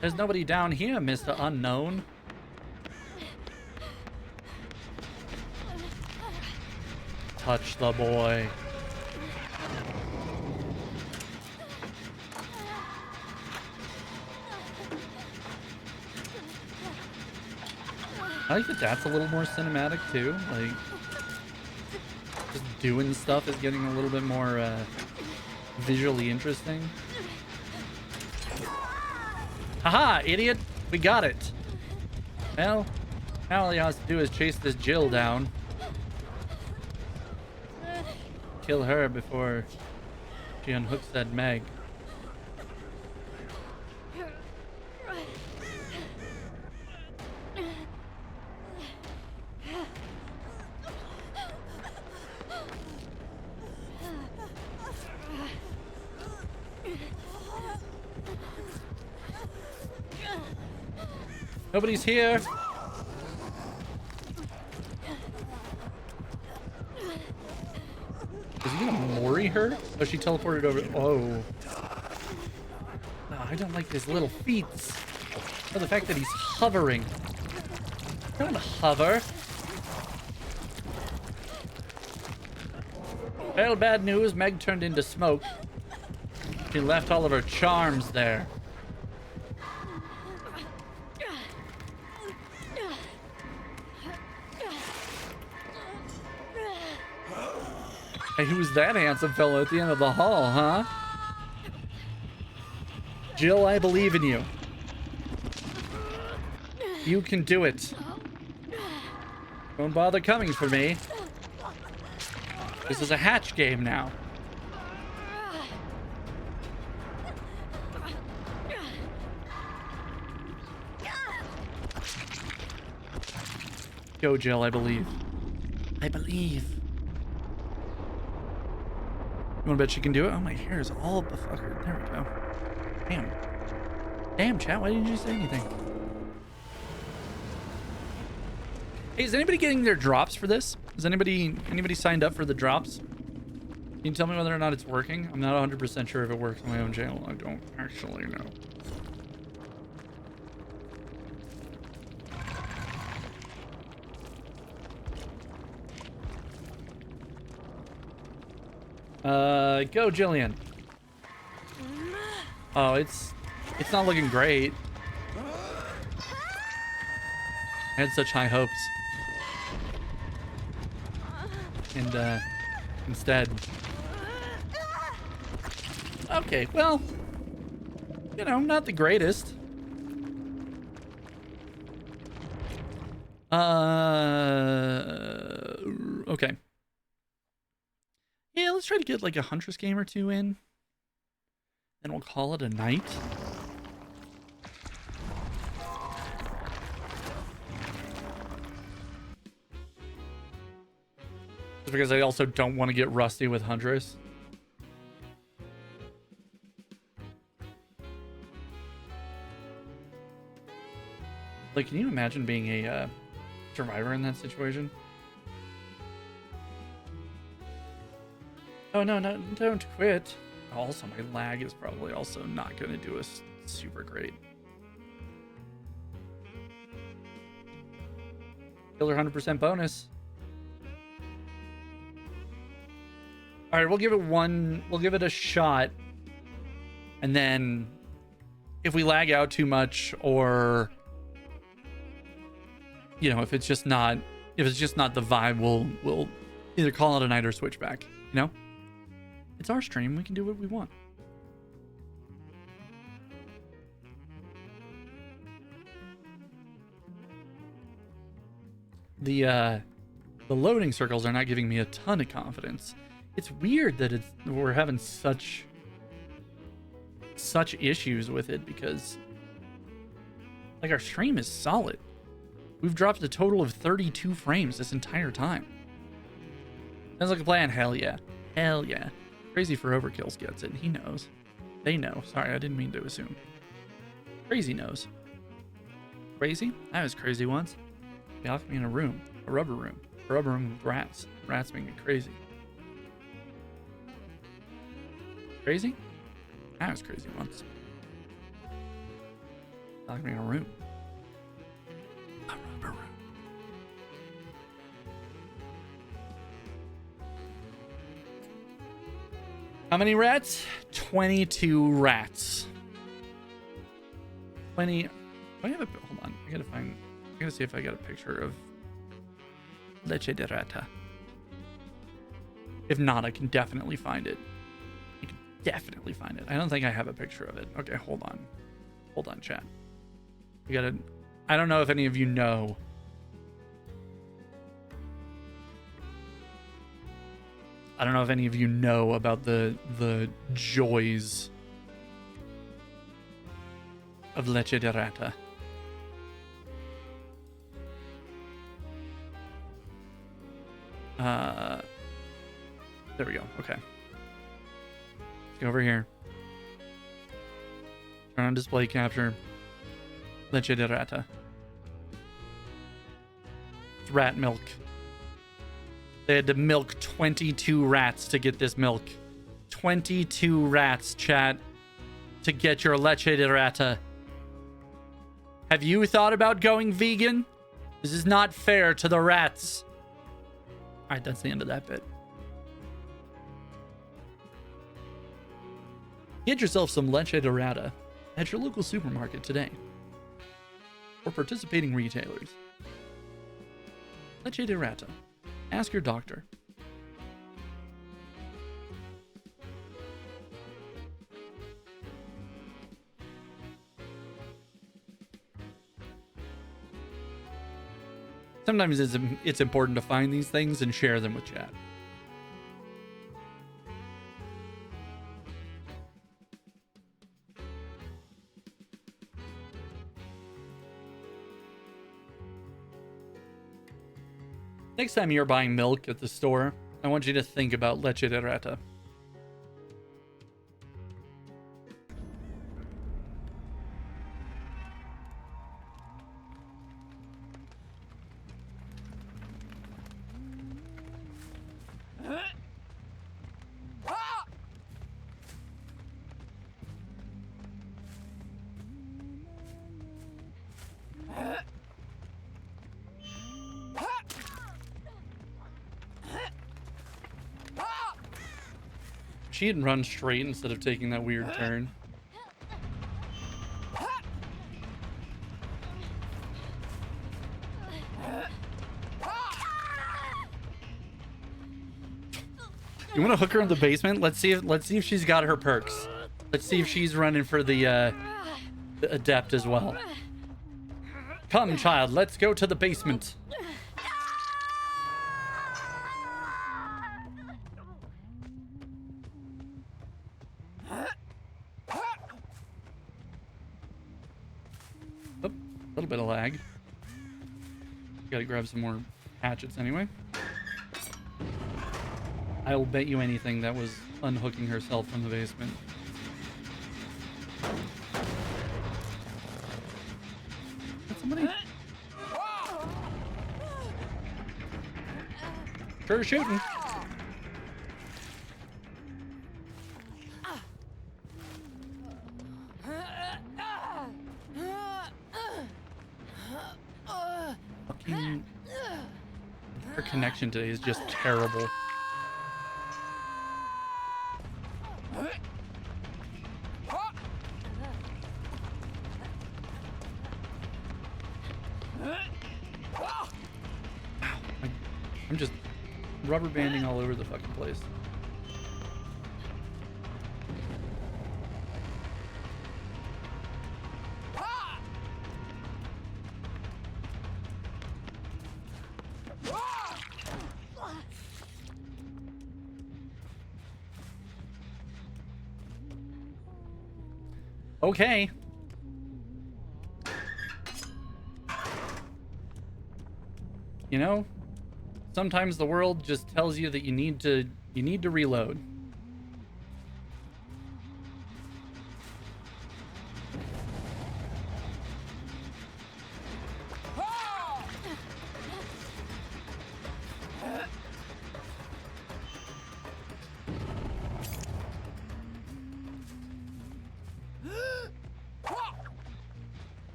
There's nobody down here, Mr. Unknown. Touch the boy. I like that that's a little more cinematic too. Like, just doing stuff is getting a little bit more visually interesting. Haha, idiot! We got it! Well, now all he has to do is chase this Jill down. Kill her before she unhooks that Meg. Nobody's here. Is he gonna Mori her? Oh, she teleported over. Oh. No, I don't like his little feet. Or the fact that he's hovering. Don't hover. Well, bad news. Meg turned into smoke. She left all of her charms there. Hey, who's that handsome fellow at the end of the hall, huh? Jill, I believe in you. You can do it. Don't bother coming for me. This is a hatch game now. Go, Jill, I believe. I believe. You wanna bet she can do it? Oh, my hair is all befuckered. There we go. Damn. Damn, chat, why didn't you say anything? Hey, is anybody getting their drops for this? Is anybody signed up for the drops? Can you tell me whether or not it's working? I'm not 100% sure if it works on my own channel. I don't actually know. Go, Jillian. Oh, it's not looking great. I had such high hopes. And, instead. Okay, well, you know, not the greatest. Okay. Yeah, let's try to get like a Huntress game or two in. Then we'll call it a night. Just because I also don't want to get rusty with Huntress. Like, can you imagine being a survivor in that situation? Oh, no, don't quit. Also, my lag is probably also not going to do us super great. Killer 100% bonus. All right, we'll give it a shot. And then if we lag out too much, or, you know, if it's just not the vibe, we'll either call it a night or switch back, you know? It's our stream. We can do what we want. The loading circles are not giving me a ton of confidence. It's weird that we're having such issues with it, because like our stream is solid. We've dropped a total of 32 frames this entire time. Sounds like a plan. Hell yeah. Hell yeah. Crazy for Overkills gets it. He knows. They know. Sorry, I didn't mean to assume. Crazy knows. Crazy? I was crazy once. They locked me in a room. A rubber room with rats. Rats make me crazy. Crazy? I was crazy once. Not gonna be a room. A rubber room. How many rats? 22 rats. 20. Do I have a. Hold on. I gotta see if I got a picture of leche de rata. If not, I can definitely find it. I can definitely find it. I don't think I have a picture of it. Okay, hold on. Hold on, chat. We gotta. I don't know if any of you know. I don't know if any of you know about the joys of leche de rata. There we go. Okay. Let's go over here. Turn on display capture. Leche de rata. It's rat milk. They had to milk 22 rats to get this milk. 22 rats, chat, to get your leche de rata. Have you thought about going vegan? This is not fair to the rats. All right, that's the end of that bit. Get yourself some leche de rata at your local supermarket today, or participating retailers. Leche de rata. Ask your doctor. Sometimes it's important to find these things and share them with chat. Next time you're buying milk at the store, I want you to think about leche de rata. She had run straight instead of taking that weird turn. You want to hook her in the basement? Let's see if she's got her perks. Let's see if she's running for the adept as well. Come, child, let's go to the basement. Oh, a little bit of lag. Gotta grab some more hatchets anyway. I will bet you anything that was unhooking herself from the basement. Got somebody? Sure shooting. Fucking... Her connection today is just terrible. I'm just rubber banding all over the fucking place. Okay. You know, sometimes the world just tells you that you need to reload.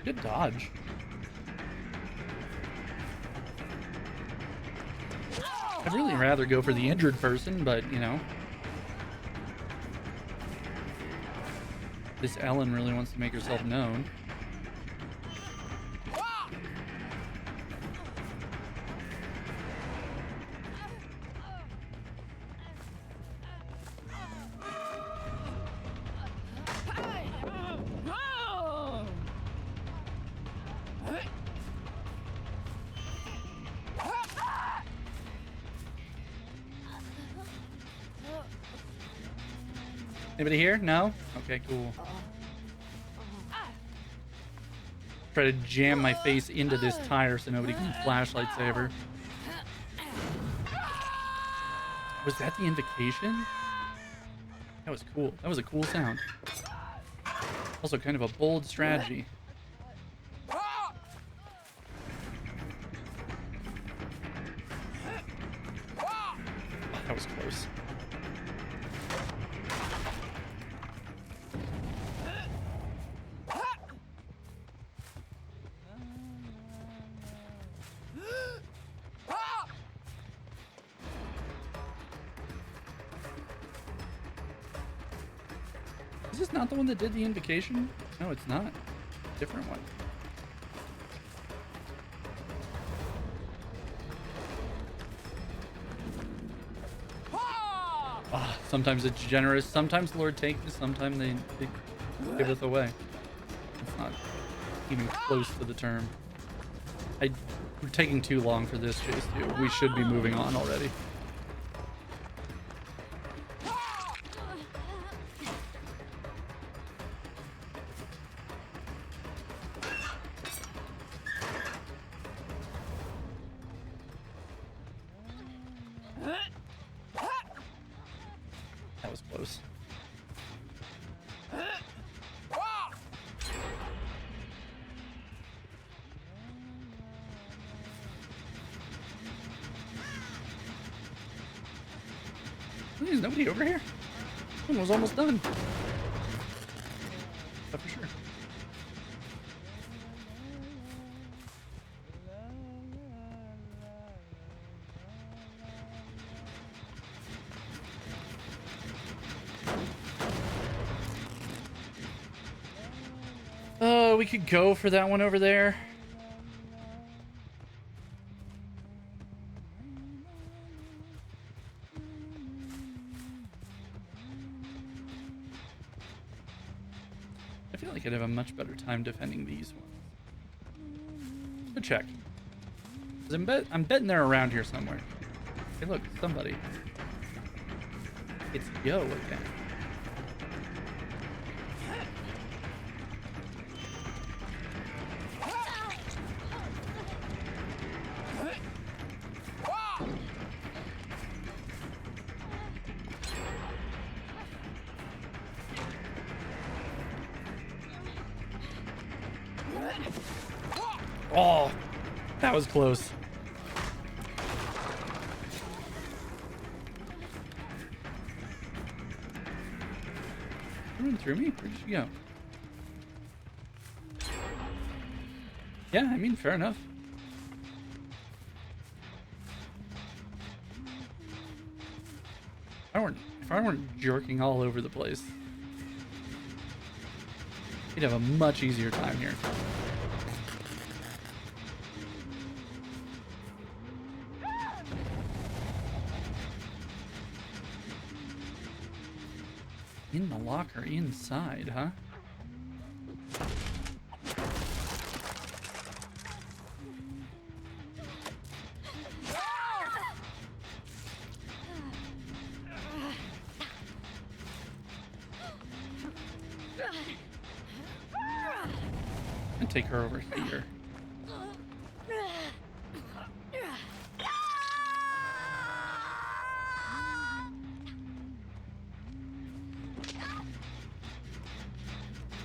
Good dodge. I'd really rather go for the injured person, but, you know. This Ellen really wants to make herself known. Anybody here? No? Okay, cool. Try to jam my face into this tire so nobody can flashlight saber. Was that the invocation? That was cool. That was a cool sound. Also kind of a bold strategy. That was close. Is this not the one that did the invocation? No, it's not. Different one. Ah, sometimes it's generous. Sometimes the Lord takes it. Sometimes they give it away. It's not even close to the term. We're taking too long for this chase too. We should be moving on already. That was close. There's nobody over here. One was almost done. But for sure. We could go for that one over there. I feel like I'd have a much better time defending these ones. Good check. 'Cause I'm betting they're around here somewhere. Hey, look, somebody. It's Yo again. Oh, that was close. You run through me? Where'd you go? Yeah, I mean, fair enough. If I weren't jerking all over the place, you'd have a much easier time here. In the locker inside, huh? And take her over here.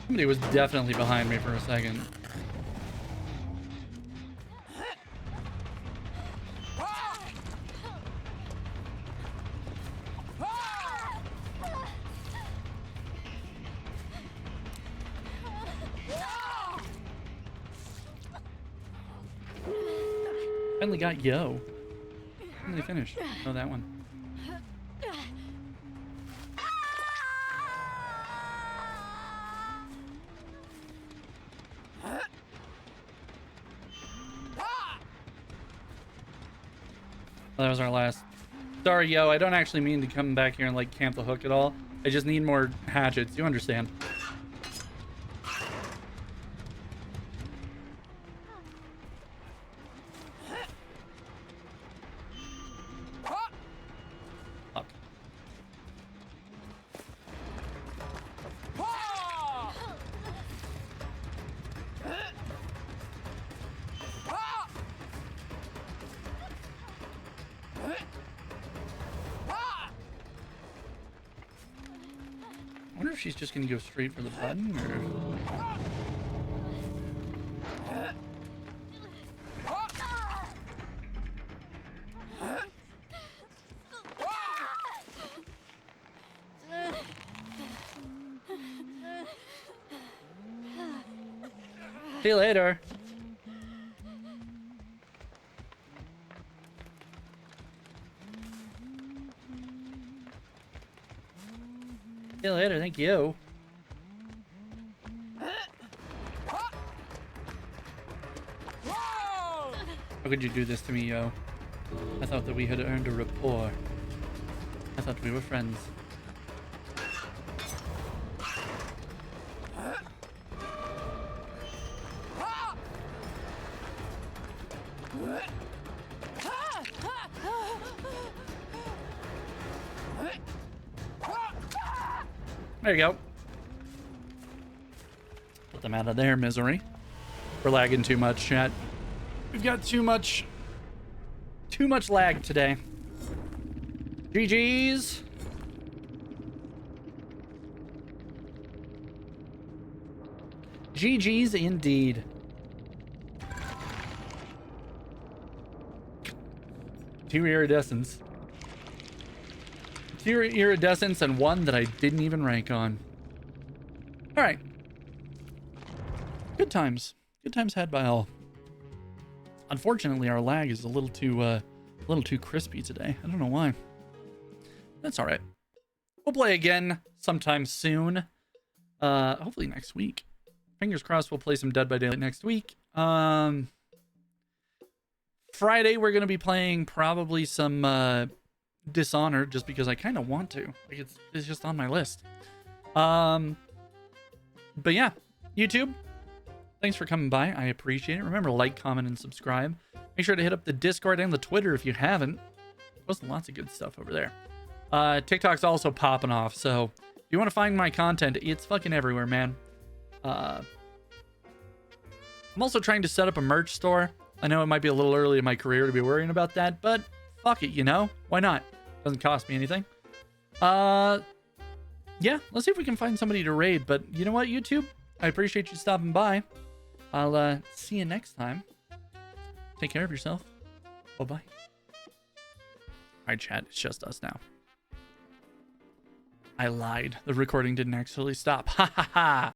Somebody was definitely behind me for a second. Finally got Yo. Finally finished. Oh, that one. That was our last. Sorry, Yo. I don't actually mean to come back here and like camp the hook at all. I just need more hatchets. You understand? Fuck. I wonder if she's just gonna go straight for the button, or... See you later. See you later, thank you. How could you do this to me, Yo? I thought that we had earned a rapport. I thought we were friends. There you go. Put them out of their misery. We're lagging too much, chat. We've got too much lag today. GG's. GG's indeed. Two iridescents. Two iridescents and one that I didn't even rank on. All right. Good times. Good times had by all. Unfortunately, our lag is a little too crispy today. I don't know why. That's all right. We'll play again sometime soon. Hopefully next week. Fingers crossed we'll play some Dead by Daylight next week. Friday we're gonna be playing probably some Dishonored, just because I kind of want to. Like it's just on my list. But yeah, YouTube, thanks for coming by. I appreciate it. Remember to like, comment, and subscribe. Make sure to hit up the Discord and the Twitter if you haven't. Posting lots of good stuff over there. TikTok's also popping off, so if you want to find my content, it's fucking everywhere, man. I'm also trying to set up a merch store. I know it might be a little early in my career to be worrying about that, but fuck it, you know? Why not? Doesn't cost me anything. Yeah, let's see if we can find somebody to raid. But you know what, YouTube? I appreciate you stopping by. I'll see you next time. Take care of yourself. Bye-bye. All right, chat. It's just us now. I lied. The recording didn't actually stop. Ha ha ha.